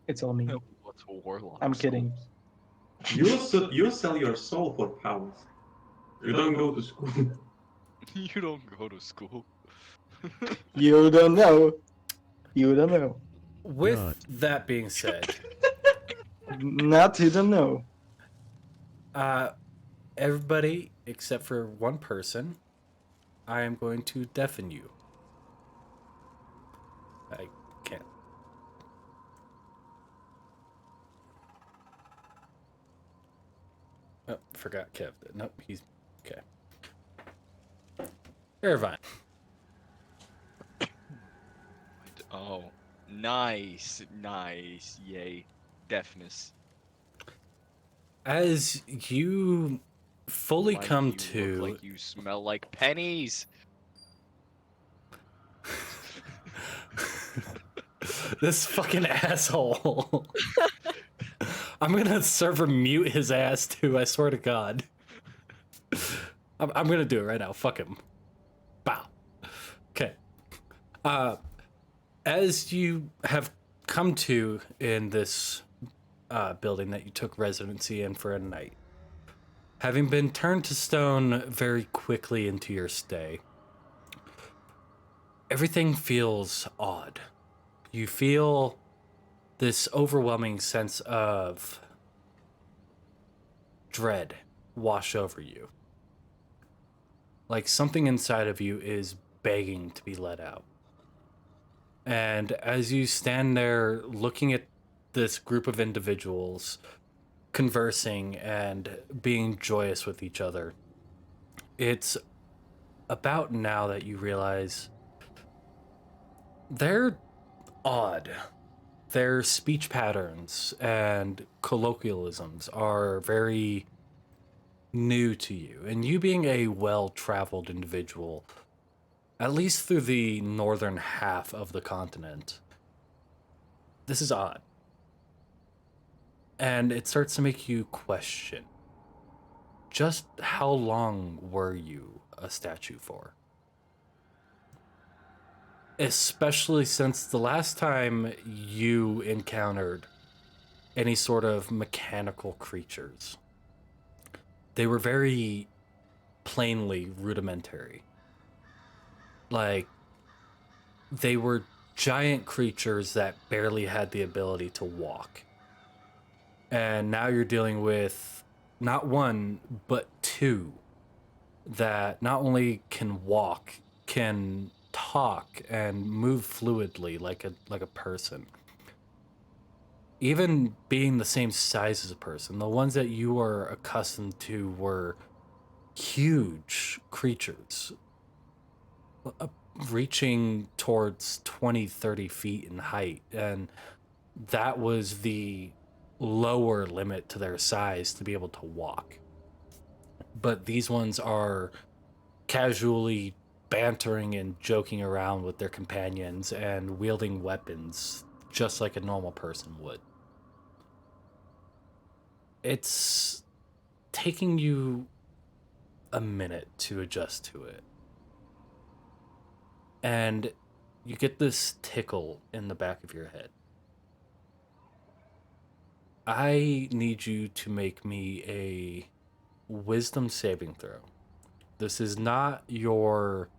It's all me. What's a warlock? I'm kidding. You sell your soul for pounds. You don't go to school. You don't go to school. You don't know. You don't know. With that being said, Not you don't know. everybody except for one person, I am going to deafen you. I can't. Oh, forgot Kev. Nope, he's okay. Irvine. Oh, nice, nice, yay, deafness. As you fully Why do come you look to like you smell like pennies. this fucking asshole. I'm gonna server mute his ass too, I swear to God. I'm gonna do it right now. Fuck him. Bow. Okay. As you have come to in this building that you took residency in for a night, having been turned to stone very quickly into your stay, everything feels odd. you feel this overwhelming sense of dread wash over you. Like something inside of you is begging to be let out. And as you stand there looking at this group of individuals conversing and being joyous with each other, it's about now that you realize they're odd. Their speech patterns and colloquialisms are very new to you. And you being a well-traveled individual, at least through the northern half of the continent, this is odd. And it starts to make you question, just how long were you a statue for? Especially since the last time you encountered any sort of mechanical creatures, they were very plainly rudimentary. Like, they were giant creatures that barely had the ability to walk. And now you're dealing with not one, but two that not only can walk, can talk and move fluidly like a person. Even being the same size as a person, the ones that you are accustomed to were huge creatures, reaching towards 20, 30 feet in height. And that was the lower limit to their size to be able to walk. But these ones are casually bantering and joking around with their companions and wielding weapons just like a normal person would. It's taking you a minute to adjust to it. And you get this tickle in the back of your head. I need you to make me a wisdom saving throw. This is not your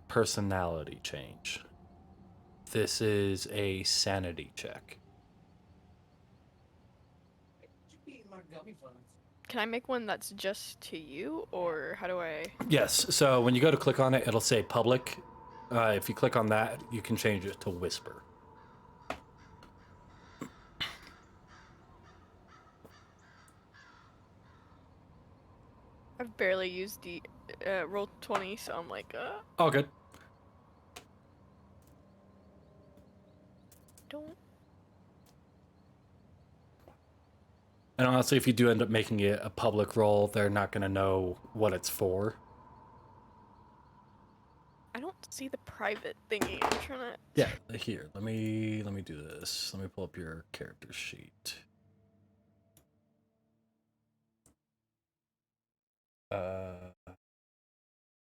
personality change. This is a sanity check. Can I make one that's just to you, or how do I? Yes, so when you go to click on it, it'll say public. If you click on that, you can change it to whisper. I've barely used the roll 20, so I'm like, All good. don't. And honestly, if you do end up making it a public roll, they're not going to know what it's for. I don't see the private thingy. I'm trying to. Yeah, here. Let me do this. Let me pull up your character sheet.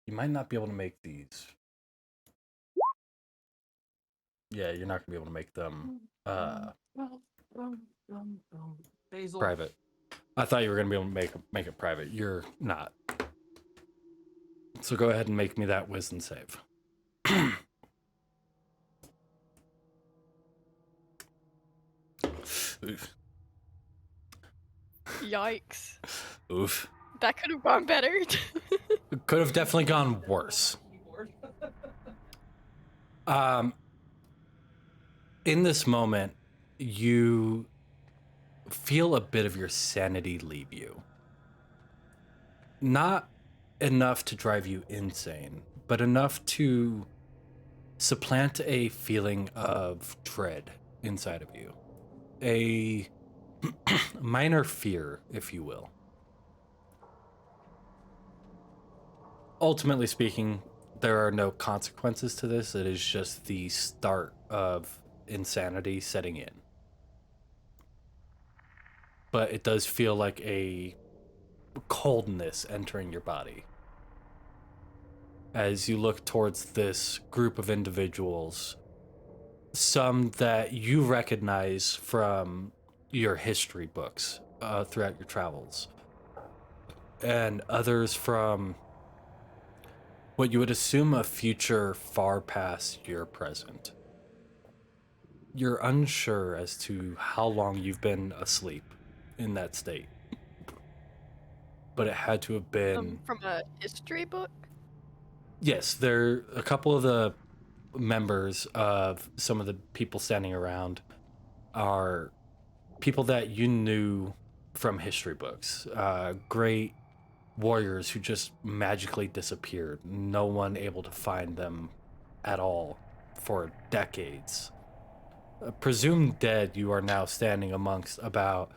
You might not be able to make these. Yeah, you're not gonna be able to make them Basil. private. I thought you were gonna be able to make it private. You're not. So go ahead and make me that wisdom save. Oof. Yikes. Oof. That could have gone better. It could have definitely gone worse. In this moment, you feel a bit of your sanity leave you. Not enough to drive you insane, but enough to supplant a feeling of dread inside of you. A minor fear, if you will. Ultimately speaking, there are no consequences to this. It is just the start of insanity setting in. But it does feel like a coldness entering your body as you look towards this group of individuals, some that you recognize from your history books throughout your travels, and others from what you would assume a future far past your present. you're unsure as to how long you've been asleep in that state. But it had to have been... From a history book? Yes, there a couple of the members of some of the people standing around are people that you knew from history books. Great warriors who just magically disappeared. No one able to find them at all for decades. Presumed dead, you are now standing amongst about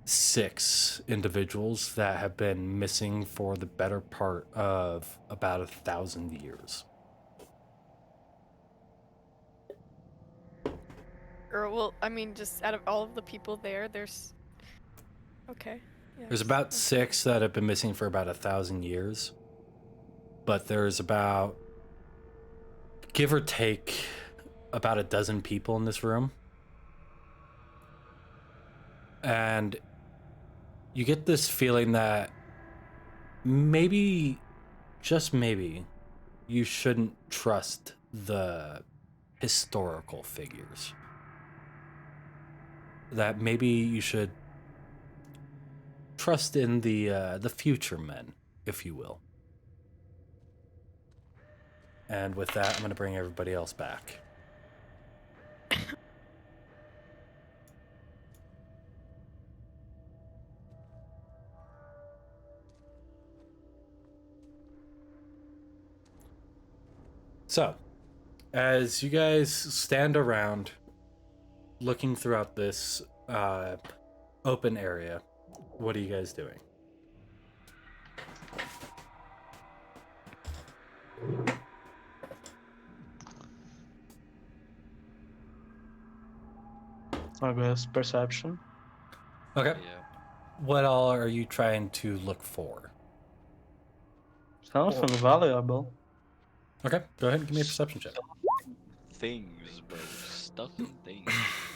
6 individuals that have been missing for the better part of about 1,000 years. Or, well, I mean, just out of all of the people there, there's... Okay. Yeah, There's about 6 that have been missing for about 1,000 years. But there's about, give or take, about a dozen people in this room. And you get this feeling that maybe, just maybe, you shouldn't trust the historical figures. That maybe you should trust in the future men, if you will. And with that, I'm going to bring everybody else back. So, as you guys stand around looking throughout this open area, what are you guys doing? I guess perception. Okay. Yeah. What all are you trying to look for? Something valuable. Okay, go ahead and give me a perception check. Things, bro. Stuff and things.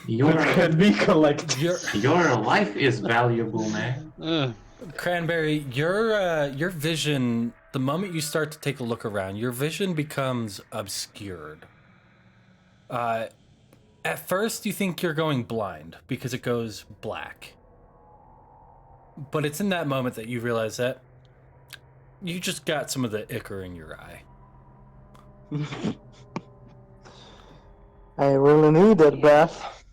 Your, Could be collected. your life is valuable, man. Cranberry, your vision, the moment you start to take a look around, your vision becomes obscured. At first, you think you're going blind because it goes black. But it's in that moment that you realize that you just got some of the ichor in your eye. I really need that, Beth.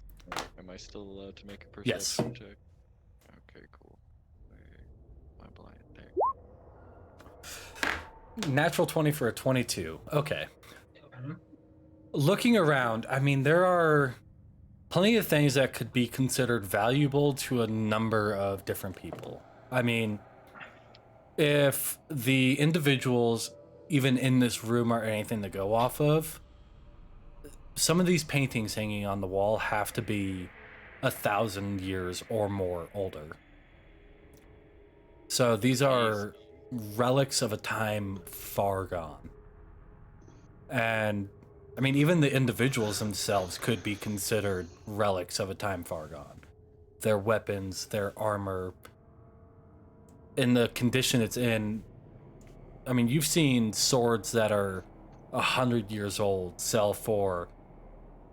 Am I still allowed to make a perception Yes. check? Okay, cool. Where am I blind? There. Natural 20 for a 22. Okay. Looking around, I mean, there are plenty of things that could be considered valuable to a number of different people. I mean, if the individuals even in this room are anything to go off of, some of these paintings hanging on the wall have to be 1,000 years or more older. So these are relics of a time far gone. And I mean, even the individuals themselves could be considered relics of a time far gone. Their weapons, their armor, in the condition it's in. I mean, you've seen swords that are 100 years old sell for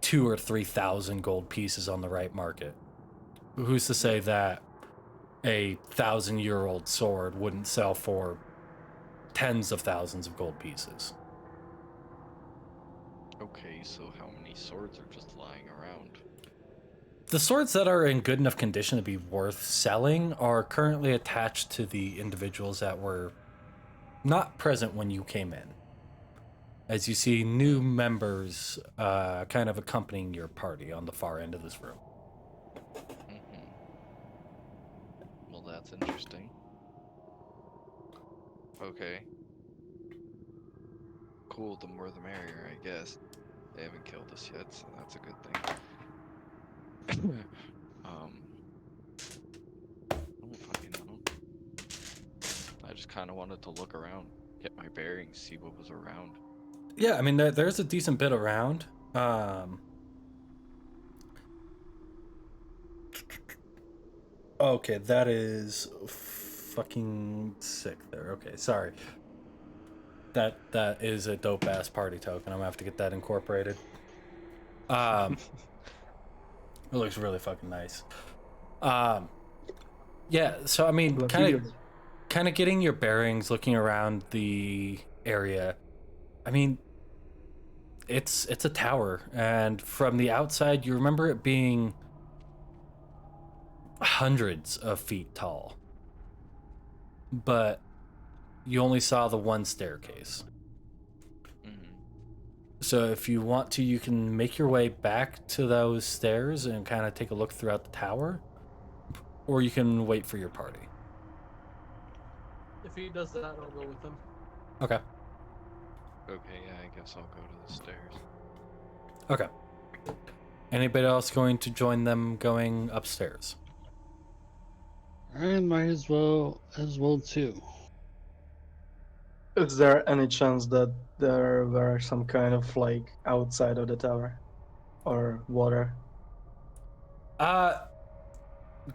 2,000 or 3,000 gold pieces on the right market. Who's to say that a 1,000-year-old sword wouldn't sell for tens of thousands of gold pieces? Okay, so how many swords are just lying around? The swords that are in good enough condition to be worth selling are currently attached to the individuals that were not present when you came in. As you see new members kind of accompanying your party on the far end of this room. Mm-hmm. Well, that's interesting. Okay. Cool, the more the merrier, I guess. They haven't killed us yet, so that's a good thing. I don't fucking know. I just kind of wanted to look around, get my bearings, see what was around. Yeah, I mean, there's a decent bit around. Okay, that is fucking sick there. Okay, sorry. That is a dope-ass party token. I'm gonna have to get that incorporated. It looks really fucking nice. Yeah, so I mean, kind of getting your bearings, looking around the area. I mean, it's a tower, and from the outside, you remember it being hundreds of feet tall, but you only saw the one staircase. So if you want to, you can make your way back to those stairs and kind of take a look throughout the tower, or you can wait for your party. If he does that, I'll go with him. Okay. Okay, yeah, I guess I'll go to the stairs. Okay. Anybody else going to join them going upstairs? I might as well too. Is there any chance that there were some kind of like outside of the tower or water?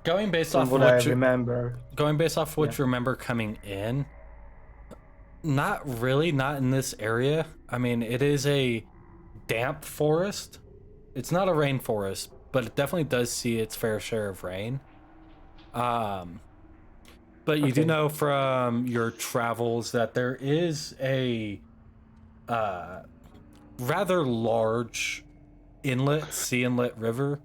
Going based From off what of I what you remember. going based off what you remember coming in, not really, not in this area. I mean, it is a damp forest. It's not a rainforest, but it definitely does see its fair share of rain. But you do know from your travels that there is a rather large sea inlet river.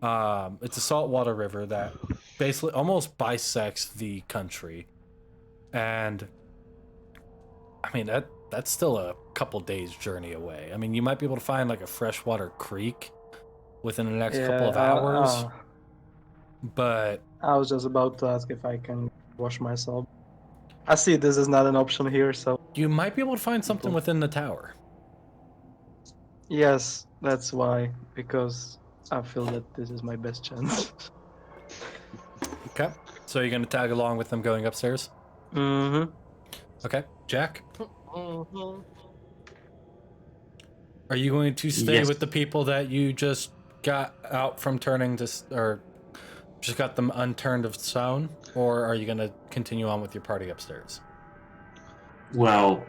It's a saltwater river that basically almost bisects the country. And I mean, that's still a couple days journey away. I mean, you might be able to find like a freshwater creek within the next couple of hours. But I was just about to ask if I can wash myself. I see this is not an option here, so you might be able to find something within the tower. yes, that's why, because I feel that this is my best chance. Okay. So you're gonna tag along with them going upstairs? Mm-hmm. Okay. Jack? Are you going to stay with the people that you just got out from turning to, or just got them unturned of stone? Or are you going to continue on with your party upstairs? Well,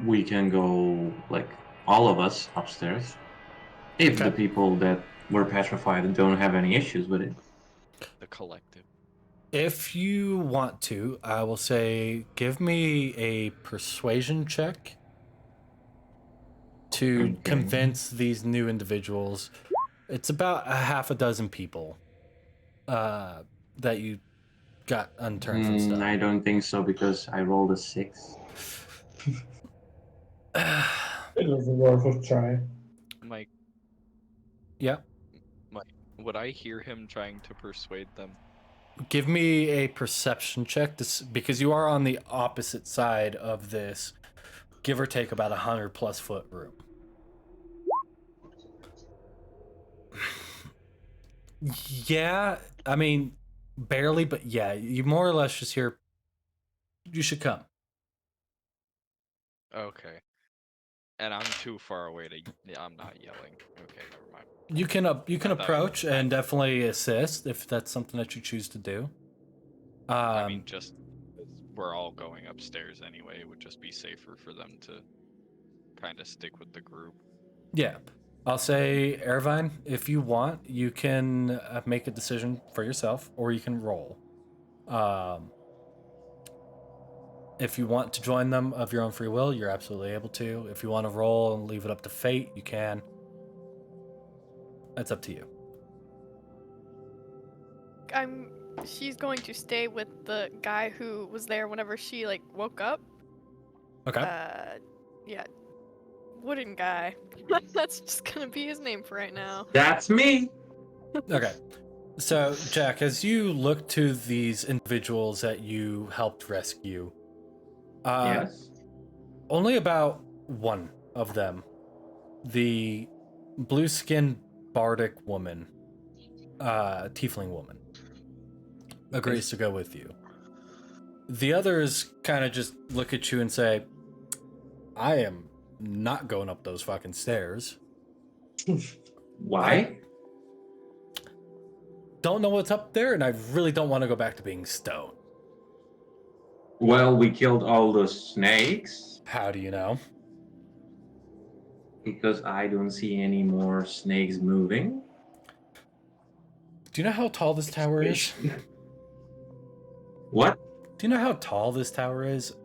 we can go, like, all of us upstairs. If the people that were petrified don't have any issues with it. The collective. If you want to, I will say give me a persuasion check to convince these new individuals. It's about a half a dozen people that you got unturned from stuff. I don't think so because I rolled a 6. It was worth a try. Mike. Yeah. Mike, would I hear him trying to persuade them? Give me a perception check because you are on the opposite side of this, give or take about 100+ foot room. Yeah, I mean, barely, but yeah, you more or less just hear, you should come. Okay. And I'm too far away to. Yeah, I'm not yelling. Okay, never mind. You can approach and definitely assist if that's something that you choose to do. I mean, just we're all going upstairs anyway. It would just be safer for them to kind of stick with the group. Yeah, I'll say, Irvine, if you want, you can make a decision for yourself, or you can roll. If you want to join them of your own free will, you're absolutely able to. If you want to roll and leave it up to fate, you can. That's up to you. She's going to stay with the guy who was there whenever she like woke up. Okay. Yeah. Wooden guy. That's just gonna be his name for right now. That's me. Okay. So, Jack, as you look to these individuals that you helped rescue, yes. Only about one of them, the blue-skinned bardic woman, tiefling woman, agrees to go with you. The others kind of just look at you and say, I am not going up those fucking stairs. Why? Don't know what's up there, and I really don't want to go back to being stone. Well, we killed all the snakes. How do you know? because I don't see any more snakes moving. Do you know how tall this tower is? What? Do you know how tall this tower is?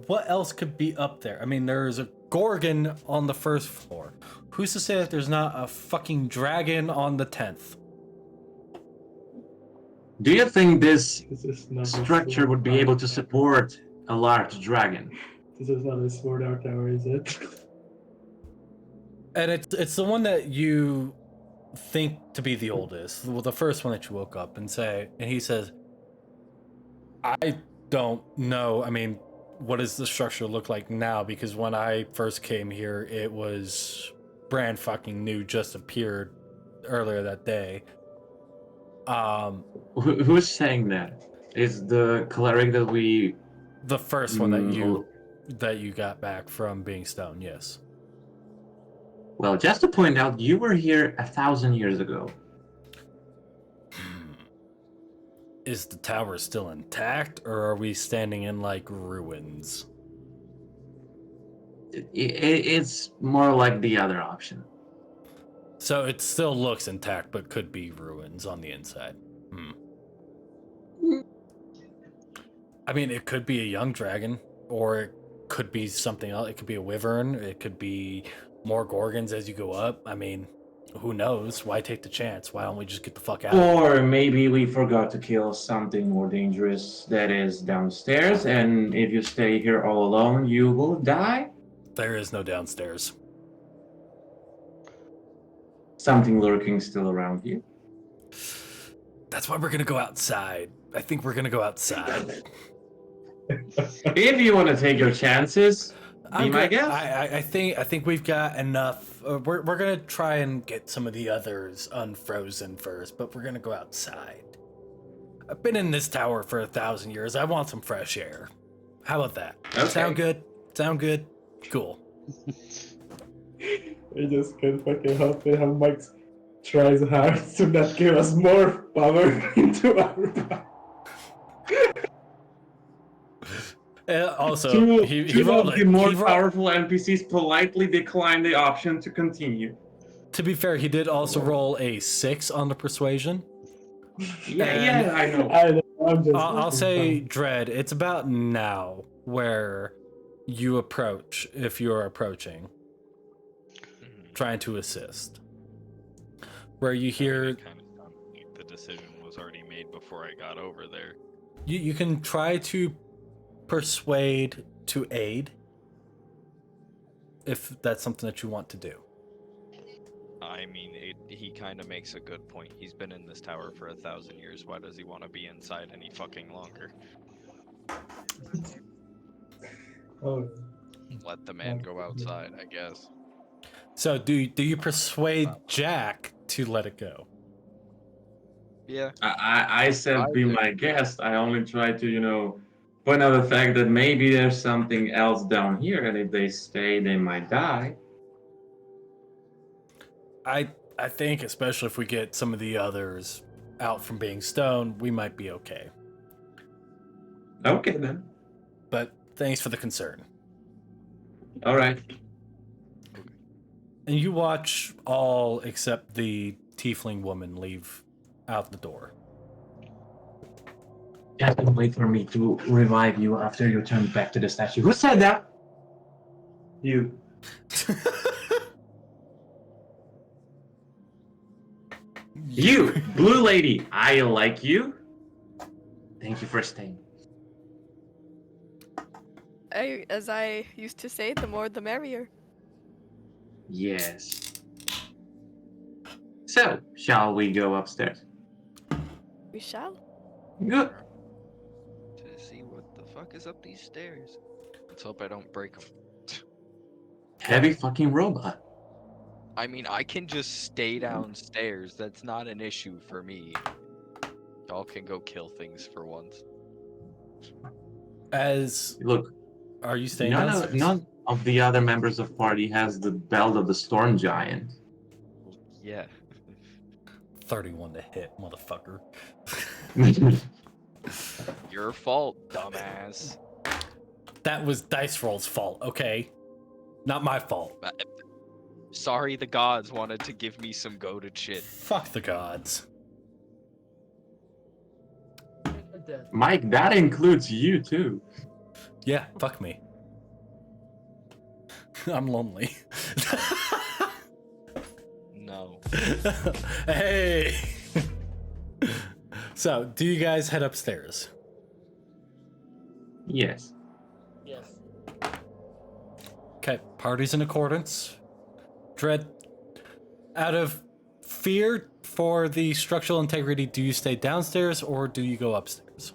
What else could be up there? I mean, there's a Gorgon on the first floor. Who's to say that there's not a fucking dragon on the 10th? Do you think this This is not a structure sword would be art able to tower. support a large dragon? This is not a sword art tower, is it? And it's the one that you think to be the oldest. Well, the first one that you woke up and he says, I don't know. I mean, what does the structure look like now? Because when I first came here, it was brand fucking new, just appeared earlier that day. Who's saying that? Is the cleric that we... The first one that you got back from being stoned, yes. Well, just to point out, you were here 1,000 years ago. Is the tower still intact, or are we standing in like ruins? It's more like the other option. So it still looks intact, but could be ruins on the inside. I mean, it could be a young dragon, or it could be something else. It could be a wyvern. It could be more gorgons as you go up. I mean, who knows? Why take the chance? Why don't we just get the fuck out? Or maybe we forgot to kill something more dangerous that is downstairs, and if you stay here all alone, you will die? There is no downstairs. Something lurking still around you? That's why we're gonna go outside. I think we're gonna go outside. If you want to take your chances, be my guest. I think we've got enough. We're gonna try and get some of the others unfrozen first, but we're gonna go outside. I've been in this tower for 1,000 years. I want some fresh air. How about that? Okay. Sound good? Sound good? Cool. I just can't fucking help it how Mike tries hard to not give us more power into our power. Also, he rolled the more powerful NPCs politely decline the option to continue. To be fair, he did also roll a 6 on the persuasion. Yeah, I know. I'll say, Dread, it's about now where you approach, if you're approaching, trying to assist. Where you hear... Kind of sounded like the decision was already made before I got over there. You can try to persuade to aid, if that's something that you want to do. I mean, he kind of makes a good point. He's been in this tower for 1,000 years. Why does he want to be inside any fucking longer? Oh. Let the man go outside, I guess. So do you persuade Jack to let it go? Yeah. I said be my guest. I only tried to, point out the fact that maybe there's something else down here, and if they stay, they might die. I think, especially if we get some of the others out from being stoned, we might be okay. Okay, then. But thanks for the concern. All right. And you watch all except the tiefling woman leave out the door. Just wait for me to revive you after you turn back to the statue. Who said that? You. You, blue lady. I like you. Thank you for staying. As I used to say, the more the merrier. Yes. So, shall we go upstairs? We shall. Good. To see what the fuck is up these stairs. Let's hope I don't break them. Heavy fucking robot. I mean, I can just stay downstairs. That's not an issue for me. Y'all can go kill things for once. Look, are you staying downstairs? None of the other members of party has the belt of the storm giant. Yeah. 31 to hit, motherfucker. Your fault, dumbass. That was Dice Roll's fault, okay? Not my fault. Sorry, the gods wanted to give me some goated shit. Fuck the gods. Death. Mike, that includes you too. Yeah, fuck me. I'm lonely. No. Hey! So, do you guys head upstairs? Yes. Yes. Okay, party's in accordance. Dread, out of fear for the structural integrity, do you stay downstairs or do you go upstairs?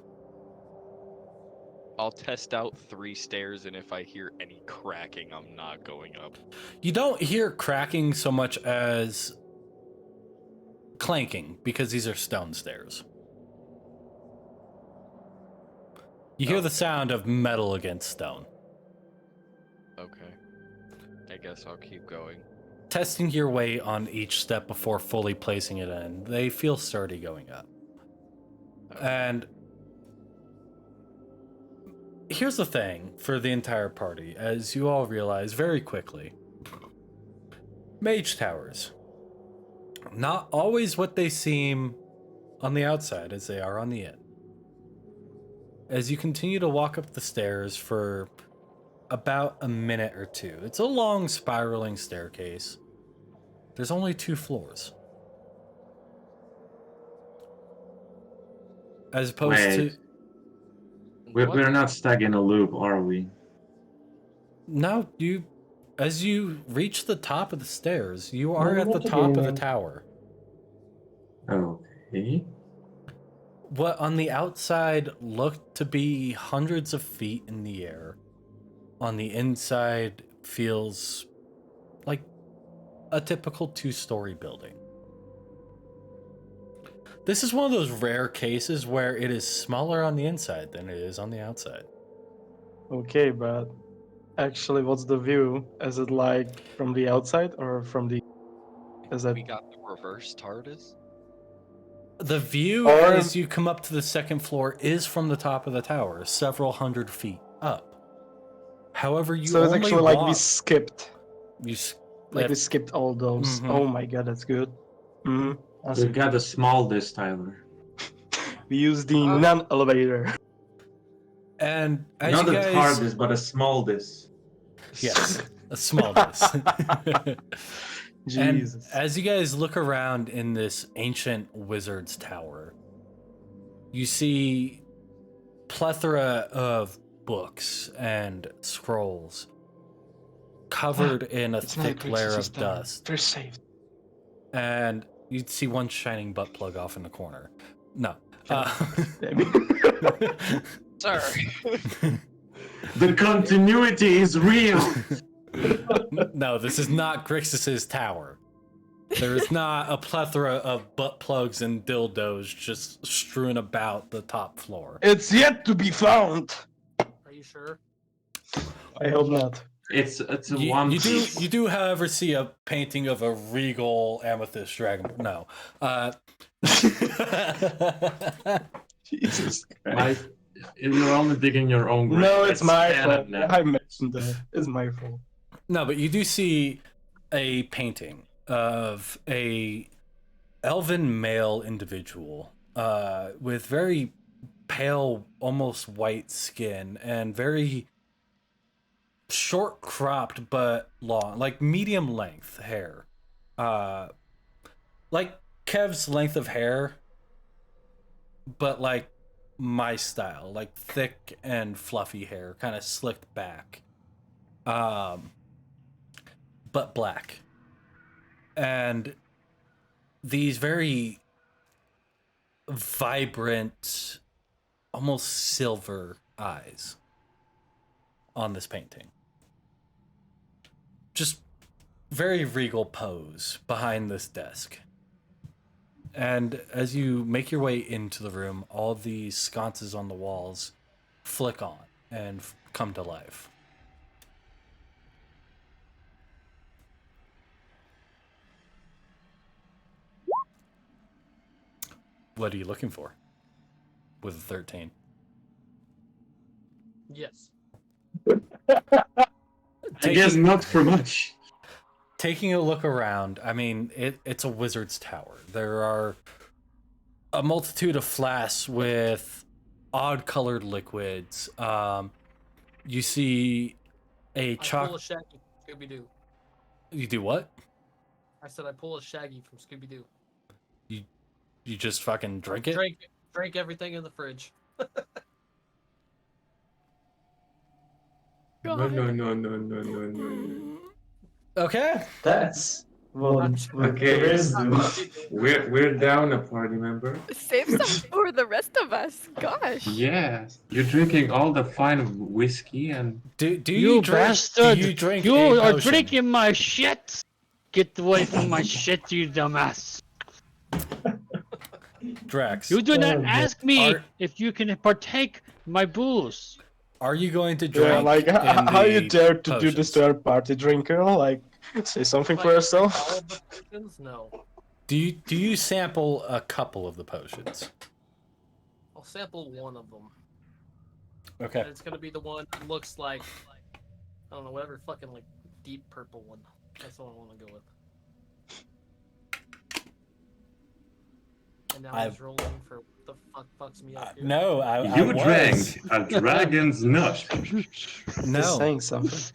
I'll test out 3 stairs, and if I hear any cracking, I'm not going up. You don't hear cracking so much as clanking, because these are stone stairs. You hear the sound of metal against stone. Okay. I guess I'll keep going. Testing your weight on each step before fully placing it in, they feel sturdy going up. And here's the thing for the entire party, as you all realize very quickly. Mage towers. Not always what they seem on the outside as they are on the in. As you continue to walk up the stairs for about a minute or two, it's a long spiraling staircase. There's only 2 floors. As opposed to... We're not stuck in a loop, are we? No, as you reach the top of the stairs, you are at the top of the tower. Okay. What on the outside looked to be hundreds of feet in the air, on the inside feels like a typical 2-story building. This is one of those rare cases where it is smaller on the inside than it is on the outside. Okay, but actually, what's the view? Is it like from the outside or from the... Is that... We got the reverse TARDIS? The view as you come up to the 2nd floor is from the top of the tower, several hundred feet up. However, you So it's only actually walk, like we skipped. we skipped all those. Mhm. Oh my god, that's good. We got a small disc, Tyler. We used the non-elevator. And as Not you a guys, TARDIS, but a small disc. yes, a small disc. And Jesus. as you guys look around in this ancient wizard's tower, you see plethora of books and scrolls covered in a thick layer of dust. They're safe. And you'd see one shining butt plug off in the corner. No. Sorry. The continuity is real. No, this is not Grixis's tower. There is not a plethora of butt plugs and dildos just strewn about the top floor. It's yet to be found. Are you sure? I hope not. It's a one piece. You do, however, see a painting of a regal amethyst dragon. No. Jesus Christ. You're only digging your own grave. No, it's my canon fault. now. I mentioned that. It's my fault. No, but you do see a painting of a elven male individual with very pale, almost white skin and very short cropped but long, like medium length hair. Like Kev's length of hair, but like my style, like thick and fluffy hair, kind of slicked back. But black. And these very vibrant, almost silver eyes on this painting. Just very regal pose behind this desk. And as you make your way into the room, all these sconces on the walls flick on and come to life. What are you looking for with a 13? Yes. I guess not for much. taking a look around, I mean, it's a wizard's tower. There are a multitude of flasks with odd colored liquids. You see a I pull a chocolate. Shaggy from Scooby Doo. You do what? I said I pull a Shaggy from Scooby Doo. You just fucking drink it? Drink everything in the fridge. No. Okay. That's what Okay. Chris do. We're down a party member. Save some for the rest of us. Gosh. Yes. You're drinking all the fine whiskey and Do You you drink? bastard! Do you drink? You a are potion? drinking my shit! Get away from my shit, you dumbass! Drax. You do not ask me Are- if you can partake my booze. Are you going to drink? Yeah, like, in how you the dare to do this potions? to our party drinker? Like, say something for All yourself. of the potions? No. Do you sample a couple of the potions? I'll sample one of them. Okay. And it's gonna be the one that looks like, I don't know, whatever fucking like deep purple one. That's the one I want to go with. And now I was rolling for what the fuck fucks me up here. No, I you was. drank a dragon's nut. No. Just saying something.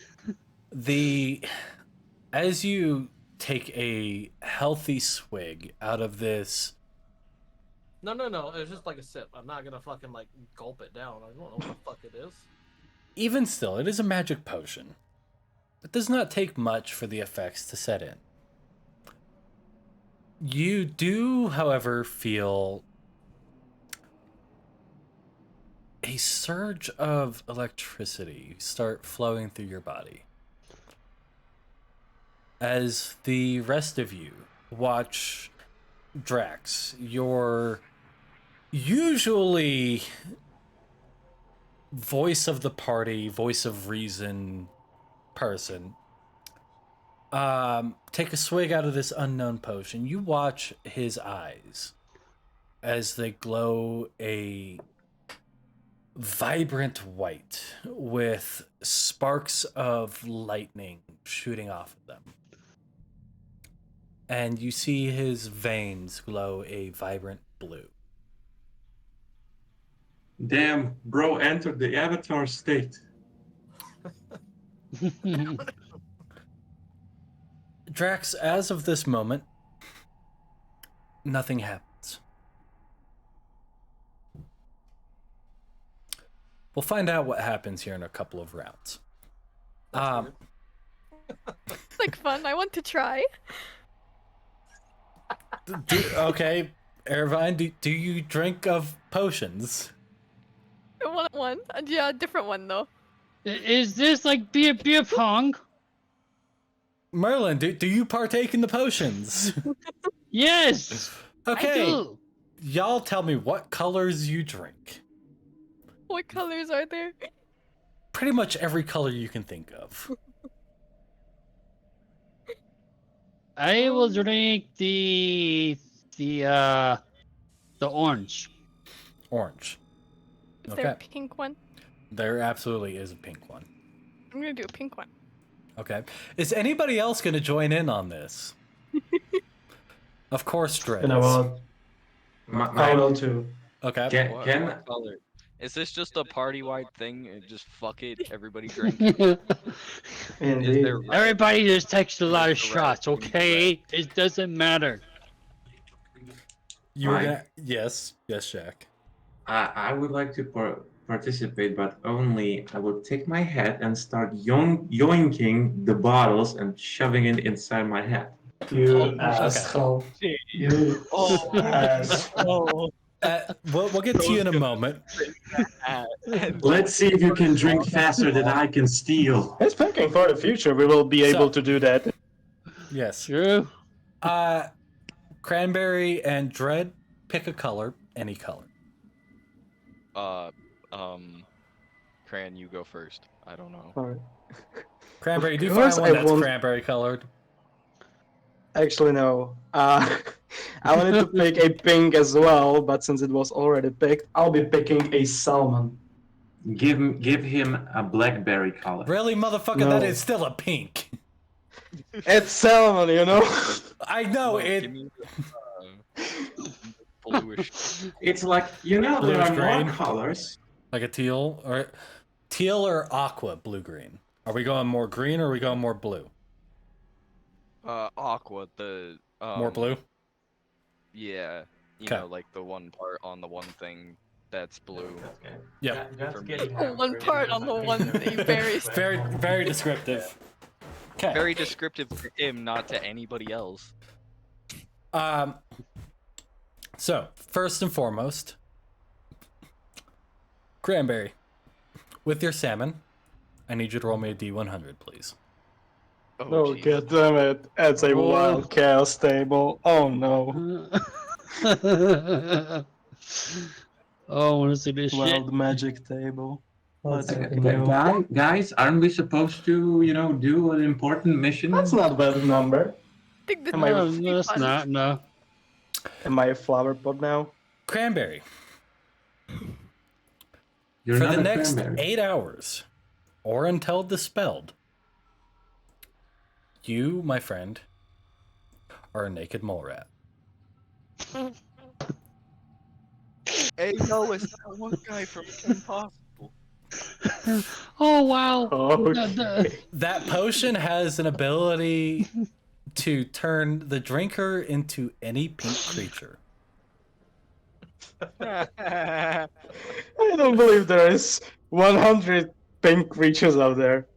As you take a healthy swig out of this, No. It was just like a sip. I'm not gonna fucking like gulp it down. I don't know what the fuck it is. even still, it is a magic potion. It does not take much for the effects to set in. You do, however, feel a surge of electricity start flowing through your body. As the rest of you watch Drax, your usually voice of the party, voice of reason person, take a swig out of this unknown potion. You watch his eyes as they glow a vibrant white with sparks of lightning shooting off of them. And you see his veins glow a vibrant blue. Damn, bro entered the avatar state. Drax, as of this moment, nothing happens. We'll find out what happens here in a couple of rounds. It's like fun. I want to try. Okay, Irvine, do you drink of potions? I want one. Yeah, a different one though. Is this like beer pong? Merlin, do you partake in the potions? Yes. Okay, I do. y'all tell me what colors you drink. What colors are there? Pretty much every color you can think of. I will drink the orange. Orange. Is there a pink one? There absolutely is a pink one. I'm gonna do a pink one. Okay. Is anybody else going to join in on this? Of course, Dread. You know what? I will too. Okay. What color? Is this just a party-wide thing? And just fuck it, everybody drink. Indeed. Everybody just takes a lot of shots, okay? It doesn't matter. You were gonna... Yes, Jack. I would like to participate, but only I will take my head and start yoinking the bottles and shoving it inside my head. You asshole. You asshole. We'll get to you in a moment. Let's see if you can drink faster than I can steal. It's thinking for the future. We will be able to do that. Yes. True. Cranberry and Dread, pick a color, any color. Cran, you go first. I don't know. Alright. Cranberry, do you Of find course one I that's won't- cranberry colored? Actually, no. I wanted to pick a pink as well, but since it was already picked, I'll be picking a salmon. Give him a blackberry color. Really, motherfucker? No. That is still a pink. It's salmon, you know. I know Give it. me bluish. It's like, you know, there Bluish are green. more colors. Like a teal or aqua blue green. Are we going more green or are we going more blue? Aqua, the More blue? Yeah, you 'Kay. know, like the one part on the one thing that's blue. Yeah. For me. One part on the one thing, very Very, very descriptive. Okay. Very descriptive to him, not to anybody else. So, first and foremost, Cranberry, with your salmon, I need you to roll me a D100, please. Oh, god damn it. It's a wild chaos table. Oh no. Oh, I want to see this shit. Wild magic table. Let's Guys, aren't we supposed to, you know, do an important mission? That's not a bad number. Am I, No, that's not, no. am I a flower pot now? Cranberry. You're For not the a next cranberry. 8 hours, or until dispelled, you, my friend, are a naked mole rat. Hey, no, it's that one guy from Kim Possible. Oh, wow. Okay. That potion has an ability to turn the drinker into any pink creature. I don't believe there is 100 pink creatures out there.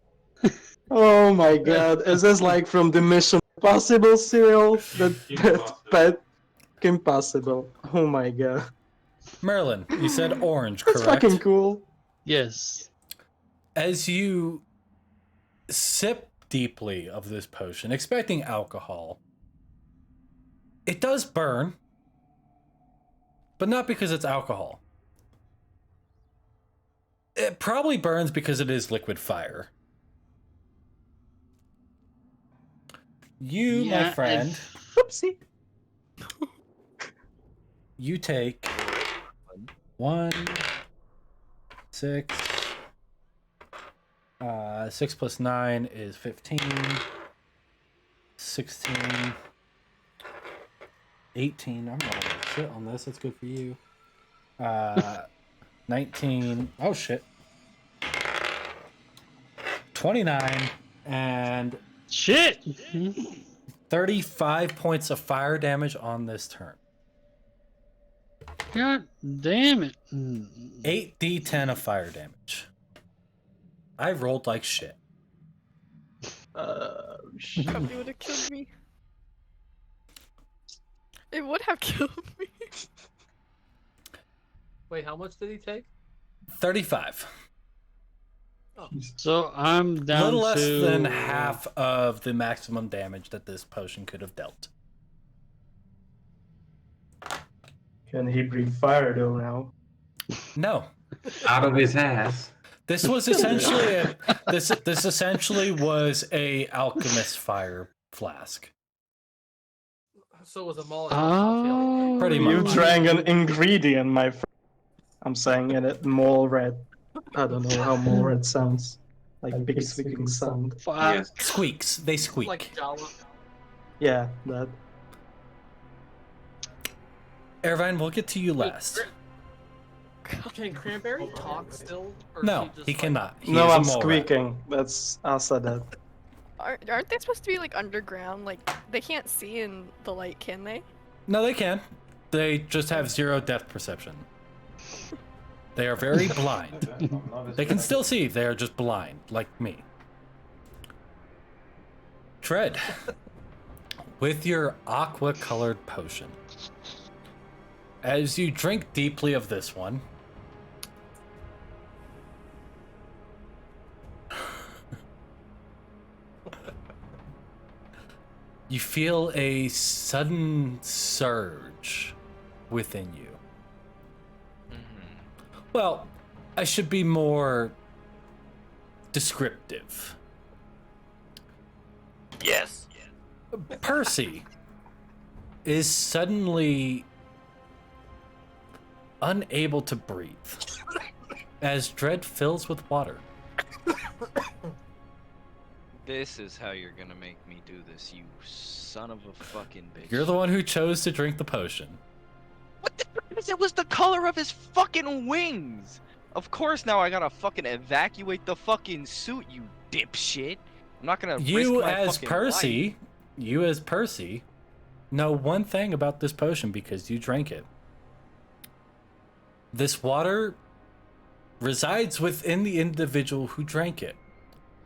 Oh my god. Is this like from the Mission Impossible serial? That pet Impossible. Oh my god. Merlin, you said orange, That's correct? fucking cool. Yes. As you sip deeply of this potion, expecting alcohol, it does burn, but not because it's alcohol. It probably burns because it is liquid fire. You, my friend, Oopsie. you take 1, 6. 6 plus 9 is 15. 16. 18. I'm rolling shit on this. That's good for you. 19. Oh shit. 29 and shit. 35 points of fire damage on this turn. God damn it. 8d10 of fire damage. I rolled like shit. Probably would have killed me. It would have killed me. Wait, how much did he take? 35. So I'm down A little less to than half of the maximum damage that this potion could have dealt. Can he breathe fire though now? No. Out of his ass. This was essentially this essentially was a alchemist fire flask. So it was a Molotov Oh, Pretty You much. drank an ingredient, my friend. I'm saying it, mole rat. I don't know how mole rat sounds. Like big squeaking sound. Yes. Squeaks. They squeak. Like Jala. Yeah, that. Irvine, we'll get to you last. Can Cranberry talk still? Or No, is just he like- cannot. He No, is a I'm mole rat. squeaking. That's I said that. Aren't they supposed to be like underground? Like they can't see in the light, can they? No, they can. They just have 0 depth perception. They are very blind. They can still see, they are just blind, like me. Tread, with your aqua-colored potion, as you drink deeply of this one, you feel a sudden surge within you. Well, I should be more descriptive. Yes. Percy is suddenly unable to breathe as Dread fills with water. This is how you're gonna make me do this, you son of a fucking bitch. You're the one who chose to drink the potion. What the fuck? It was the color of his fucking wings! Of course now I gotta fucking evacuate the fucking suit, you dipshit. I'm not gonna risk my fucking life. You as Percy, know one thing about this potion because you drank it. This water resides within the individual who drank it,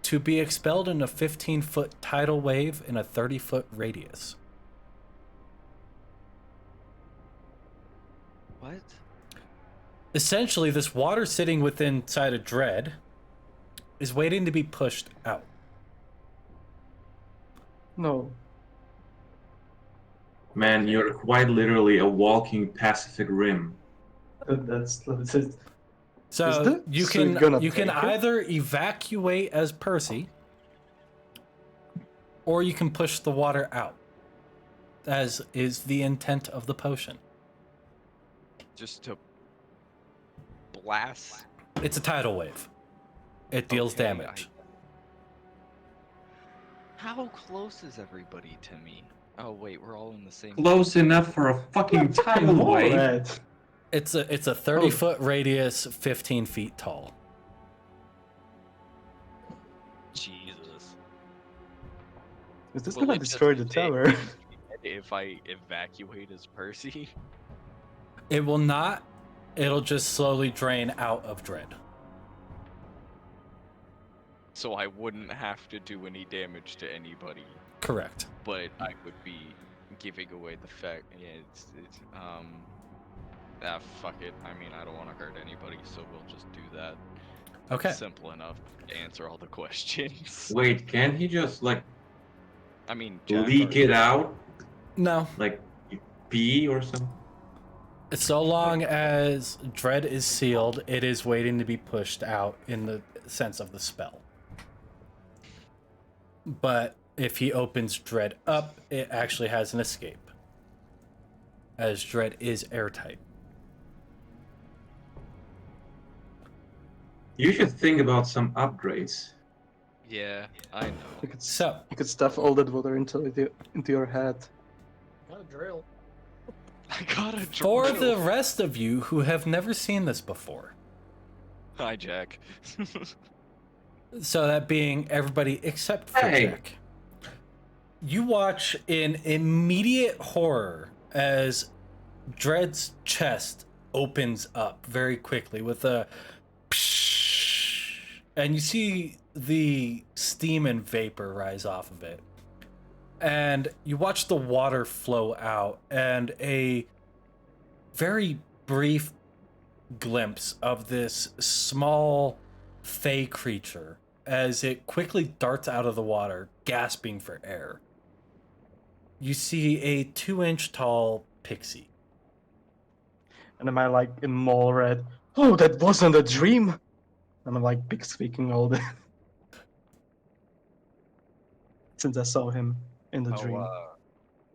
to be expelled in a 15-foot tidal wave in a 30-foot radius. What? Essentially, this water sitting within inside of Dread is waiting to be pushed out. No. Man, you're quite literally a walking Pacific Rim. That's it. So you So you're can gonna you can take it? either evacuate as Percy, or you can push the water out, as is the intent of the potion. Just to blast. It's a tidal wave. It deals Okay, damage. How close is everybody to me? Oh wait, we're all in the same. Close enough for a fucking tidal wave. Right. It's a 30-foot radius, 15 feet tall. Jesus. Is this Will gonna it just destroy the stay tower? If I evacuate as Percy? It will not. It'll just slowly drain out of Dread. So I wouldn't have to do any damage to anybody, Correct. but I would be giving away the fact. Yeah, fuck it. I mean, I don't want to hurt anybody, so we'll just do that. Okay. Simple enough to answer all the questions. Wait, can he just like I mean, leak it out? No. Like pee or something? So long as Dread is sealed, it is waiting to be pushed out in the sense of the spell. But if he opens Dread up, it actually has an escape, as Dread is airtight. You should think about some upgrades. Yeah, I know. You could, So, you could stuff all that water into your head. Got a drill. I got a for drill. the rest of you who have never seen this before, Hi, Jack. so that being everybody except for Hey. Jack, you watch in immediate horror as Dread's chest opens up very quickly with a psh, and you see the steam and vapor rise off of it. And you watch the water flow out, and a very brief glimpse of this small fey creature as it quickly darts out of the water, gasping for air. You see a 2-inch tall pixie. And am I like in mall red? Oh, that wasn't a dream! And I'm like big speaking all day. Since I saw him in the dream.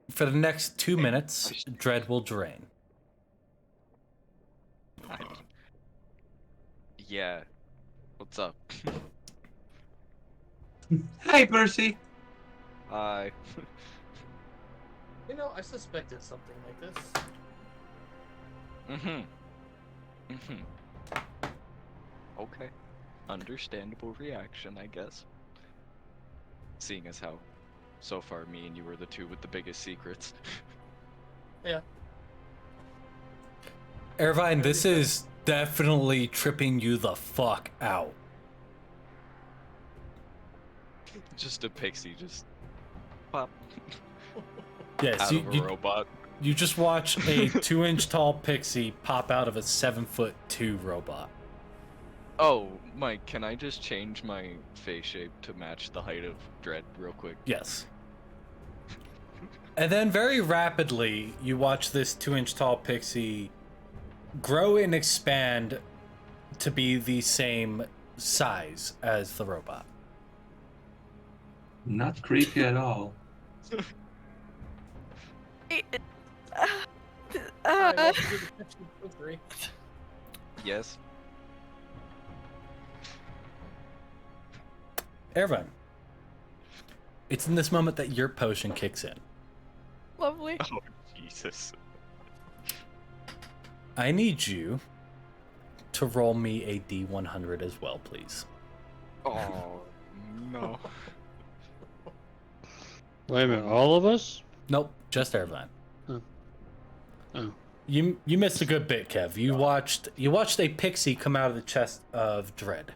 For the next 2 minutes, Dread will drain. Yeah. What's up? Hey, Percy. Hi. You know, I suspected something like this. Okay. Understandable reaction, I guess. Seeing as how, so far, me and you were the two with the biggest secrets. Yeah. Irvine, this is definitely tripping you the fuck out. Just a pixie, just pop. Yes, out of a robot. You just watch a 2-inch tall pixie pop out of a 7'2" robot. Oh, Mike, can I just change my face shape to match the height of Dread real quick? Yes. And then very rapidly, you watch this 2-inch tall pixie grow and expand to be the same size as the robot. Not creepy at all. Alright, welcome to the Pepsi Factory. Yes. Irvine, It's in this moment that your potion kicks in. Lovely. Oh, Jesus. I need you to roll me a D100 as well, please. Oh, no. Wait a minute, all of us? Nope, just Irvine. Oh. You missed a good bit, Kev. You watched a pixie come out of the chest of Dread,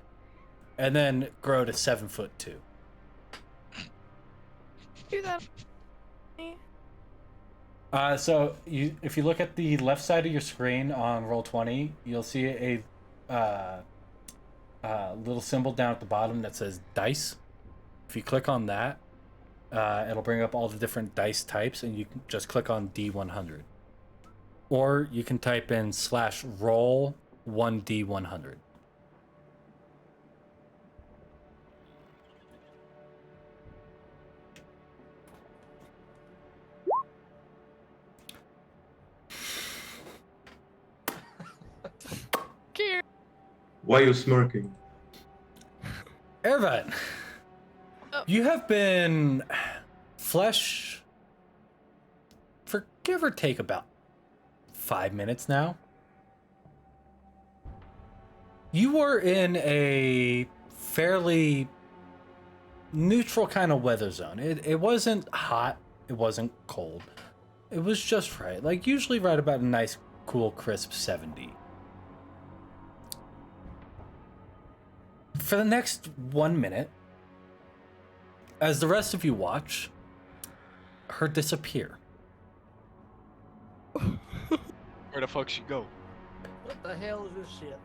and then grow to 7'2". Do that. So if you look at the left side of your screen on Roll20, you'll see a little symbol down at the bottom that says dice. If you click on that, it'll bring up all the different dice types, and you can just click on D100. Or you can type in /roll 1D100. Why are you smirking? Ervan, you have been flesh for give or take about 5 minutes now. You were in a fairly neutral kind of weather zone. It wasn't hot, it wasn't cold. It was just right. Like usually right about a nice, cool, crisp 70. For the next 1 minute, as the rest of you watch her disappear. Where the fuck she go? What the hell is this shit?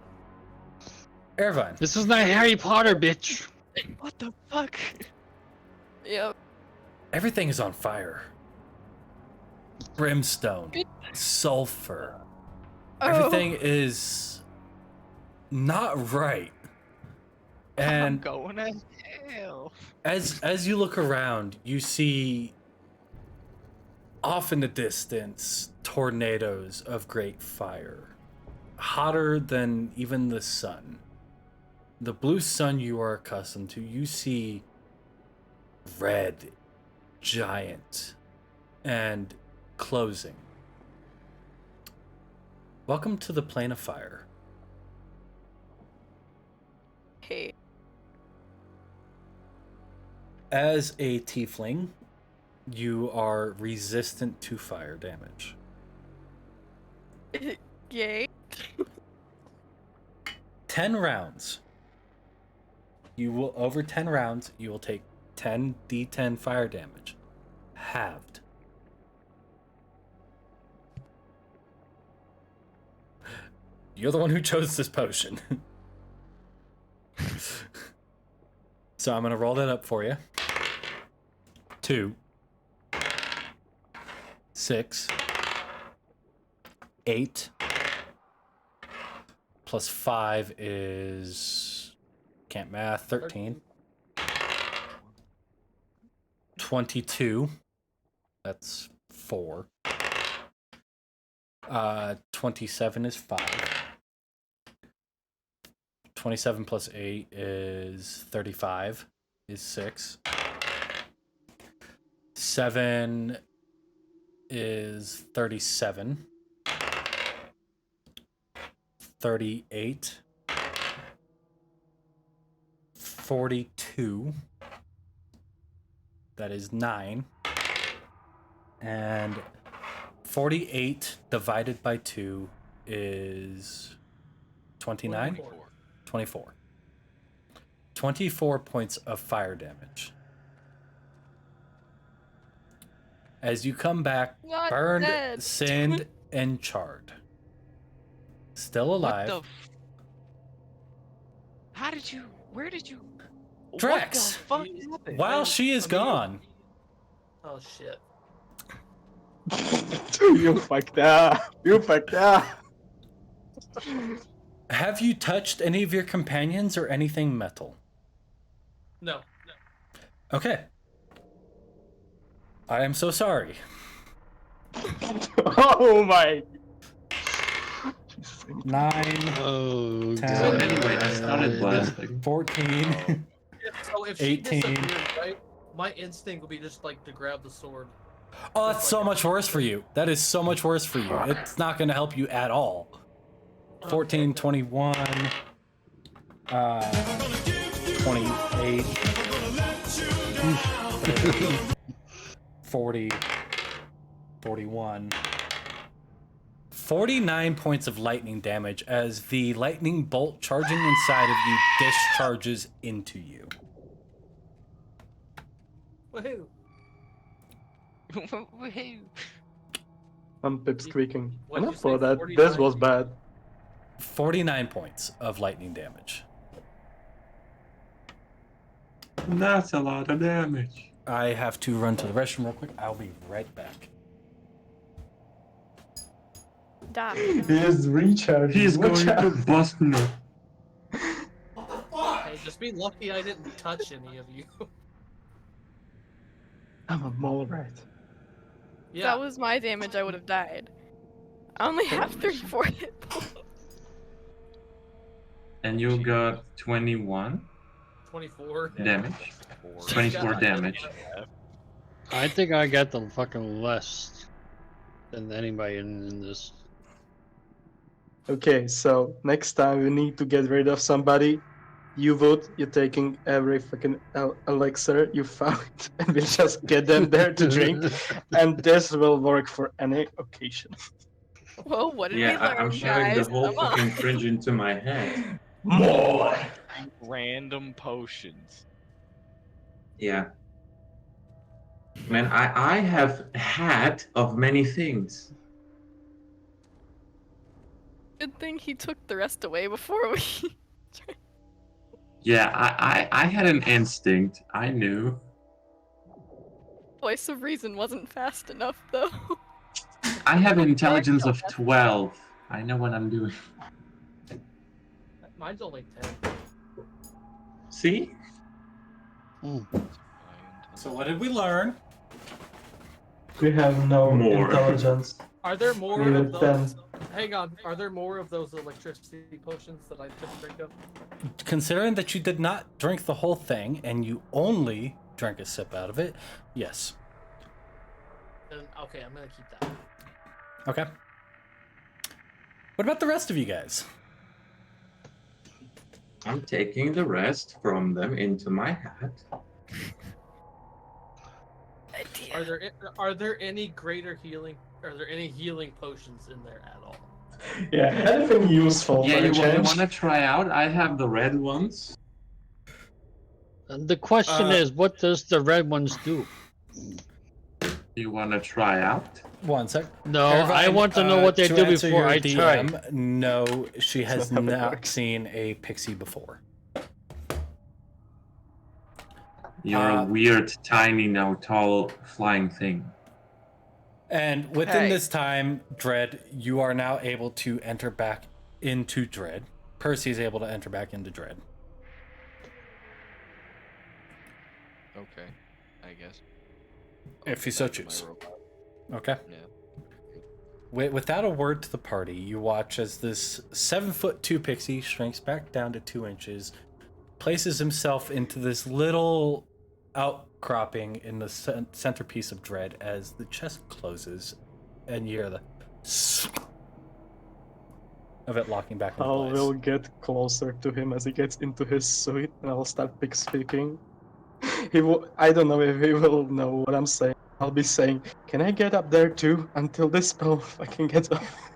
Irvine. This is not Harry Potter, bitch. What the fuck? Yep. Everything is on fire. Brimstone, sulfur. Everything is not right. And I'm going to hell. as you look around, you see off in the distance tornadoes of great fire, hotter than even the sun. The blue sun you are accustomed to, you see red, giant, and closing. Welcome to the plane of fire. Hey. As a tiefling, you are resistant to fire damage. Yay. 10 rounds. Over 10 rounds, you will take 10 d10 fire damage. Halved. You're the one who chose this potion. So I'm going to roll that up for you. 2, 6, 8, plus 5 is, can't math, 13. 22, that's 4. 27 is 5. 27 plus 8 is 35, is 6. 7 is 37. 38. 42. That is 9. And 48 divided by 2 is 29? 24. 24 points of fire damage. As you come back, Not burned, dead. sinned, and charred. Still alive. What the How did you... Where did you... Drex! What the fuck happened? While she is gone. Oh shit. You fucked up. You fucked up. Have you touched any of your companions or anything metal? No. Okay. I am so sorry. Oh my. 9, Oh, 10, So anyway, I started blasting. 14, So if she 18, disappeared, right? My instinct would be just like to grab the sword. Oh, that's so much worse for you. That is so much worse for you. It's not going to help you at all. 14, 21, 28, 40, 41, 49 points of lightning damage as the lightning bolt charging inside of you discharges into you. Woohoo! Woohoo! I'm pip squeaking. What'd you Enough for say, that. 49? This was bad. 49 points of lightning damage. That's a lot of damage. I have to run to the restroom real quick. I'll be right back. Stop. He is recharging. He's Watch going to out. bust me. Hey, just be lucky I didn't touch any of you. I'm a mole rat. If that was my damage, I would have died. I only have 34 hit points. And you got 21 24 damage. 24 damage. I think I got the fucking less than anybody in this. Okay, so next time we need to get rid of somebody, you vote, you're taking every fucking elixir you found, and we'll just get them there to drink, and this will work for any occasion. Whoa, what did we Yeah, learn, I'm shoving guys? the whole Come on. fucking fridge into my head. More! Random potions. Yeah. Man, I have had of many things. Good thing he took the rest away before we... Yeah, I had an instinct. I knew. Voice of reason wasn't fast enough, though. I have intelligence of 12. I know what I'm doing. Mine's only 10. See? So what did we learn? We have no More. intelligence. Are there more We of have those? Hang on. Are there more of those electricity potions that I just drink of? Considering that you did not drink the whole thing and you only drank a sip out of it, yes. Then, okay, I'm gonna keep that. Okay. What about the rest of you guys? I'm taking the rest from them into my hat. Are there any greater healing? Are there any healing potions in there at all? Yeah, anything useful Yeah, for a you change. want to try out? I have the red ones. And the question is, what does the red ones do? You want to try out? One sec. No, I want to know what they to do answer before your I try. DM, no, she has not how it not works. seen a pixie before. You're a weird, tiny, now tall, flying thing. And within Hey. this time, Dread, you are now able to enter back into Dread. Percy is able to enter back into Dread. Okay, I guess. If you so Back to my choose. robot. Okay. Yeah. Without a word to the party, you watch as this 7'2" pixie shrinks back down to 2 inches, places himself into this little outcropping in the centerpiece of Dread as the chest closes, and you hear the of it locking back I into place. will get closer to him as he gets into his suit, and I'll start pig speaking. I don't know if he will know what I'm saying. I'll be saying, "Can I get up there too until this spell fucking gets off?"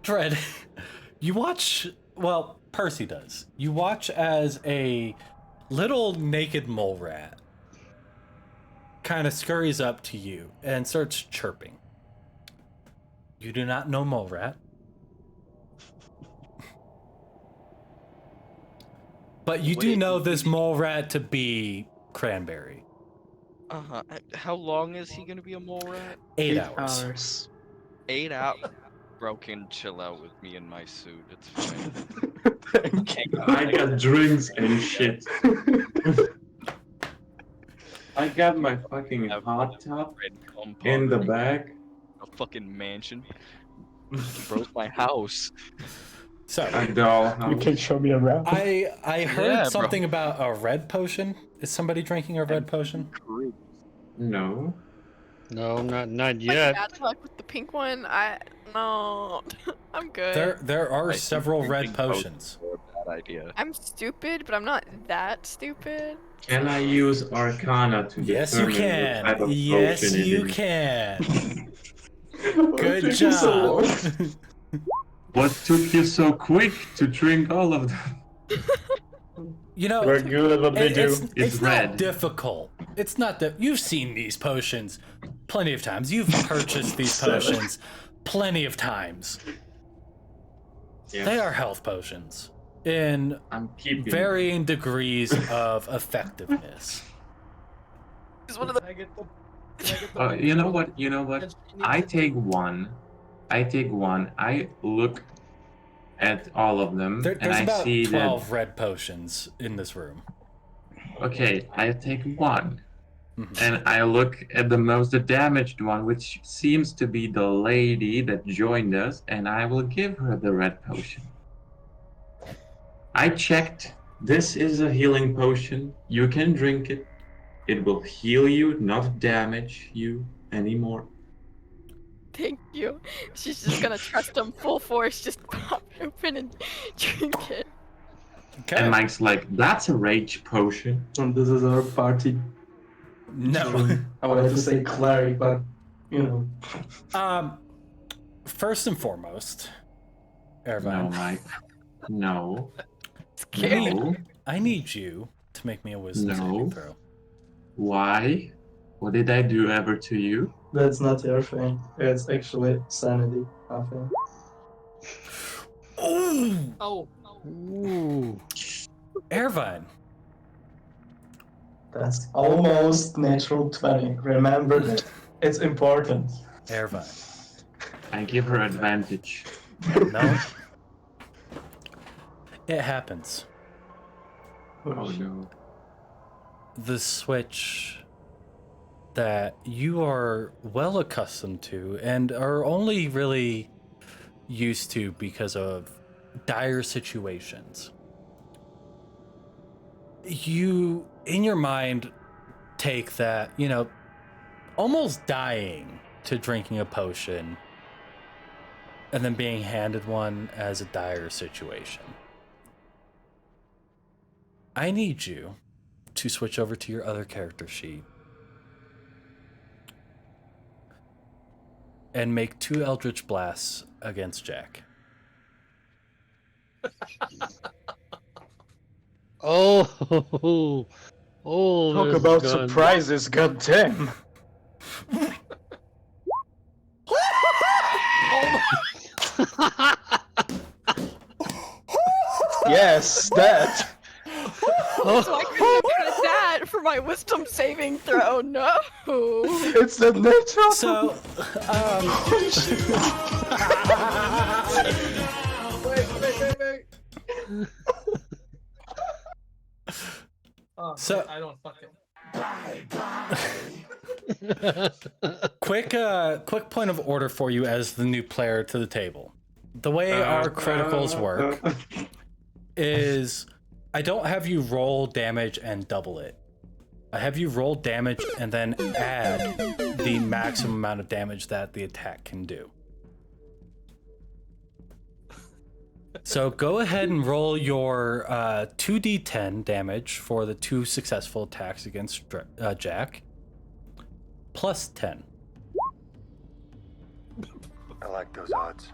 Dread, you watch. Well, Percy does. You watch as a little naked mole rat kind of scurries up to you and starts chirping. You do not know mole rat. But you do know this mole rat to be Cranberry. Uh-huh. How long is he gonna be a mole rat? 8 hours. 8 hours. Bro can chill out with me in my suit. It's fine. I got drinks and shit. I got my fucking hot tub in the back. A fucking mansion. Bro's my house. So A doll. You can show me around. I heard Yeah, bro. something about a red potion. Is somebody drinking a red potion? No. No, not Like yet. bad luck with the pink one. No, I'm good. There are I think several red drinking potions. are a bad idea. I'm stupid, but I'm not that stupid. Can I use Arcana to Yes, you determine what type can. of Yes, potion it you is? can. Why Good did you so job. long? What took you so quick to drink all of them? You know, We're good at what we do. it's red. not difficult. It's not that you've seen these potions plenty of times. You've purchased these potions plenty of times. Yes. They are health potions in I'm keeping varying degrees of effectiveness. It's one of the. Can I get the You know what? You know what? I take one. I look at all of them, and There's I about see 12 red potions in this room. that. Okay, I take one, Mhm. and I look at the most damaged one, which seems to be the lady that joined us, and I will give her the red potion. I checked. This is a healing potion. You can drink it. It will heal you, not damage you anymore. Thank you. She's just gonna trust him full force. Just pop it open and drink it. Okay. And Mike's like, that's a rage potion. And this is our party. No. I wanted to say cleric, but you know. First and foremost, No, Irvine, Mike. No. Scared. No. I need you to make me a wisdom No. saving throw. Why? What did I do ever to you? That's not your thing. It's actually sanity, I think. Ooh, Oh, Ooh. Irvine. That's almost natural 20. Remember that. It's important. Irvine. I give her advantage. No. It happens. Oh no. The switch that you are well accustomed to and are only really used to because of dire situations. You, in your mind, take that, almost dying to drinking a potion and then being handed one as a dire situation. I need you to switch over to your other character sheet and make 2 Eldritch Blasts against Jack. Oh, Talk this about gun. surprises, goddamn. Yes, that. So I couldn't have had that for my wisdom saving throw. No. It's a natural. So, wait. Oh, So- I don't fucking. quick point of order for you as the new player to the table. The way our criticals work is I don't have you roll damage and double it. I have you roll damage and then add the maximum amount of damage that the attack can do. So go ahead and roll your 2d10 damage for the 2 successful attacks against Jack, plus 10. I like those odds.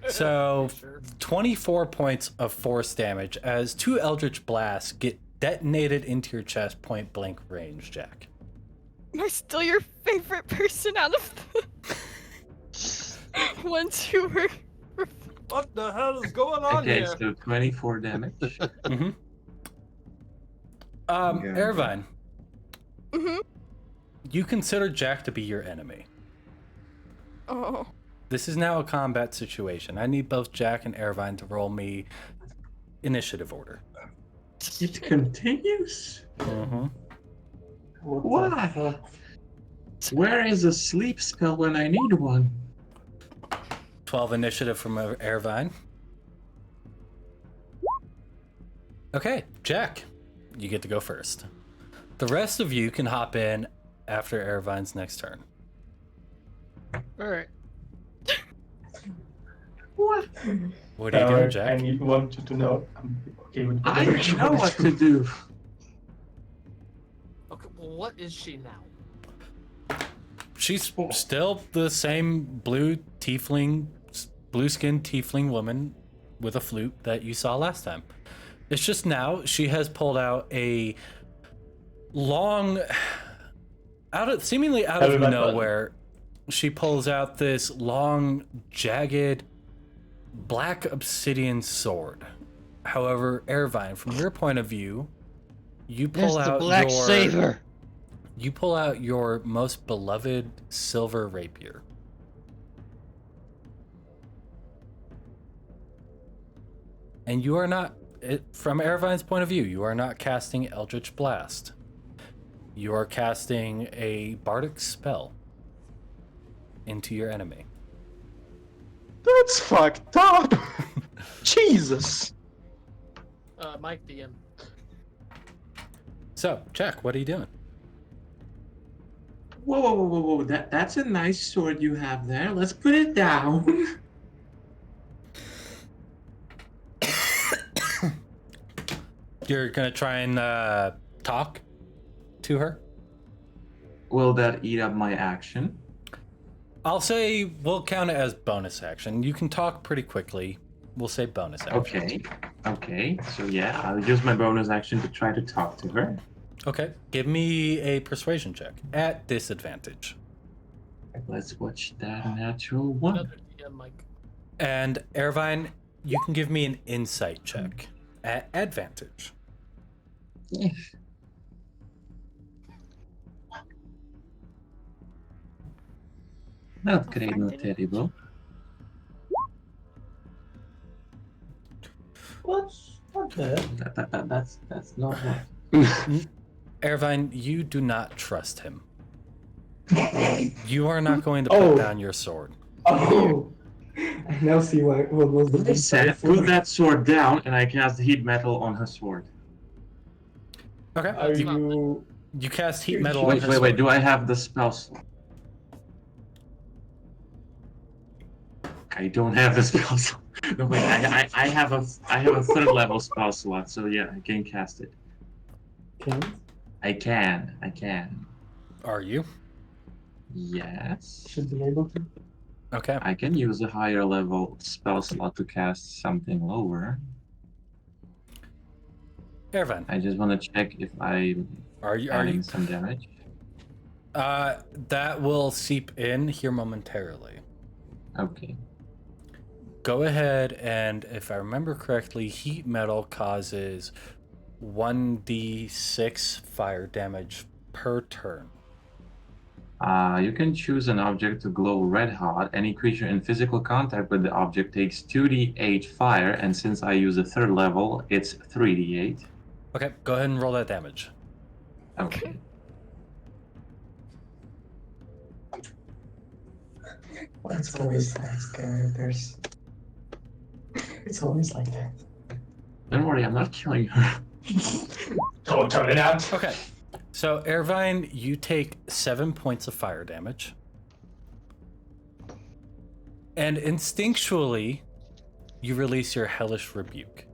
So 24 points of force damage as 2 Eldritch Blasts get detonated into your chest, point blank range, Jack. Am I still your favorite person out of the ones who were? What the hell is going on Okay, here? so 24 damage. Mm-hmm. Yeah. Irvine, Mm-hmm. you consider Jack to be your enemy. Oh. This is now a combat situation. I need both Jack and Irvine to roll me initiative order. It continues? Mm-hmm. Why? Where is a sleep spell when I need one? 12 initiative from Airvine. Okay, Jack, you get to go first. The rest of you can hop in after Airvine's next turn. Alright. What? What are you doing, Jack? I want you to know I'm okay with I whatever you know want what to to do. Okay, well, what is she now? She's still the same blue skinned tiefling woman with a flute that you saw last time. It's just now she has pulled out a long, seemingly out of nowhere, she pulls out this long, jagged, black obsidian sword. However, Airvine, from your point of view, you pull It's the out black saber. You pull out your most beloved silver rapier. And you are not, from Airvine's point of view, you are not casting Eldritch Blast. You are casting a bardic spell into your enemy. That's fucked up! Jesus! Mike DM. So, Jack, what are you doing? Whoa. That's a nice sword you have there. Let's put it down. You're gonna try and talk to her? Will that eat up my action? I'll say we'll count it as bonus action. You can talk pretty quickly. We'll say bonus action. Okay. So yeah, I'll use my bonus action to try to talk to her. Okay. Give me a persuasion check at disadvantage. Let's watch that natural one. Another DM, Mike. And Airvine, you can give me an insight check at advantage. Not great, not terrible. What's that? That's not what. Airvine, you do not trust him. You are not going to put down your sword. Oh! I now see what was the I said, put that sword down, and I cast heat metal on her sword. Okay. Are you... You cast heat metal on her Wait, sword. do I have the spell slot? I don't have the spell slot. No, wait, I have a third level spell slot, so yeah, I can cast it. Can? I can. Are you? Yes. Should be able to. Okay. I can use a higher level spell slot to cast something lower. Airvine. I just want to check if I'm adding some damage. That will seep in here momentarily. Okay. Go ahead and, if I remember correctly, heat metal causes 1d6 fire damage per turn. You can choose an object to glow red hot. Any creature in physical contact with the object takes 2d8 fire, and since I use a third level, it's 3d8. Okay, go ahead and roll that damage. Okay. That's always nice characters. It's always like that. Don't worry, I'm not killing her. Don't turn it out! Okay, so Airvine, you take 7 points of fire damage. And instinctually, you release your Hellish Rebuke.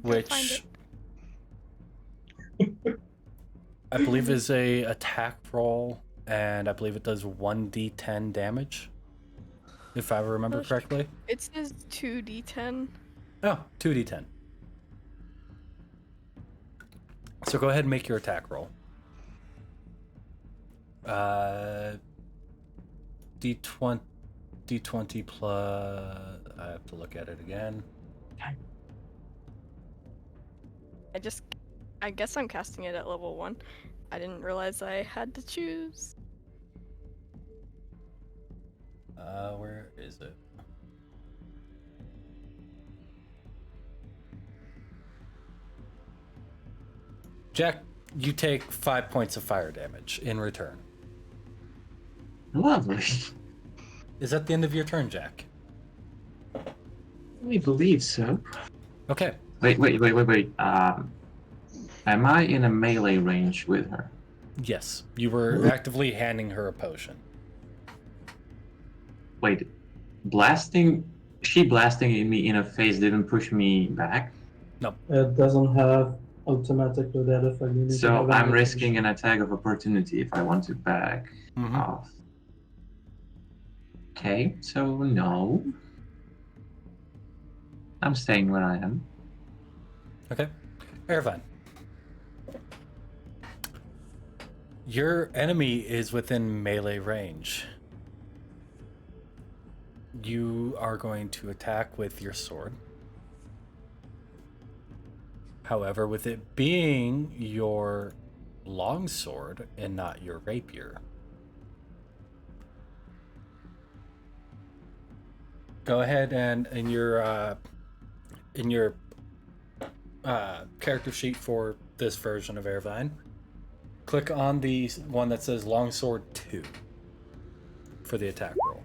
Which I believe is a attack roll, and I believe it does 1d10 damage, if I remember correctly. It says 2d10. Oh, 2d10. So go ahead and make your attack roll. D20 plus... I have to look at it again. I guess I'm casting it at level 1. I didn't realize I had to choose. Where is it? Jack, You take 5 points of fire damage in return. Lovely. Is that the end of your turn, Jack? I believe so. Okay. Wait. Am I in a melee range with her? Yes, you were actively handing her a potion. Wait, she blasting me in the face didn't push me back? No. It doesn't have automatically that effect. You need to So have I'm an risking attention. an attack of opportunity if I want to back off. Okay, so no. I'm staying where I am. Okay. Irvine. Your enemy is within melee range. You are going to attack with your sword. However, with it being your longsword and not your rapier, go ahead and in your character sheet for this version of Irvine, click on the one that says Longsword 2 for the attack roll.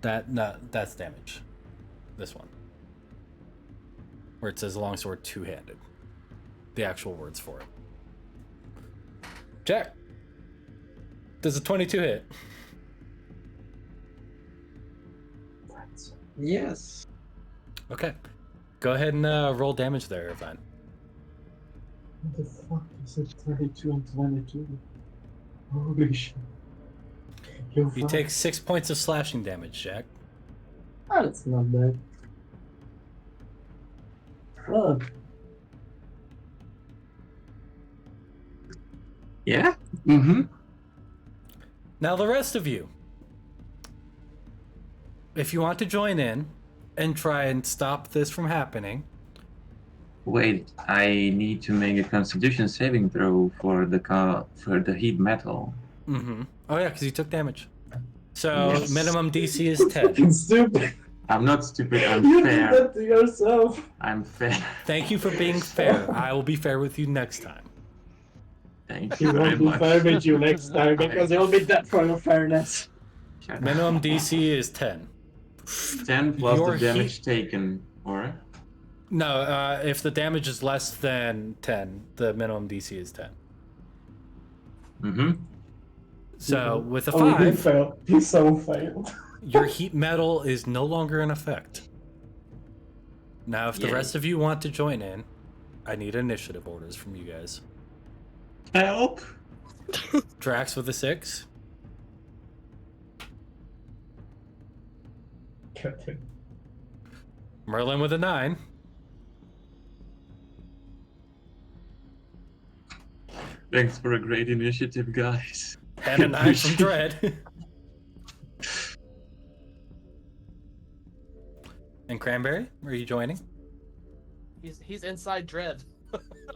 That's damage. This one. Where it says Longsword two-handed. The actual words for it. Jack! Does a 22 hit? Yes. Okay. Go ahead and roll damage there, Irvine. What the fuck is it? 32 and 22. Holy shit. You take 6 points of slashing damage, Jack. That's not bad. Fuck. Yeah? Mm-hmm. Now the rest of you. If you want to join in and try and stop this from happening. Wait, I need to make a Constitution saving throw for the heat metal. Mm-hmm. Oh yeah, because you took damage. So Yes. minimum DC is 10. Fucking stupid. I'm not stupid, I'm You fair. did that to yourself. I'm fair. Thank you for being fair. I will be fair with you next time. Thank He you very won't be much. fair with you next time because he'll be dead for your fairness. Minimum DC is 10. 10 plus Your the damage taken, or? No, if the damage is less than 10, the minimum DC is 10. Mm-hmm. So with a Oh, he 5, failed. He so failed. your heat metal is no longer in effect. Now, if the Yay. rest of you want to join in, I need initiative orders from you guys. Help! Drax with a 6. Merlin with a 9. Thanks for a great initiative, guys. And a 9 from Dread. And Cranberry, are you joining? He's inside Dread.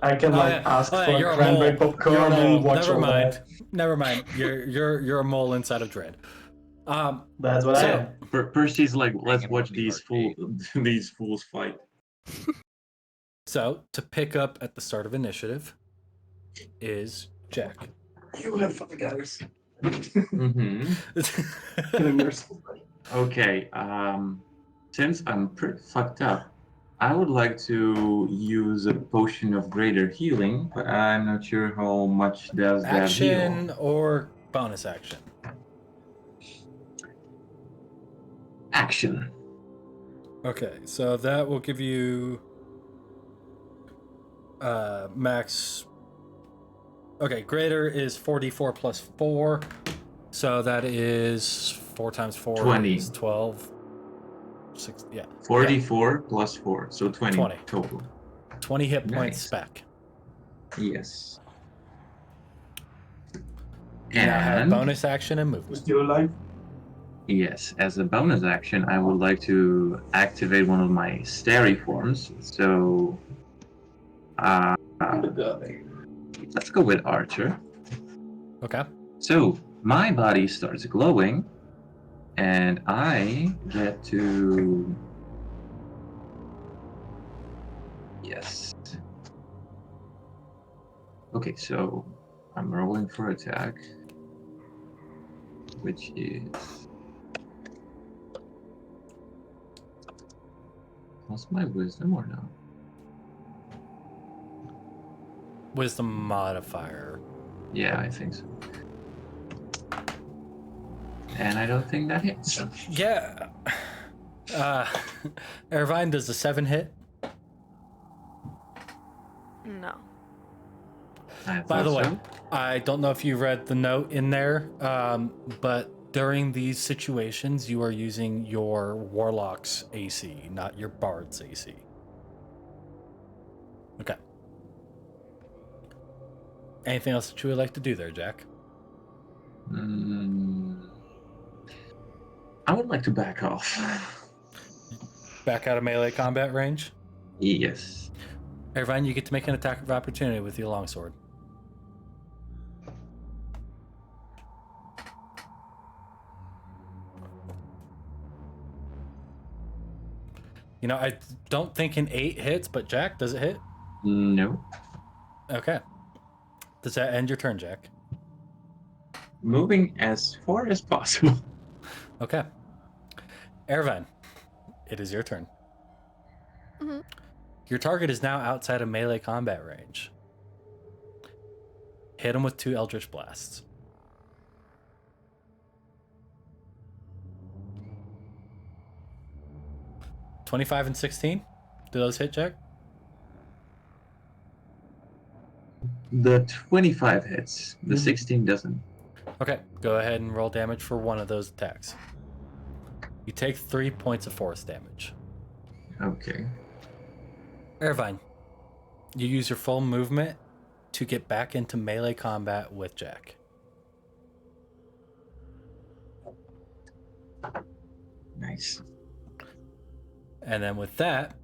I can ask for you're a cranberry mole. popcorn You're a mole. and watch Never all mind. that. Never mind. You're a mole inside of Dread. That's what I am. Percy's like, let's Hanging watch on the these fools fight. So to pick up at the start of initiative is Jack. You have fun, guys. Mm-hmm. Okay, since I'm pretty fucked up, I would like to use a potion of greater healing, but I'm not sure how much does that Action heal. or bonus action? Action. Okay, so that will give you max. Okay, greater is 4d4 plus 4, so that is 4 times 4 20. is 12. 6, yeah. 44 plus 4, so 20, 20. total. 20 hit points Nice. back. Yes. You now have And bonus action and movement. Still alive? yes, as a bonus action, I would like to activate one of my starry forms. So, let's go with Archer. Okay. So my body starts glowing, and I get to Yes. Okay, so I'm rolling for attack, which is plus my wisdom or no? Wisdom modifier. Yeah, I think so. And I don't think that hits. Yeah. Irvine, does a 7 hit? No. By the way, I don't know if you read the note in there, but during these situations, you are using your Warlock's AC, not your Bard's AC. Okay. Anything else that you would like to do there, Jack? I would like to back off. Back out of melee combat range? Yes. Irvine, you get to make an attack of opportunity with your longsword. You know, I don't think an 8 hits, but Jack, does it hit? No. Okay. Does that end your turn, Jack? Moving as far as possible. Okay. Irvine, it is your turn. Mm-hmm. Your target is now outside of melee combat range. Hit him with 2 Eldritch Blasts. (25 and 16? Do those hit, Jack? The 25 hits. The 16 doesn't. Okay, go ahead and roll damage for one of those attacks. You take 3 points of force damage. Okay. Irvine, you use your full movement to get back into melee combat with Jack. Nice. And then with that,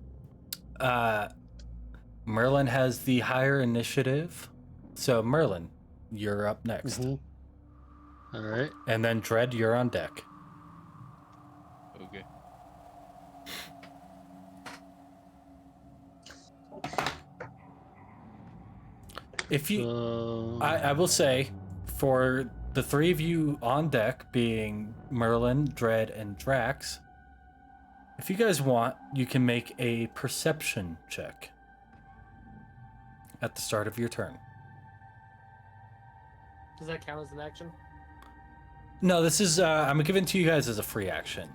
Merlin has the higher initiative. So Merlin, you're up next. All right. And then Dread, you're on deck. Okay. If you, I will say, for the 3 of you on deck, being Merlin, Dread, and Drax, if you guys want, you can make a perception check at the start of your turn. Does that count as an action? No, this is, I'm giving to you guys as a free action.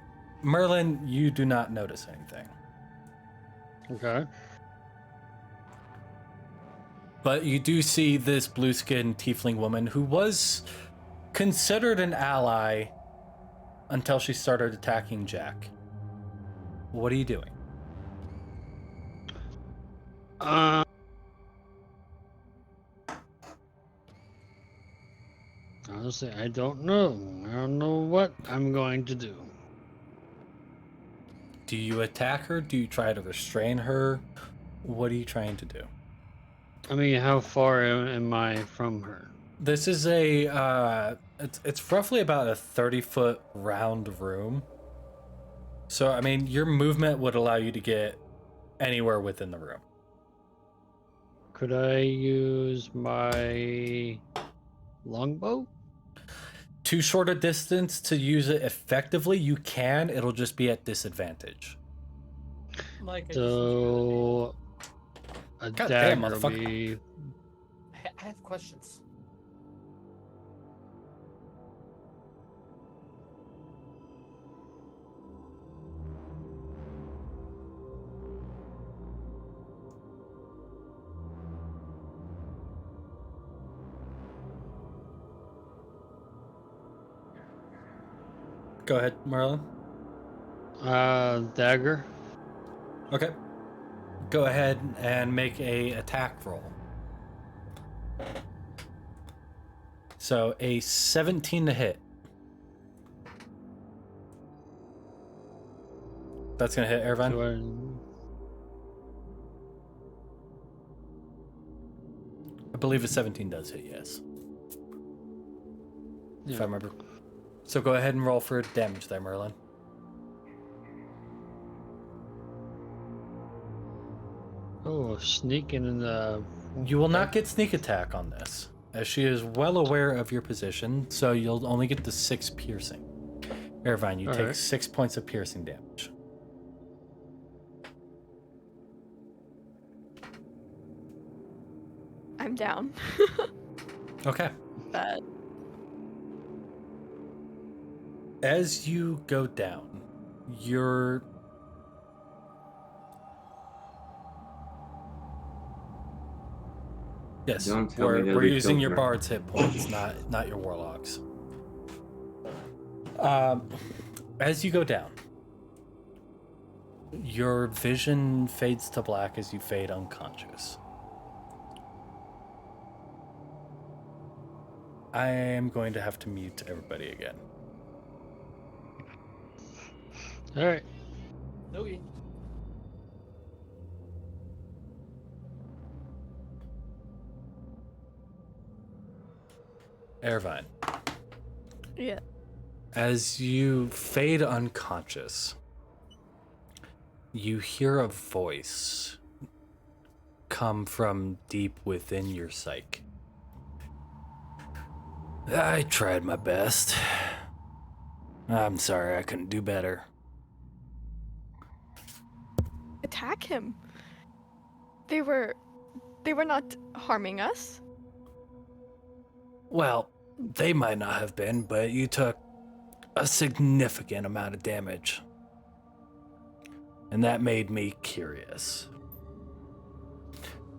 Merlin, you do not notice anything. Okay. But you do see this blue-skinned tiefling woman who was considered an ally until she started attacking Jack. What are you doing? Honestly, I don't know. I don't know what I'm going to do. Do you attack her? Do you try to restrain her? What are you trying to do? I mean, how far am I from her? This is a, it's roughly about a 30-foot round room. So, I mean, your movement would allow you to get anywhere within the room. Could I use my longbow? Too short a distance to use it effectively, you can. It'll just be at disadvantage. Like So, a God damn, dagger motherfucker. be... I have questions. Go ahead, Marlon. Dagger. Okay. Go ahead and make a attack roll. So a 17 to hit. That's gonna hit Irvine. I believe a 17 does hit, yes. If I remember. So go ahead and roll for damage there, Oh, sneaking in the. You will not get sneak attack on this, as she is well aware of your position, so you'll only get the 6 piercing. Irvine, you take 6 points of piercing damage. I'm down. Okay. Bad. As you go down, you're... Yes, Don't tell me that we're we using killed your her. bard's hit points, not your warlock's. As you go down, your vision fades to black as you fade unconscious. I am going to have to mute everybody again. All right. Okay. Irvine, Yeah. as you fade unconscious, you hear a voice come from deep within your psyche. I tried my best. I'm sorry I couldn't do better. Attack him. They were not harming us. Well, they might not have been, but you took a significant amount of damage. And that made me curious.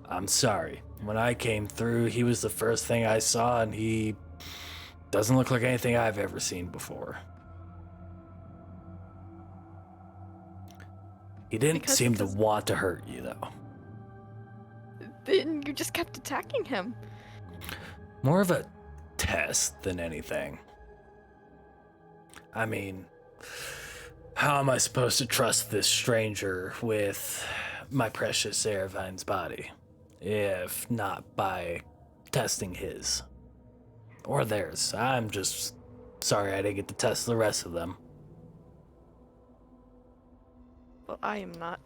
I'm sorry. When I came through, he was the first thing I saw, and he doesn't look like anything I've ever seen before. He didn't seem to want to hurt you, though. Then you just kept attacking him. More of a test than anything. I mean, how am I supposed to trust this stranger with my precious Irvine's body, if not by testing his or theirs? I'm just sorry I didn't get to test the rest of them. Well, I am not.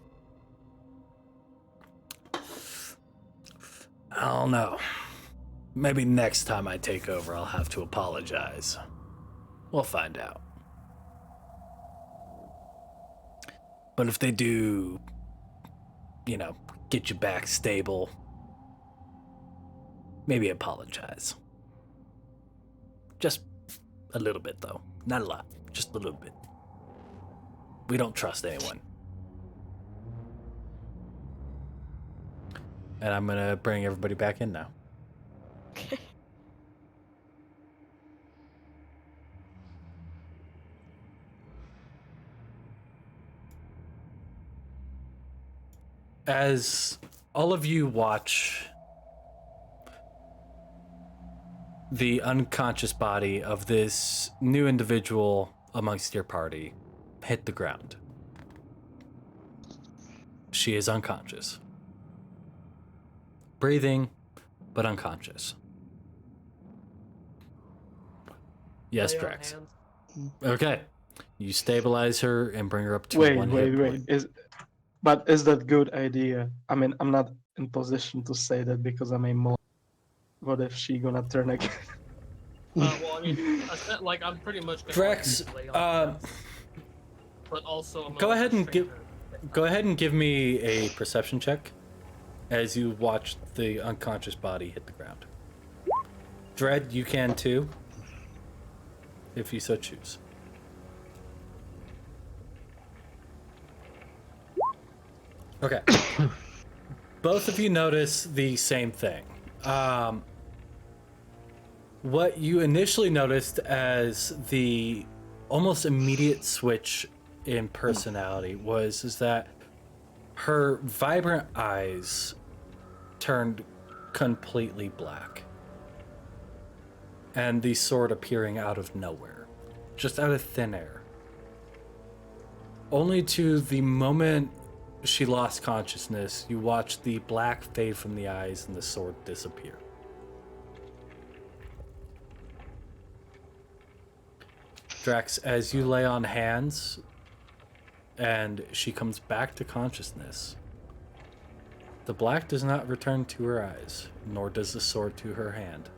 I don't know. Maybe next time I take over, I'll have to apologize. We'll find out. But if they do, get you back stable, maybe apologize. Just a little bit, though. Not a lot, just a little bit. We don't trust anyone. And I'm gonna bring everybody back in now. Okay. As all of you watch the unconscious body of this new individual amongst your party hit the ground, she is unconscious. Breathing, but unconscious. Yes, Lay on Drax. hands. Okay. You stabilize her and bring her up to one hit point. But is that good idea? I mean, I'm not in position to say that because I'm a monk. What if she gonna turn again? Well, I mean, I'm pretty much gonna Drax, lay on hands, but also I'm go ahead and give. Go ahead and give me a perception check as you watch the unconscious body hit the ground. Dread, you can too, if you so choose. Okay. Both of you notice the same thing. What you initially noticed as the almost immediate switch in personality is that her vibrant eyes turned completely black. And the sword appearing out of nowhere, just out of thin air. Only to the moment she lost consciousness, you watch the black fade from the eyes and the sword disappear. Drax, as you lay on hands and she comes back to consciousness, The black does not return to her eyes, nor does the sword to her hand.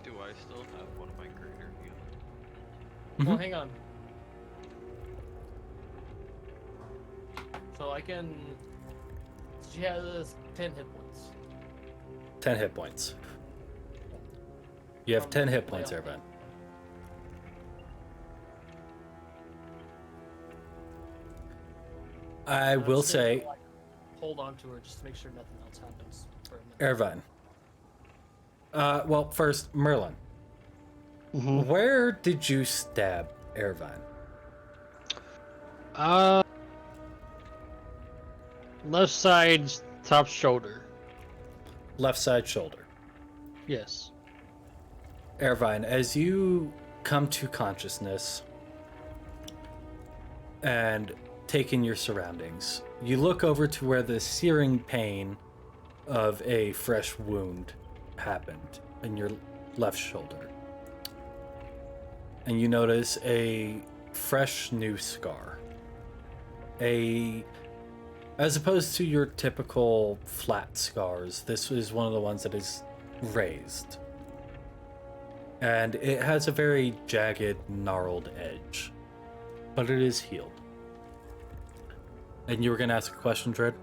Do I still have one of my greater healing? Well, hang on. So I can. She has 10 hit points. 10 hit points. You have 10 hit points, Irvine. I will say, Hold on to her just to make sure nothing else happens for a minute. Irvine. Well, first, Merlin. Where did you stab Irvine? Left side, top shoulder. Left side shoulder. Yes. Irvine, as you come to consciousness and take in your surroundings, you look over to where the searing pain of a fresh wound happened in your left shoulder. And you notice a fresh new scar. As opposed to your typical flat scars, this is one of the ones that is raised. And it has a very jagged, gnarled edge. But it is healed. And you were going to ask a question, Dread?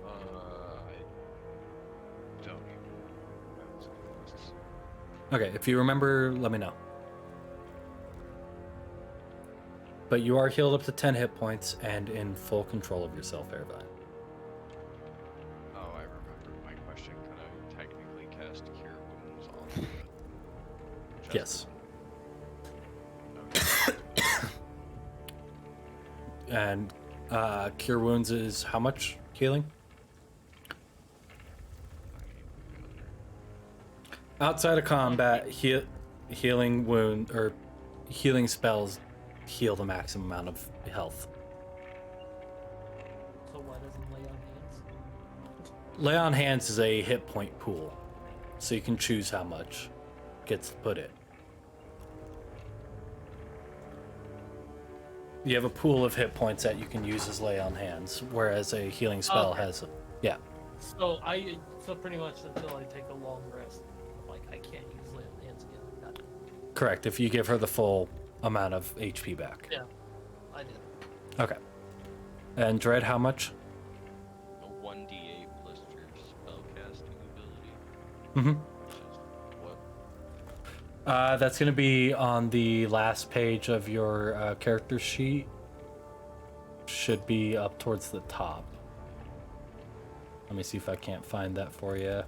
I don't even know. Okay, if you remember, let me know. But you are healed up to 10 hit points and in full control of yourself, Irvine. Oh, I remember my question. Can I technically cast Cure Wounds on the Yes. Okay. And Cure Wounds is how much healing? Outside of combat, healing wound or healing spells heal the maximum amount of health. So why doesn't lay on hands? Lay on hands is a hit point pool, so you can choose how much gets put in. You have a pool of hit points that you can use as lay on hands, whereas a healing spell has a, yeah. So pretty much until I take a long rest, like I can't use lay on hands again. Got it. Correct, if you give her the full amount of HP back. Yeah, I did. Okay. And Dread, how much? A 1d8 plus your spellcasting ability. Mm-hmm. Which is what? That's going to be on the last page of your character sheet. Should be up towards the top. Let me see if I can't find that for you.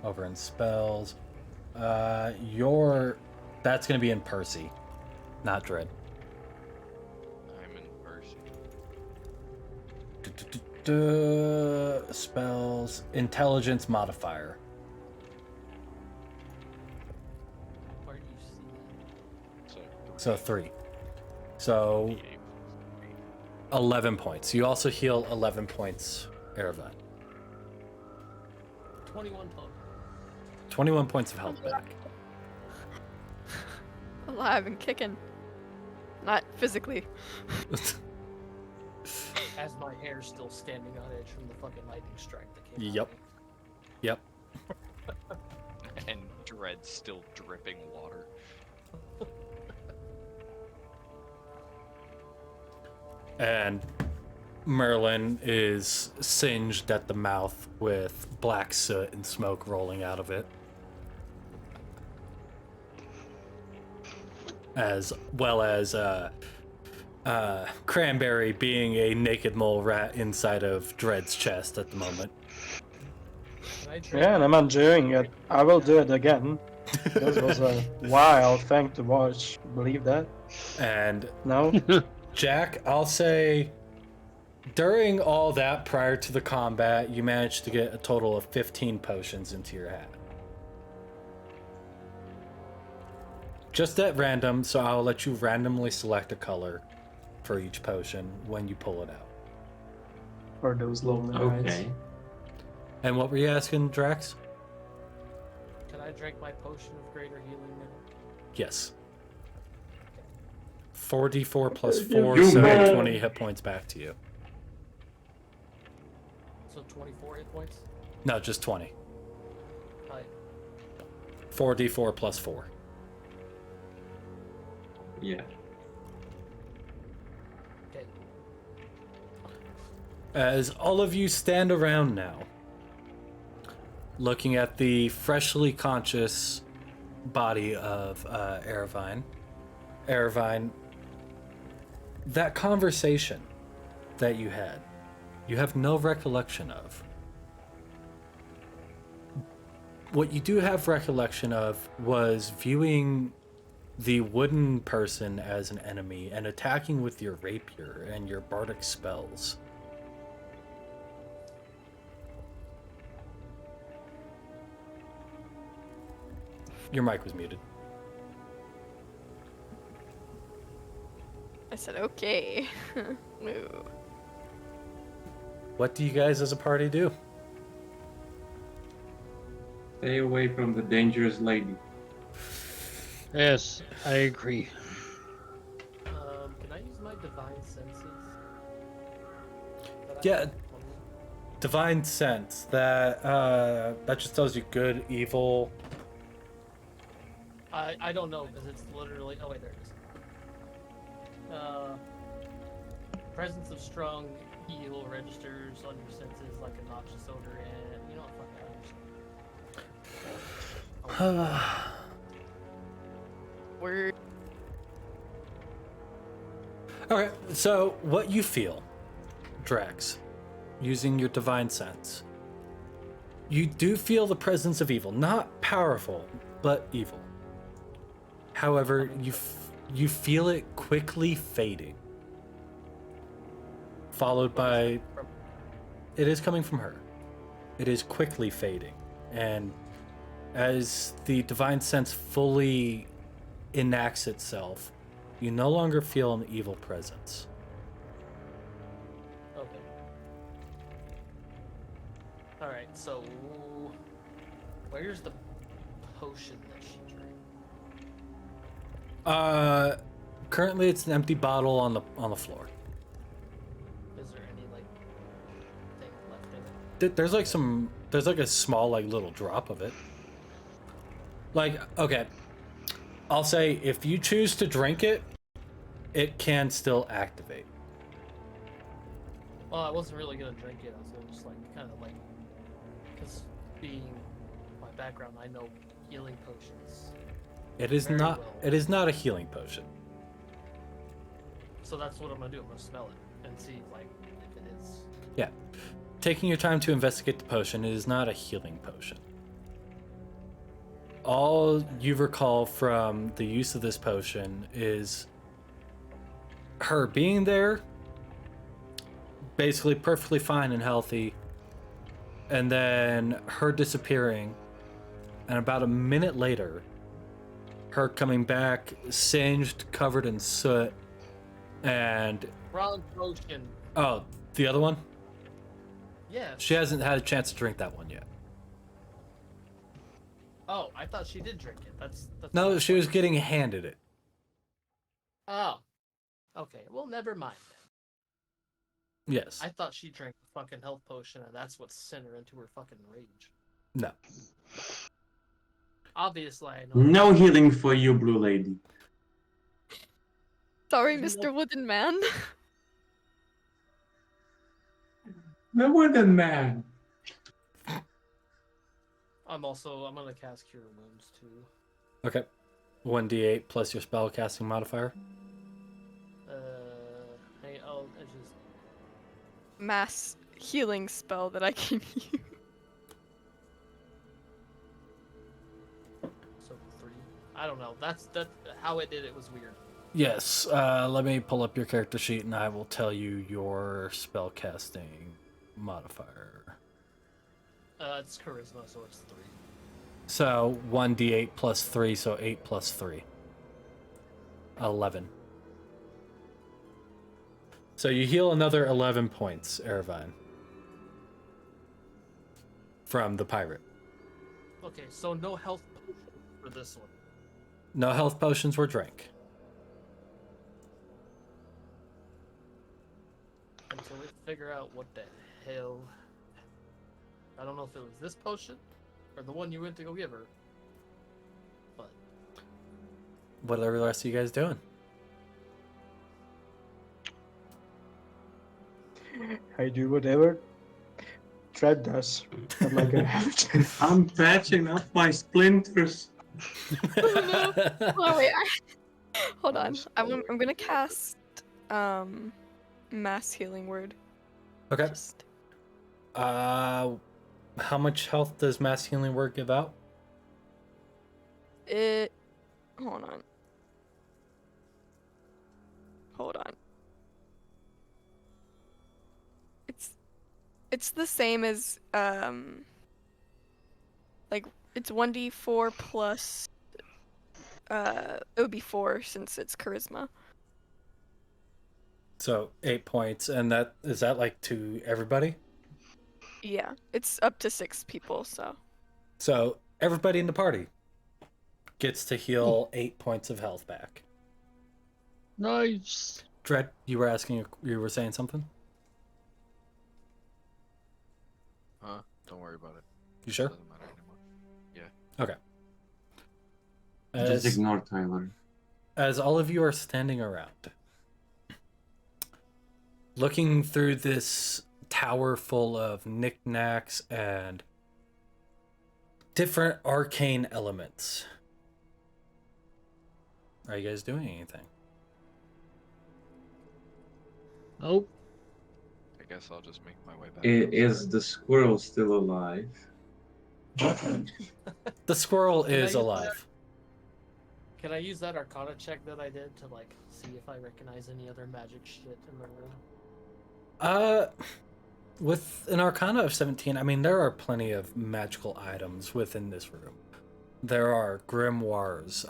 Over in spells. That's going to be in Percy, not Dread. I'm in Percy. Spells. Intelligence modifier. Where do you see that? So 3. So 11 points. You also heal 11 points, Erevan. 21 total. 21 points of health back. Alive and kicking. Not physically. As my hair's still standing on edge from the fucking lightning strike that came Yep. out. Yep. And Dread still dripping water. And Merlin is singed at the mouth with black soot and smoke rolling out of it. As well as Cranberry being a naked mole rat inside of Dread's chest at the moment. Yeah, and I'm enjoying it. I will do it again. This was a wild thing to watch. Believe that? And No? Jack, I'll say during all that prior to the combat, you managed to get a total of 15 potions into your hat. Just at random, so I'll let you randomly select a color for each potion when you pull it out. For those lonely nights. Okay. And what were you asking, Drax? Can I drink my potion of greater healing now? Yes. 4d4 plus 4, You so man. 20 hit points back to you. So 24 hit points? No, just 20. Right. 4d4 plus 4. Yeah. Okay. As all of you stand around now, looking at the freshly conscious body of Eravine. Eravine, that conversation that you had, you have no recollection of. What you do have recollection of was viewing the wooden person as an enemy and attacking with your rapier and your bardic spells. Your mic was muted. I said, okay. Moo. What do you guys as a party do? Stay away from the dangerous lady. Yes, I agree. Can I use my divine senses? Yeah, divine sense. That just tells you good, evil. I don't know because it's literally. Oh wait, there it is. Presence of strong evil registers on your senses like a noxious odor, and you know what? Fuck that. Word. Okay, so what you feel, Drax, using your divine sense, you do feel the presence of evil. Not powerful, but evil. However, you feel it quickly fading, followed by... It is coming from her. It is quickly fading, and as the divine sense fully enacts itself, you no longer feel an evil presence. Okay. Alright, so where's the potion that she drank? Currently it's an empty bottle on the floor. Is there any like thing left in it? There's like a small like little drop of it. Like, okay, I'll say if you choose to drink it, it can still activate. Well, I wasn't really gonna drink it. I was gonna just like kind of like, because being my background, I know healing potions. It is very not. well. It is not a healing potion. So that's what I'm gonna do. I'm gonna smell it and see like if it is. Yeah, taking your time to investigate the potion, it is not a healing potion. All you recall from the use of this potion is her being there, basically perfectly fine and healthy, and then her disappearing, and about a minute later, her coming back singed, covered in soot, and... Wrong potion. Oh, the other one? Yeah. She hasn't had a chance to drink that one yet. Oh, I thought she did drink it. That's No, she was getting handed it. Oh. Okay, well, never mind. Yes. I thought she drank a fucking health potion, and that's what sent her into her fucking rage. No. Obviously, I know. No healing for you, Blue Lady. Sorry, Mr. Wooden Man. The wooden man. I'm gonna cast Cure Wounds too. Okay. 1d8 plus your spellcasting modifier. Hey, oh, I just. Mass healing spell that I can use. So 3. I don't know. That's how it did it was weird. Yes. Let me pull up your character sheet and I will tell you your spellcasting modifier. It's charisma, so it's 3. So 1d8 plus 3, so 8 plus 3. 11. So you heal another 11 points, Eravine. From the pirate. Okay, so no health potion for this one. No health potions were drank. until we figure out what the hell. I don't know if it was this potion or the one you went to go give her. But What are the rest of you guys doing? I do whatever Tread does. I'm like, I'm patching up my splinters. Oh, no. Oh, wait, hold on. I'm gonna cast mass healing word. Okay. Just... How much health does mass healing word give out? Hold on. Hold on. It's the same as like it's 1d4 plus it would be 4 since it's charisma. So 8 points, and that is that like to everybody? Yeah, it's up to 6 people, so. So everybody in the party gets to heal 8 points of health back. Nice. Dread, you were saying something? Huh? Don't worry about it. You sure? Doesn't matter anymore. Yeah. Okay. Just ignore Tyler. As all of you are standing around, looking through this tower full of knickknacks and different arcane elements, are you guys doing anything? Nope. I guess I'll just make my way back. Is the squirrel still alive? The squirrel Can I is use alive. can I use that Arcana check that I did to like see if I recognize any other magic shit in the room? With an Arcana of 17, I mean, there are plenty of magical items within this room. There are grimoires,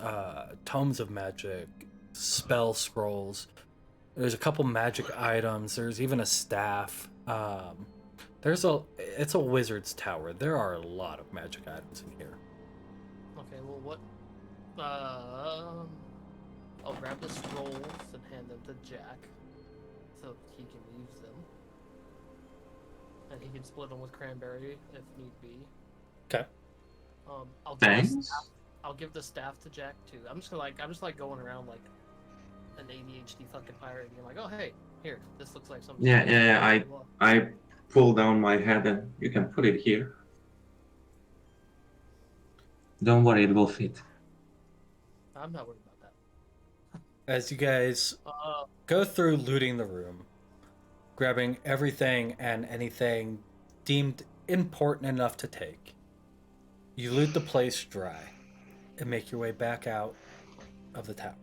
tomes of magic, spell scrolls. There's a couple magic items. There's even a staff. It's a wizard's tower. There are a lot of magic items in here. Okay, well, what? I'll grab the scrolls and hand them to Jack, so he can use them, and he can split them with Cranberry if need be. Okay. I'll give the staff to Jack too. I'm just going around like an ADHD fucking pirate, and being like, oh hey, here, this looks like something. Yeah. I pull down my head and you can put it here. Don't worry, it will fit. I'm not worried about that. As you guys go through looting the room, grabbing everything and anything deemed important enough to take, you loot the place dry and make your way back out of the tower.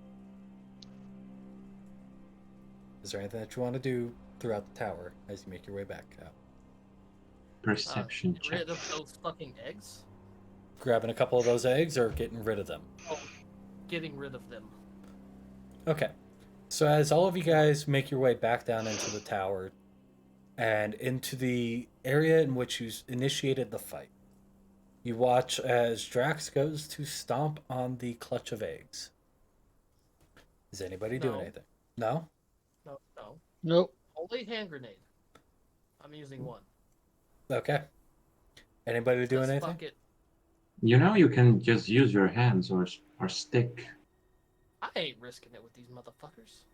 Is there anything that you want to do throughout the tower as you make your way back out? Perception Get check. rid of those fucking eggs. Grabbing a couple of those eggs or getting rid of them? Oh, getting rid of them. Okay. So as all of you guys make your way back down into the tower and into the area in which you initiated the fight, you watch as Drax goes to stomp on the clutch of eggs. Is anybody doing anything? No? No. Nope. Only hand grenade. I'm using one. Okay. Anybody doing Just anything? fuck it. You know you can just use your hands or stick. I ain't risking it with these motherfuckers.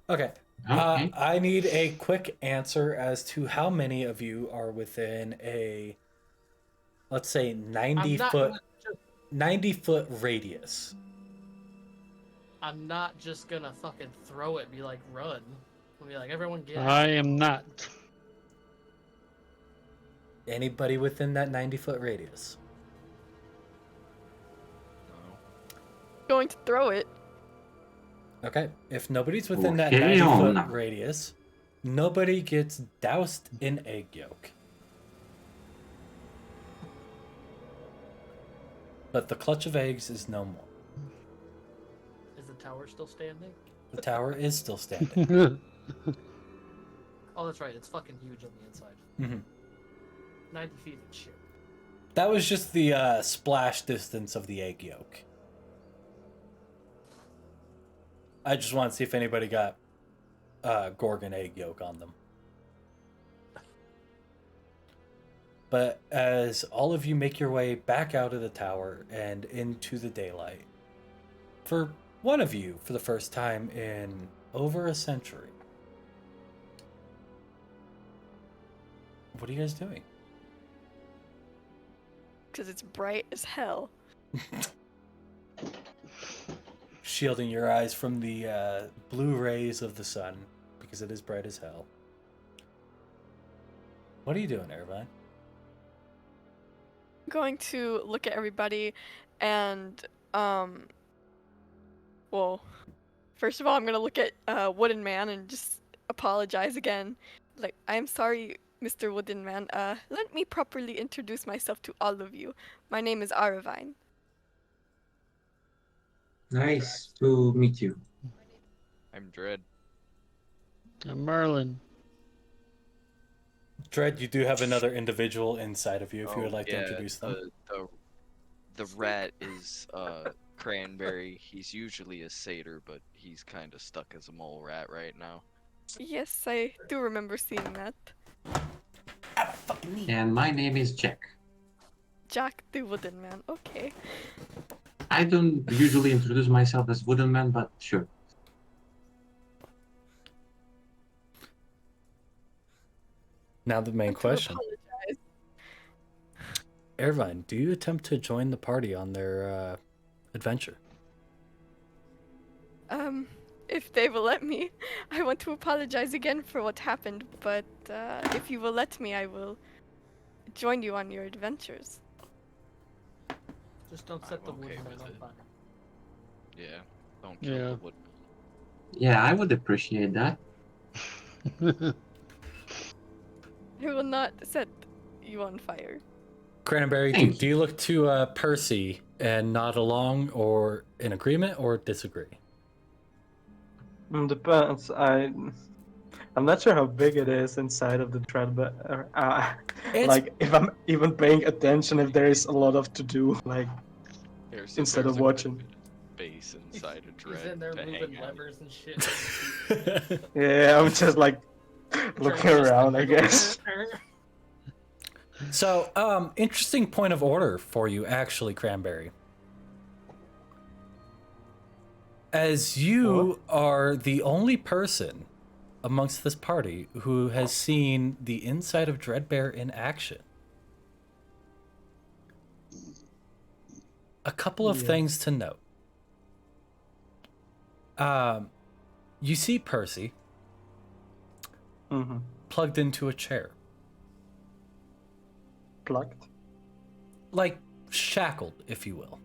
Okay. Okay. I need a quick answer as to how many of you are within a, let's say, 90 foot radius. I'm not just gonna fucking throw it and be like, run. I'll be like, everyone get I am not. Anybody within that 90-foot radius? Going to throw it. Okay. If nobody's within that Okay, 90-foot radius, nobody gets doused in egg yolk. But the clutch of eggs is no more. Is the tower still standing? The tower is still standing. Oh, that's right. It's fucking huge on the inside. Mm-hmm. 90 feet and shit. That was just the splash distance of the egg yolk. I just want to see if anybody got Gorgon egg yolk on them. But as all of you make your way back out of the tower and into the daylight, for one of you, for the first time in over a century, what are you guys doing? Because it's bright as hell. Shielding your eyes from the blue rays of the sun, because it is bright as hell. What are you doing, Irvine? I'm going to look at everybody and, well, first of all, I'm going to look at Wooden Man and just apologize again. Like, I'm sorry, Mr. Wooden Man. Let me properly introduce myself to all of you. My name is Aravine. Nice to meet you. I'm Dread. I'm Merlin. Dread, you do have another individual inside of you if you would like to introduce them. The rat is Cranberry. He's usually a satyr, but he's kind of stuck as a mole rat right now. Yes, I do remember seeing that. And my name is Jack. Jack the Wooden Man. Okay. I don't usually introduce myself as Wooden Man, but sure. Now the main question. Apologize. Irvine, do you attempt to join the party on their adventure? If they will let me, I want to apologize again for what happened, but if you will let me, I will join you on your adventures. Just don't set the I'm wood okay man with on it. fire. Yeah, don't kill Yeah. the wood. Yeah, I would appreciate that. I will not set you on fire. Cranberry, Thank do you look to Percy and nod along, or in agreement, or disagree? Depends. I'm not sure how big it is inside of the thread, but like if I'm even paying attention, if there is a lot of to do, like There's instead there's of a watching. good base inside a Dread. He's in there to hang moving out. levers and shit. Yeah, I'm just like looking around, I guess. So, interesting point of order for you, actually, Cranberry. As you are the only person amongst this party who has seen the inside of Dreadbear in action. A couple of things to note. You see Percy plugged into a chair. Plugged? Like shackled, if you will.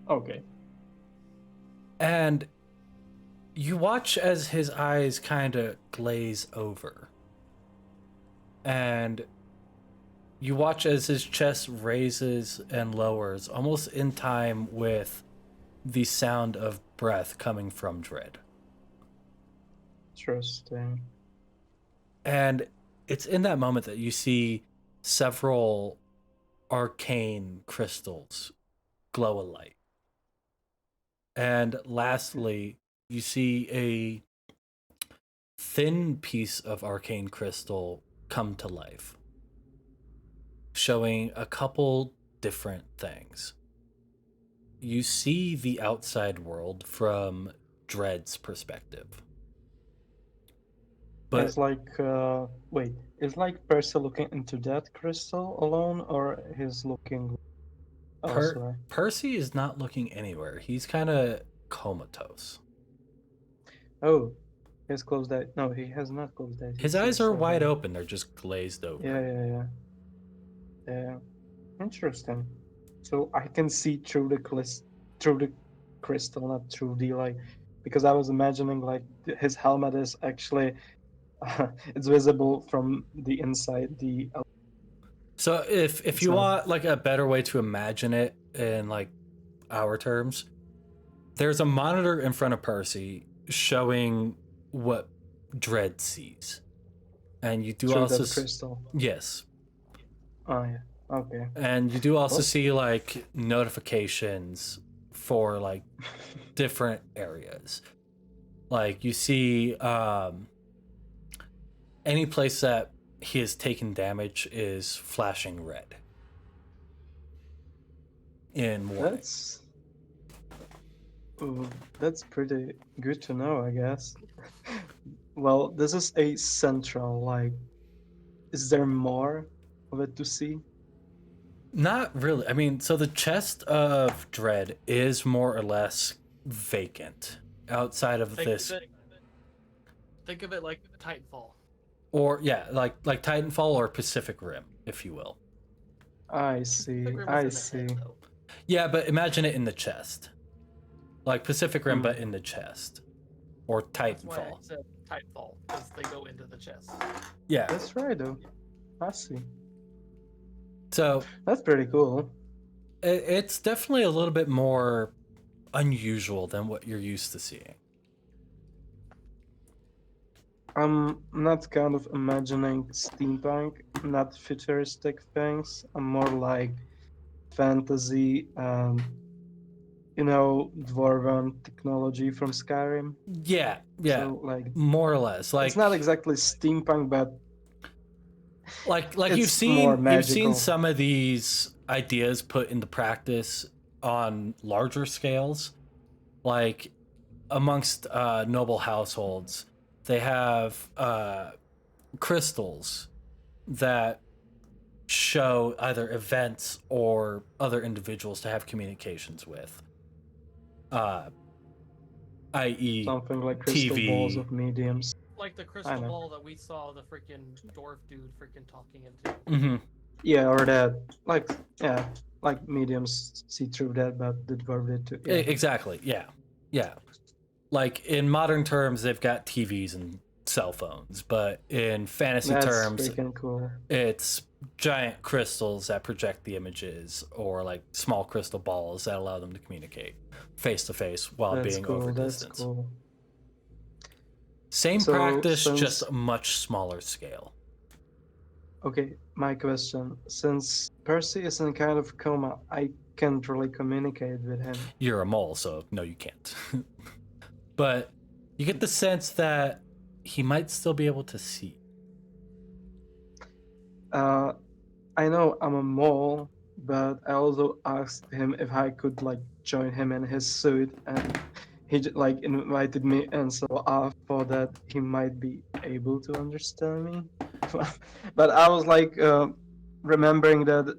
Okay. And you watch as his eyes kind of glaze over. And you watch as his chest raises and lowers, almost in time with the sound of breath coming from Dread. Interesting. And it's in that moment that you see several arcane crystals glow a light. And lastly, you see a thin piece of arcane crystal come to life, showing a couple different things. You see the outside world from Dread's perspective. But it's like, wait, is like Percy looking into that crystal alone, or he's looking elsewhere? Percy is not looking anywhere. He's kind of comatose. Oh, he has closed that. No, he has not closed that. His eyes are wide open. They're just glazed over. Yeah. Interesting. So I can see through the crystal, not through the light, because I was imagining like his helmet is actually it's visible from the inside. So if you want like a better way to imagine it in like our terms, there's a monitor in front of Percy showing what Dread sees, and you do through also the crystal. Yes. Oh yeah. Okay. And you do also see like notifications for like different areas. Like you see, any place that he has taken damage is flashing red. In warning. That's pretty good to know, I guess. Well, this is a central, like, is there more of it to see? Not really. I mean, so the chest of dread is more or less vacant outside of this. Think of it like Titanfall. Or yeah, like Titanfall or Pacific Rim, if you will. I see. I see. Yeah, but imagine it in the chest. Like Pacific Rim, but in the chest. Or That's why I Titanfall. said Titanfall, because they go into the chest. Yeah. That's right, though. I see. So that's pretty cool. It's definitely a little bit more unusual than what you're used to seeing. I'm not kind of imagining steampunk, not futuristic things. I'm more like fantasy and, you know, dwarven technology from Skyrim. Yeah, yeah. So, like, more or less. Like it's not exactly steampunk, but like it's you've seen some of these ideas put into practice on larger scales. Like amongst noble households, they have crystals that show either events or other individuals to have communications with. I.e. something like crystal TV. balls of mediums. Like the crystal ball that we saw the freaking dwarf dude freaking talking into. Mm-hmm. Yeah, or that, like, yeah, like mediums see through that, but the dwarf did too. Yeah. Exactly. Yeah, yeah. Like in modern terms, they've got TVs and cell phones, but in fantasy terms, freaking cool. It's giant crystals that project the images, or like small crystal balls that allow them to communicate face to face while being over distance. Cool. Same practice, just a much smaller scale. Okay, my question. Since Percy is in kind of coma, I can't really communicate with him. You're a mole, so no, you can't. But you get the sense that he might still be able to see. I know I'm a mole, but I also asked him if I could like join him in his suit, and he like invited me, and so I thought that he might be able to understand me. But I was like remembering that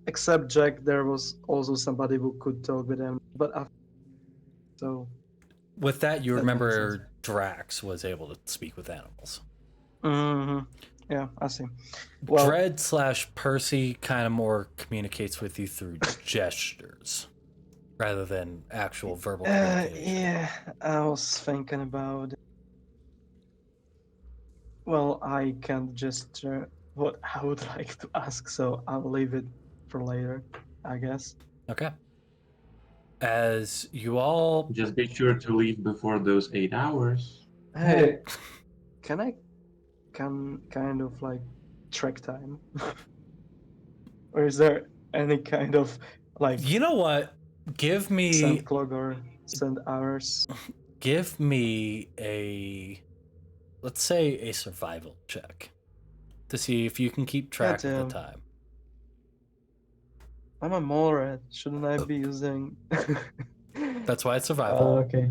except Jack, there was also somebody who could talk with him. But so with that, you remember Drax was able to speak with animals. Mm-hmm. Yeah, I see. Well, Dread / Percy kind of more communicates with you through gestures rather than actual verbal communication. Yeah, I was thinking about it. Well, I can't gesture what I would like to ask, so I'll leave it for later, I guess. Okay. As you all... Just be sure to leave before those 8 hours. Hey, can I kind of like track time? Or is there any kind of like... You know what? Give me... Send clock or send hours. Give me a... Let's say a survival check. To see if you can keep track of the time. I'm a mole rat. Shouldn't I be using... That's why it's survival. Okay.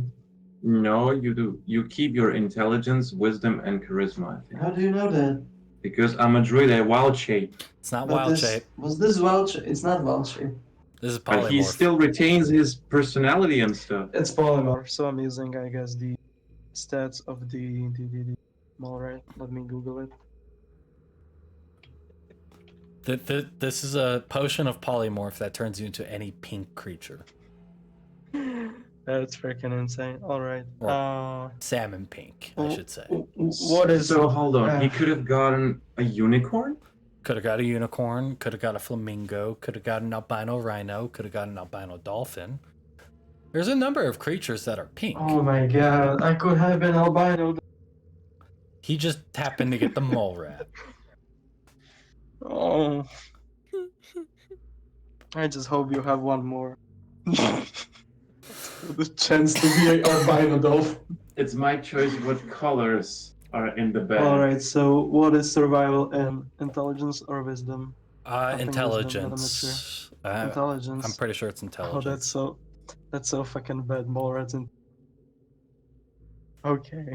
No, you do. You keep your intelligence, wisdom, and charisma, I think. How do you know that? Because I'm a druid at wild shape. It's not wild shape. Was this wild shape? It's not wild shape. This is polymorph. But he still retains his personality and stuff. It's polymorph, so I'm using, I guess, the stats of the mole rat. Let me Google it. This is a potion of polymorph that turns you into any pink creature. That's freaking insane. All right. Salmon pink, I should say. What is... So hold on. He could have gotten a unicorn? Could have got a unicorn. Could have got a flamingo. Could have got an albino rhino. Could have got an albino dolphin. There's a number of creatures that are pink. Oh my god. I could have been albino. He just happened to get the mole rat. Oh. I just hope you have one more. The chance to be an albino dolphin. It's my choice what colors are in the bag. Alright, so what is survival and intelligence or wisdom? I think wisdom, but I'm not sure. Intelligence. Intelligence. I'm pretty sure it's Oh, intelligence. that's so fucking bad. Mole rats in. Okay,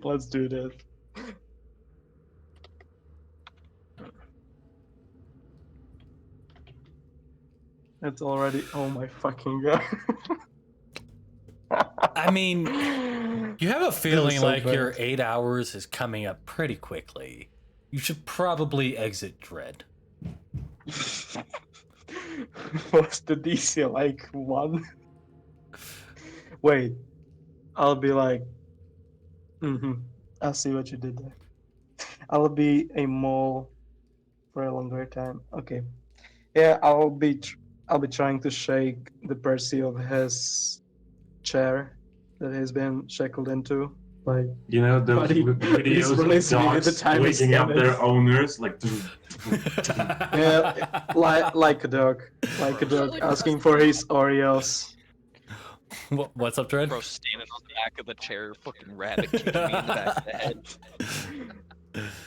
let's do that. It's already. Oh my fucking god. I mean, you have a This is feeling so like your bad. 8 hours is coming up pretty quickly. You should probably exit Dread. What's the DC like 1? Wait, I'll be like. I see what you did there. I'll be a mole for a longer time. Okay. Yeah, I'll be trying to shake the Percy of his chair that he's been shackled into. Like, You know those buddy, please videos release of me. The dogs time is waking up coming. their owners, like. Yeah, like a dog asking for his Oreos. What's up, Dread? Bro, standing on the back of the chair, fucking rabbit kicking me in the back of the head.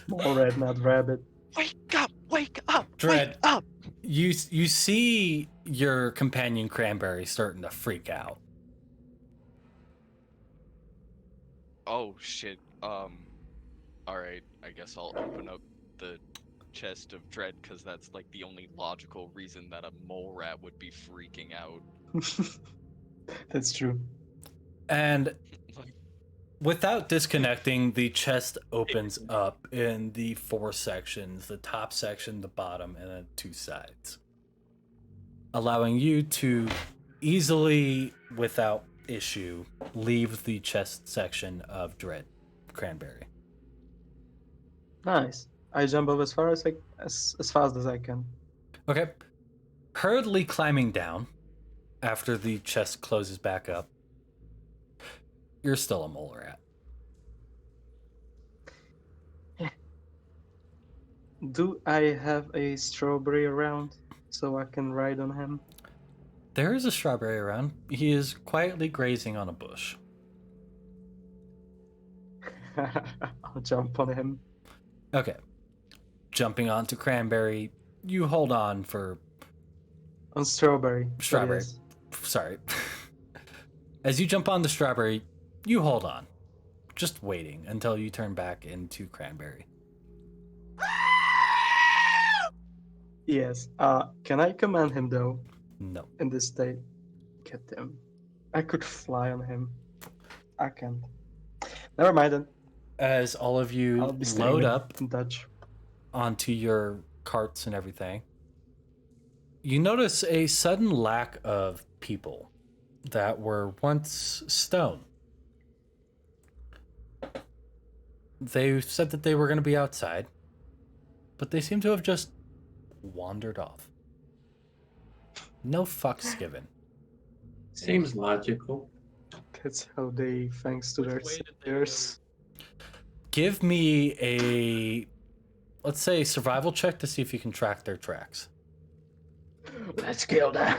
Mole rat, not rabbit. Wake up! Wake up! Dread. Wake up! You see your companion Cranberry starting to freak out. Oh shit. Alright, I guess I'll open up the chest of dread because that's like the only logical reason that a mole rat would be freaking out. That's true. And without disconnecting, the chest opens up in the 4 sections, the top section, the bottom, and then 2 sides, allowing you to easily, without issue, leave the chest section of Dread Cranberry. Nice. I jump up as fast as I can. Okay. Hurriedly climbing down after the chest closes back up. You're still a mole rat. Do I have a strawberry around so I can ride on him? There is a strawberry around. He is quietly grazing on a bush. I'll jump on him. Okay. Jumping onto Cranberry, you hold on for... On Strawberry. Strawberry. Yes. Sorry. As you jump on the Strawberry, you hold on. Just waiting until you turn back into Cranberry. Yes. Can I command him though? No. In this state? Get him. I could fly on him. I can't. Never mind then. As all of you I'll be load screaming up in Dutch. onto your carts and everything, you notice a sudden lack of people that were once stone. They said that they were going to be outside, but they seem to have just wandered off. No fucks given. Seems logical. That's how they, thanks to their way did they saviors. Give me a, let's say, survival check to see if you can track their tracks. Let's kill them.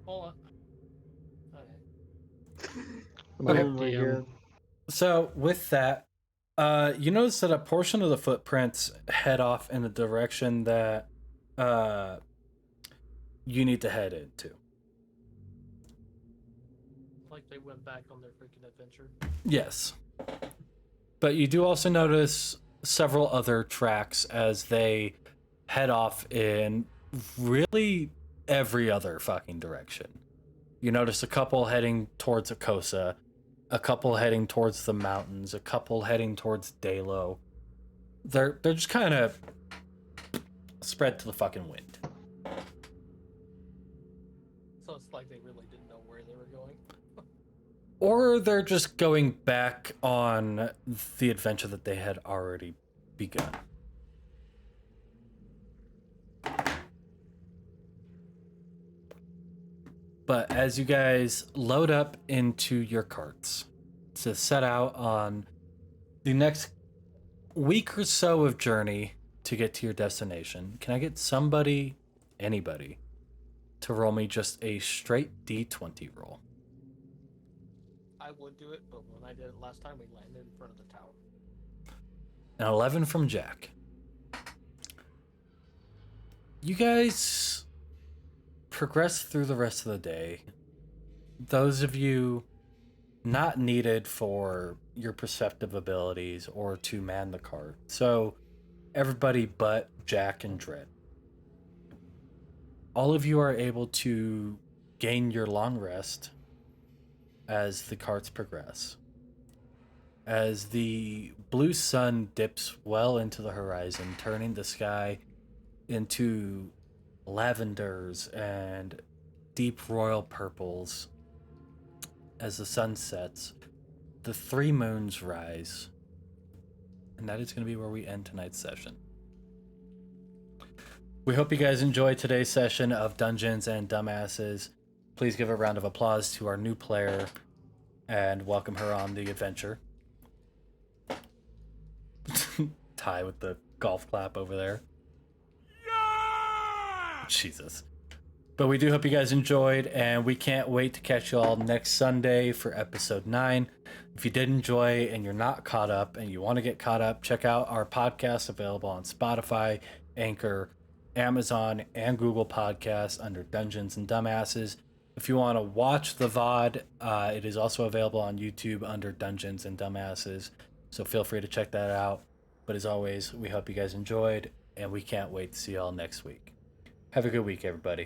Hold on. Oh my god. So with that, you notice that a portion of the footprints head off in the direction that you need to head into. Like they went back on their freaking adventure. Yes. But you do also notice several other tracks as they head off in really every other fucking direction. You notice a couple heading towards Akosa, a couple heading towards the mountains, a couple heading towards Dalo. They're just kind of spread to the fucking wind. So it's like they really didn't know where they were going. Or they're just going back on the adventure that they had already begun. But as you guys load up into your carts to set out on the next week or so of journey to get to your destination, can I get somebody, anybody, to roll me just a straight D20 roll? I would do it, but when I did it last time, we landed in front of the tower. An 11 from Jack. You guys progress through the rest of the day. Those of you not needed for your perceptive abilities or to man the cart. So everybody but Jack and Dread. All of you are able to gain your long rest as the carts progress. As the blue sun dips well into the horizon, turning the sky into lavenders and deep royal purples. As the sun sets, the 3 moons rise. And that is going to be where we end tonight's session. We hope you guys enjoyed today's session of Dungeons and Dumbasses. Please give a round of applause to our new player and welcome her on the adventure. Ty with the golf clap over there. Yeah! Jesus. But we do hope you guys enjoyed, and we can't wait to catch you all next Sunday for episode 9. If you did enjoy and you're not caught up and you want to get caught up, check out our podcast available on Spotify, Anchor, Amazon, and Google Podcasts under Dungeons and Dumbasses. If you want to watch the VOD, it is also available on YouTube under Dungeons and Dumbasses. So feel free to check that out. But as always, we hope you guys enjoyed, and we can't wait to see you all next week. Have a good week, everybody.